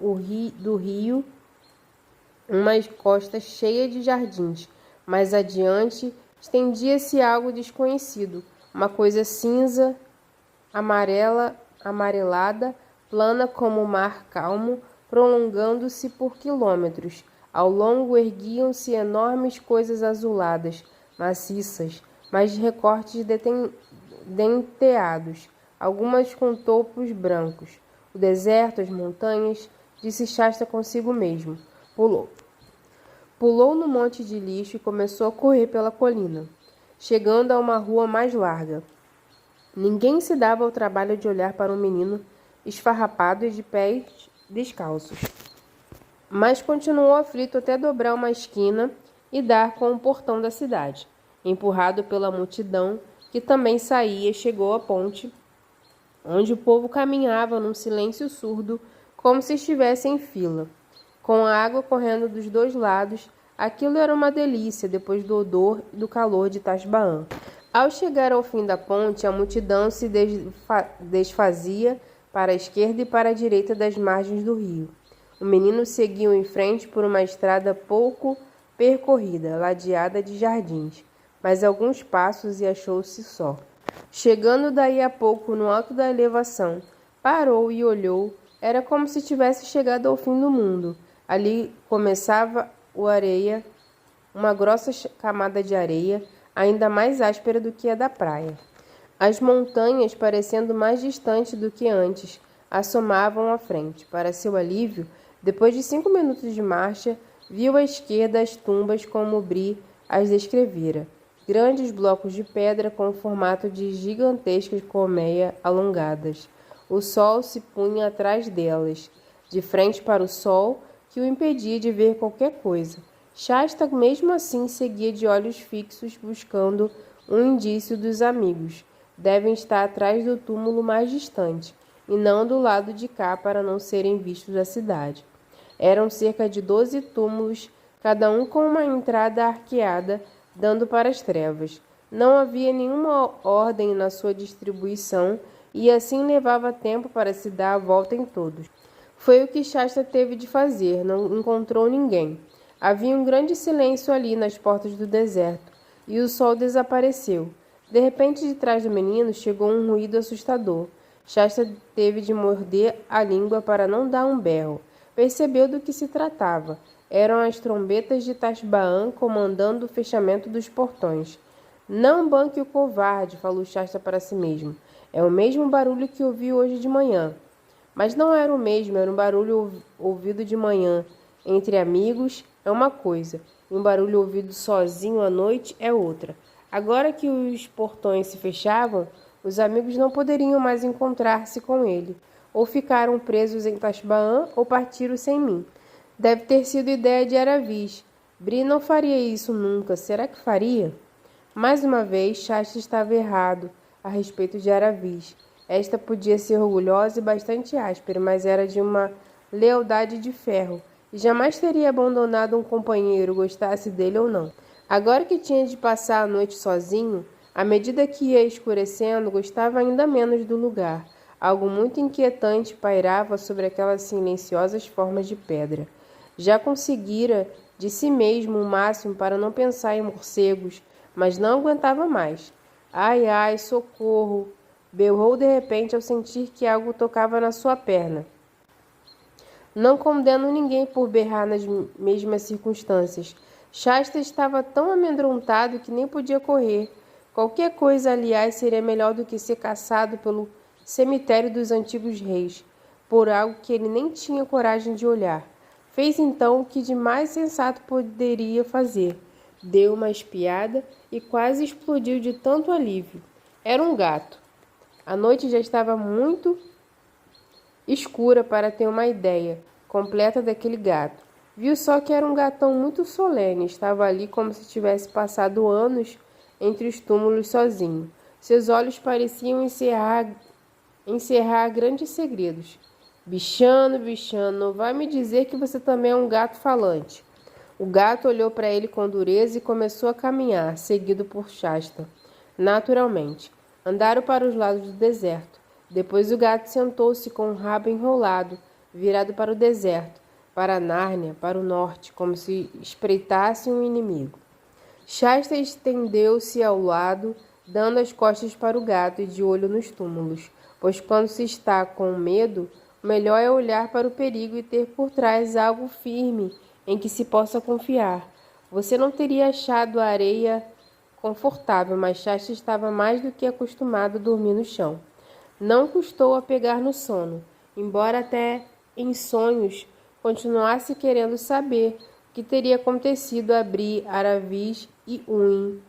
do rio, uma costa cheia de jardins. Mais adiante, estendia-se algo desconhecido, uma coisa cinza, amarelada, plana como o mar calmo, prolongando-se por quilômetros. Ao longo erguiam-se enormes coisas azuladas, maciças, mas de recortes denteados, algumas com topos brancos. O deserto, as montanhas, disse Shasta consigo mesmo. Pulou no monte de lixo e começou a correr pela colina, chegando a uma rua mais larga. Ninguém se dava ao trabalho de olhar para um menino esfarrapado e de pés descalços. Mas continuou aflito até dobrar uma esquina e dar com o portão da cidade. Empurrado pela multidão, que também saía e chegou à ponte, onde o povo caminhava num silêncio surdo, como se estivesse em fila. Com a água correndo dos dois lados, aquilo era uma delícia depois do odor e do calor de Tashbaan. Ao chegar ao fim da ponte, a multidão se desfazia para a esquerda e para a direita das margens do rio. O menino seguiu em frente por uma estrada pouco percorrida, ladeada de jardins, mas alguns passos e achou-se só. Chegando daí a pouco no alto da elevação, parou e olhou. Era como se tivesse chegado ao fim do mundo. Ali começava uma grossa camada de areia, ainda mais áspera do que a da praia. As montanhas, parecendo mais distantes do que antes, assomavam à frente. Para seu alívio, depois de 5 minutos de marcha, viu à esquerda as tumbas como Bri as descrevera. Grandes blocos de pedra com o formato de gigantescas colmeias alongadas. O sol se punha atrás delas, de frente para o sol, que o impedia de ver qualquer coisa. Shasta, mesmo assim, seguia de olhos fixos, buscando um indício dos amigos. Devem estar atrás do túmulo mais distante, e não do lado de cá para não serem vistos da cidade. Eram cerca de 12 túmulos, cada um com uma entrada arqueada, dando para as trevas. Não havia nenhuma ordem na sua distribuição, e assim levava tempo para se dar a volta em todos. Foi o que Shasta teve de fazer, não encontrou ninguém. Havia um grande silêncio ali nas portas do deserto, e o sol desapareceu. De repente, de trás do menino, chegou um ruído assustador. Shasta teve de morder a língua para não dar um berro. Percebeu do que se tratava. Eram as trombetas de Tashbaan comandando o fechamento dos portões. Não banque o covarde, falou Shasta para si mesmo. É o mesmo barulho que ouvi hoje de manhã. Mas não era o mesmo, era um barulho ouvido de manhã. Entre amigos é uma coisa, e um barulho ouvido sozinho à noite é outra. Agora que os portões se fechavam, os amigos não poderiam mais encontrar-se com ele. Ou ficaram presos em Tashbaan, ou partiram sem mim. Deve ter sido ideia de Aravis. Bri não faria isso nunca. Será que faria? Mais uma vez, Shasta estava errado a respeito de Aravis. Esta podia ser orgulhosa e bastante áspera, mas era de uma lealdade de ferro, e jamais teria abandonado um companheiro, gostasse dele ou não. Agora que tinha de passar a noite sozinho, à medida que ia escurecendo, gostava ainda menos do lugar. Algo muito inquietante pairava sobre aquelas silenciosas formas de pedra. Já conseguira de si mesmo o máximo para não pensar em morcegos, mas não aguentava mais. Ai, ai, socorro! Berrou de repente ao sentir que algo tocava na sua perna. Não condeno ninguém por berrar nas mesmas circunstâncias. Shasta estava tão amedrontado que nem podia correr. Qualquer coisa, aliás, seria melhor do que ser caçado pelo cemitério dos antigos reis, por algo que ele nem tinha coragem de olhar. Fez então o que de mais sensato poderia fazer. Deu uma espiada e quase explodiu de tanto alívio. Era um gato. A noite já estava muito escura para ter uma ideia completa daquele gato. Viu só que era um gatão muito solene, estava ali como se tivesse passado anos entre os túmulos sozinho. Seus olhos pareciam encerrar grandes segredos. Bichano, bichano, não vai me dizer que você também é um gato falante. O gato olhou para ele com dureza e começou a caminhar, seguido por Shasta. Naturalmente, andaram para os lados do deserto. Depois o gato sentou-se com o rabo enrolado, virado para o deserto, para Nárnia, para o norte, como se espreitasse um inimigo. Shasta estendeu-se ao lado, dando as costas para o gato e de olho nos túmulos, pois quando se está com medo, o melhor é olhar para o perigo e ter por trás algo firme em que se possa confiar. Você não teria achado a areia confortável, mas Shasta estava mais do que acostumado a dormir no chão. Não custou a pegar no sono, embora até em sonhos continuasse querendo saber o que teria acontecido a Bri, Aravis e Uin.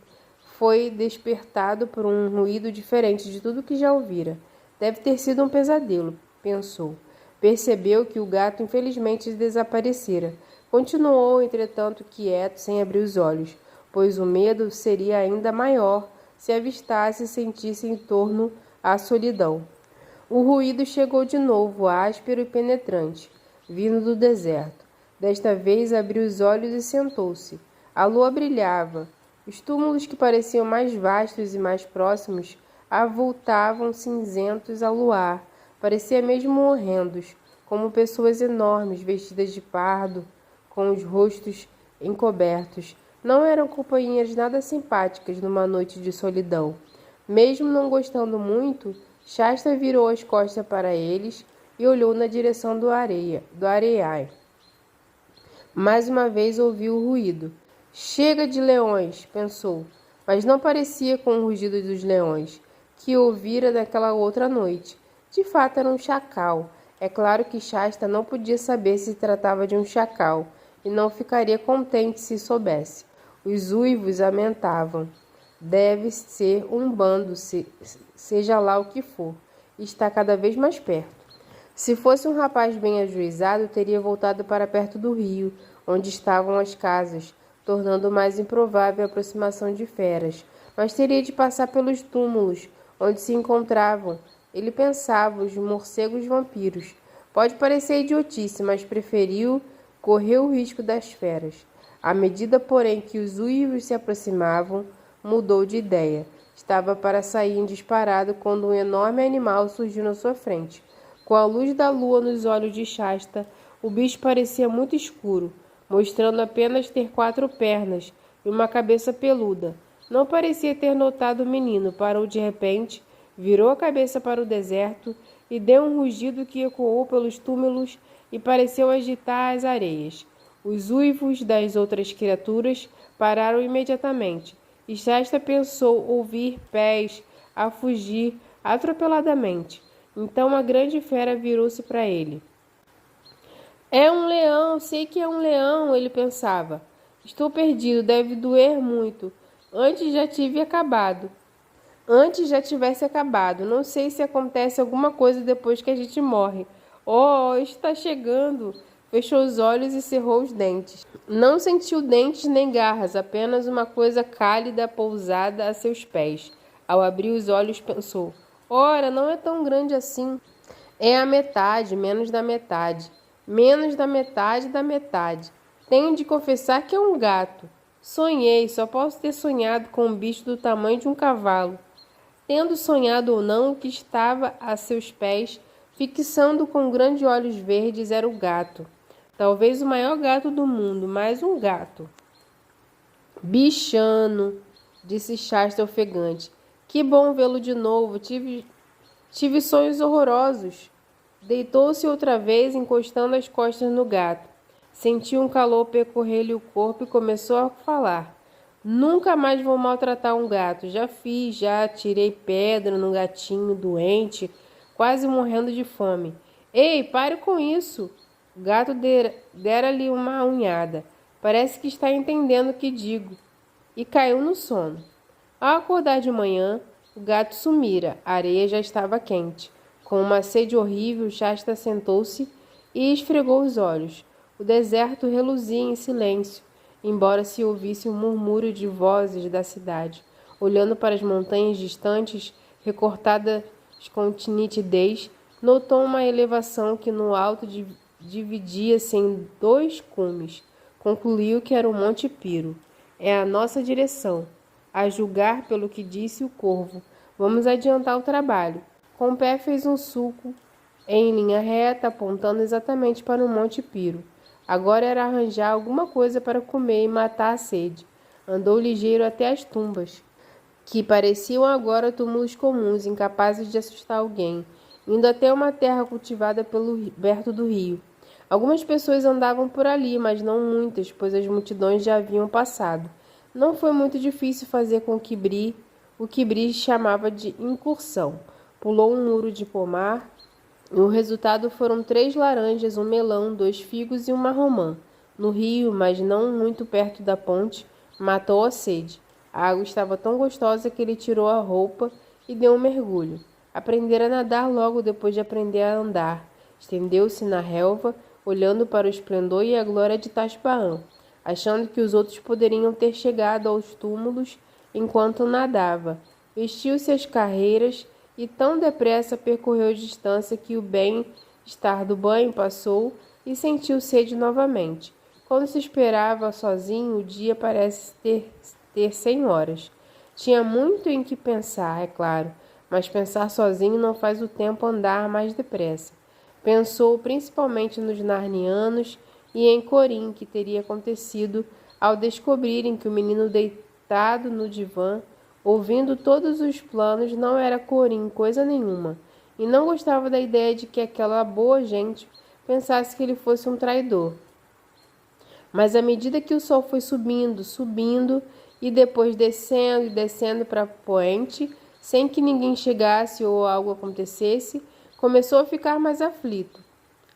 Foi despertado por um ruído diferente de tudo que já ouvira. Deve ter sido um pesadelo, pensou. Percebeu que o gato infelizmente desaparecera. Continuou, entretanto, quieto, sem abrir os olhos, pois o medo seria ainda maior se avistasse e sentisse em torno a solidão. O ruído chegou de novo, áspero e penetrante, vindo do deserto. Desta vez abriu os olhos e sentou-se. A lua brilhava. Os túmulos que pareciam mais vastos e mais próximos avultavam cinzentos ao luar. Parecia mesmo horrendos, como pessoas enormes vestidas de pardo, com os rostos encobertos. Não eram companhias nada simpáticas numa noite de solidão. Mesmo não gostando muito, Shasta virou as costas para eles e olhou na direção do areiai. Mais uma vez ouviu o ruído. Chega de leões, pensou, mas não parecia com o rugido dos leões, que ouvira naquela outra noite. De fato era um chacal. É claro que Shasta não podia saber se tratava de um chacal, e não ficaria contente se soubesse. Os uivos aumentavam. Deve ser um bando, seja lá o que for. Está cada vez mais perto. Se fosse um rapaz bem ajuizado, teria voltado para perto do rio, onde estavam as casas, tornando mais improvável a aproximação de feras. Mas teria de passar pelos túmulos, onde se encontravam, ele pensava, os morcegos vampiros. Pode parecer idiotice, mas preferiu correr o risco das feras. À medida, porém, que os uivos se aproximavam, mudou de ideia. Estava para sair em disparado quando um enorme animal surgiu na sua frente. Com a luz da lua nos olhos de Shasta, o bicho parecia muito escuro, mostrando apenas ter 4 pernas e uma cabeça peluda. Não parecia ter notado o menino. Parou de repente, virou a cabeça para o deserto e deu um rugido que ecoou pelos túmulos e pareceu agitar as areias. Os uivos das outras criaturas pararam imediatamente, e Shasta pensou ouvir pés a fugir atropeladamente. Então a grande fera virou-se para ele. É um leão, sei que é um leão, ele pensava. Estou perdido, deve doer muito. Antes já tivesse acabado. Não sei se acontece alguma coisa depois que a gente morre. Oh, está chegando. Fechou os olhos e cerrou os dentes. Não sentiu dentes nem garras, apenas uma coisa cálida pousada a seus pés. Ao abrir os olhos, pensou: ora, não é tão grande assim. É a metade, menos da metade. Menos da metade da metade. Tenho de confessar que é um gato. Sonhei, só posso ter sonhado com um bicho do tamanho de um cavalo. Tendo sonhado ou não, o que estava a seus pés, fixando com grandes olhos verdes, era o gato. Talvez o maior gato do mundo, mais um gato. Bichano, disse Shasta ofegante. Que bom vê-lo de novo. Tive sonhos horrorosos. Deitou-se outra vez, encostando as costas no gato. Sentiu um calor percorrer-lhe o corpo e começou a falar. Nunca mais vou maltratar um gato. Já tirei pedra no gatinho doente, quase morrendo de fome. Ei, pare com isso! O gato dera-lhe uma unhada. Parece que está entendendo o que digo. E caiu no sono. Ao acordar de manhã, o gato sumira. A areia já estava quente. Com uma sede horrível, Shasta sentou-se e esfregou os olhos. O deserto reluzia em silêncio, embora se ouvisse um murmúrio de vozes da cidade. Olhando para as montanhas distantes, recortadas com nitidez, notou uma elevação que no alto dividia-se em 2 cumes. Concluiu que era o Monte Piro. É a nossa direção, a julgar pelo que disse o corvo. Vamos adiantar o trabalho. Com o pé fez um sulco em linha reta, apontando exatamente para o Monte Piro. Agora era arranjar alguma coisa para comer e matar a sede. Andou ligeiro até as tumbas, que pareciam agora túmulos comuns, incapazes de assustar alguém, indo até uma terra cultivada perto do rio. Algumas pessoas andavam por ali, mas não muitas, pois as multidões já haviam passado. Não foi muito difícil fazer com que o que Bri chamava de incursão. Pulou um muro de pomar, e o resultado foram 3 laranjas, um melão, 2 figos e uma romã. No rio, mas não muito perto da ponte, matou a sede. A água estava tão gostosa que ele tirou a roupa e deu um mergulho. Aprendera a nadar logo depois de aprender a andar. Estendeu-se na relva, olhando para o esplendor e a glória de Tashbaã, achando que os outros poderiam ter chegado aos túmulos enquanto nadava. Vestiu-se as carreiras e tão depressa percorreu a distância que o bem-estar do banho passou e sentiu sede novamente. Quando se esperava sozinho, o dia parece ter 100 horas. Tinha muito em que pensar, é claro, mas pensar sozinho não faz o tempo andar mais depressa. Pensou principalmente nos narnianos e em Corim, que teria acontecido ao descobrirem que o menino deitado no divã, ouvindo todos os planos, não era Corim coisa nenhuma, e não gostava da ideia de que aquela boa gente pensasse que ele fosse um traidor. Mas à medida que o sol foi subindo, e depois descendo e descendo para a poente, sem que ninguém chegasse ou algo acontecesse, começou a ficar mais aflito.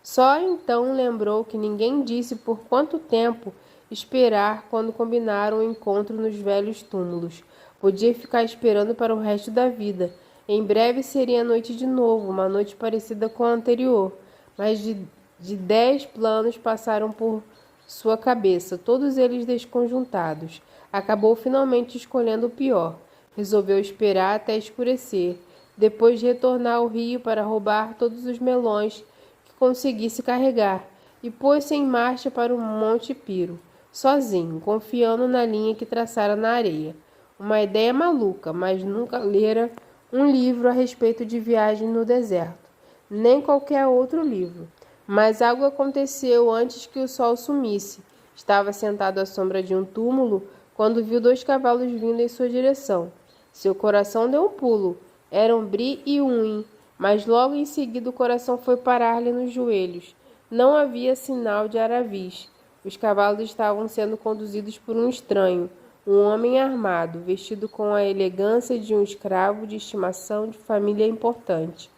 Só então lembrou que ninguém disse por quanto tempo esperar quando combinaram o encontro nos velhos túmulos. Podia ficar esperando para o resto da vida. Em breve seria a noite de novo, uma noite parecida com a anterior. Mas de 10 planos passaram por sua cabeça, todos eles desconjuntados. Acabou finalmente escolhendo o pior. Resolveu esperar até escurecer, depois retornar ao rio para roubar todos os melões que conseguisse carregar, e pôs-se em marcha para o Monte Piro, sozinho, confiando na linha que traçara na areia. Uma ideia maluca, mas nunca lera um livro a respeito de viagem no deserto, nem qualquer outro livro. Mas algo aconteceu antes que o sol sumisse. Estava sentado à sombra de um túmulo quando viu 2 cavalos vindo em sua direção. Seu coração deu um pulo. Eram Bri e Uin, mas logo em seguida o coração foi parar-lhe nos joelhos. Não havia sinal de aravis. Os cavalos estavam sendo conduzidos por um estranho, um homem armado, vestido com a elegância de um escravo de estimação de família importante.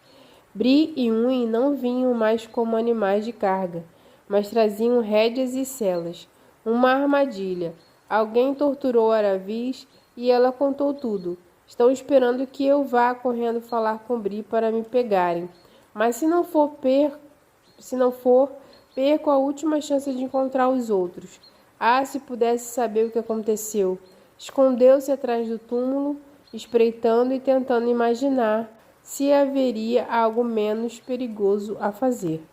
Bri e Uin não vinham mais como animais de carga, mas traziam rédeas e selas. Uma armadilha. Alguém torturou Aravis e ela contou tudo. Estão esperando que eu vá correndo falar com Bri para me pegarem. Mas se não for, perco a última chance de encontrar os outros. Ah, se pudesse saber o que aconteceu. Escondeu-se atrás do túmulo, espreitando e tentando imaginar se haveria algo menos perigoso a fazer.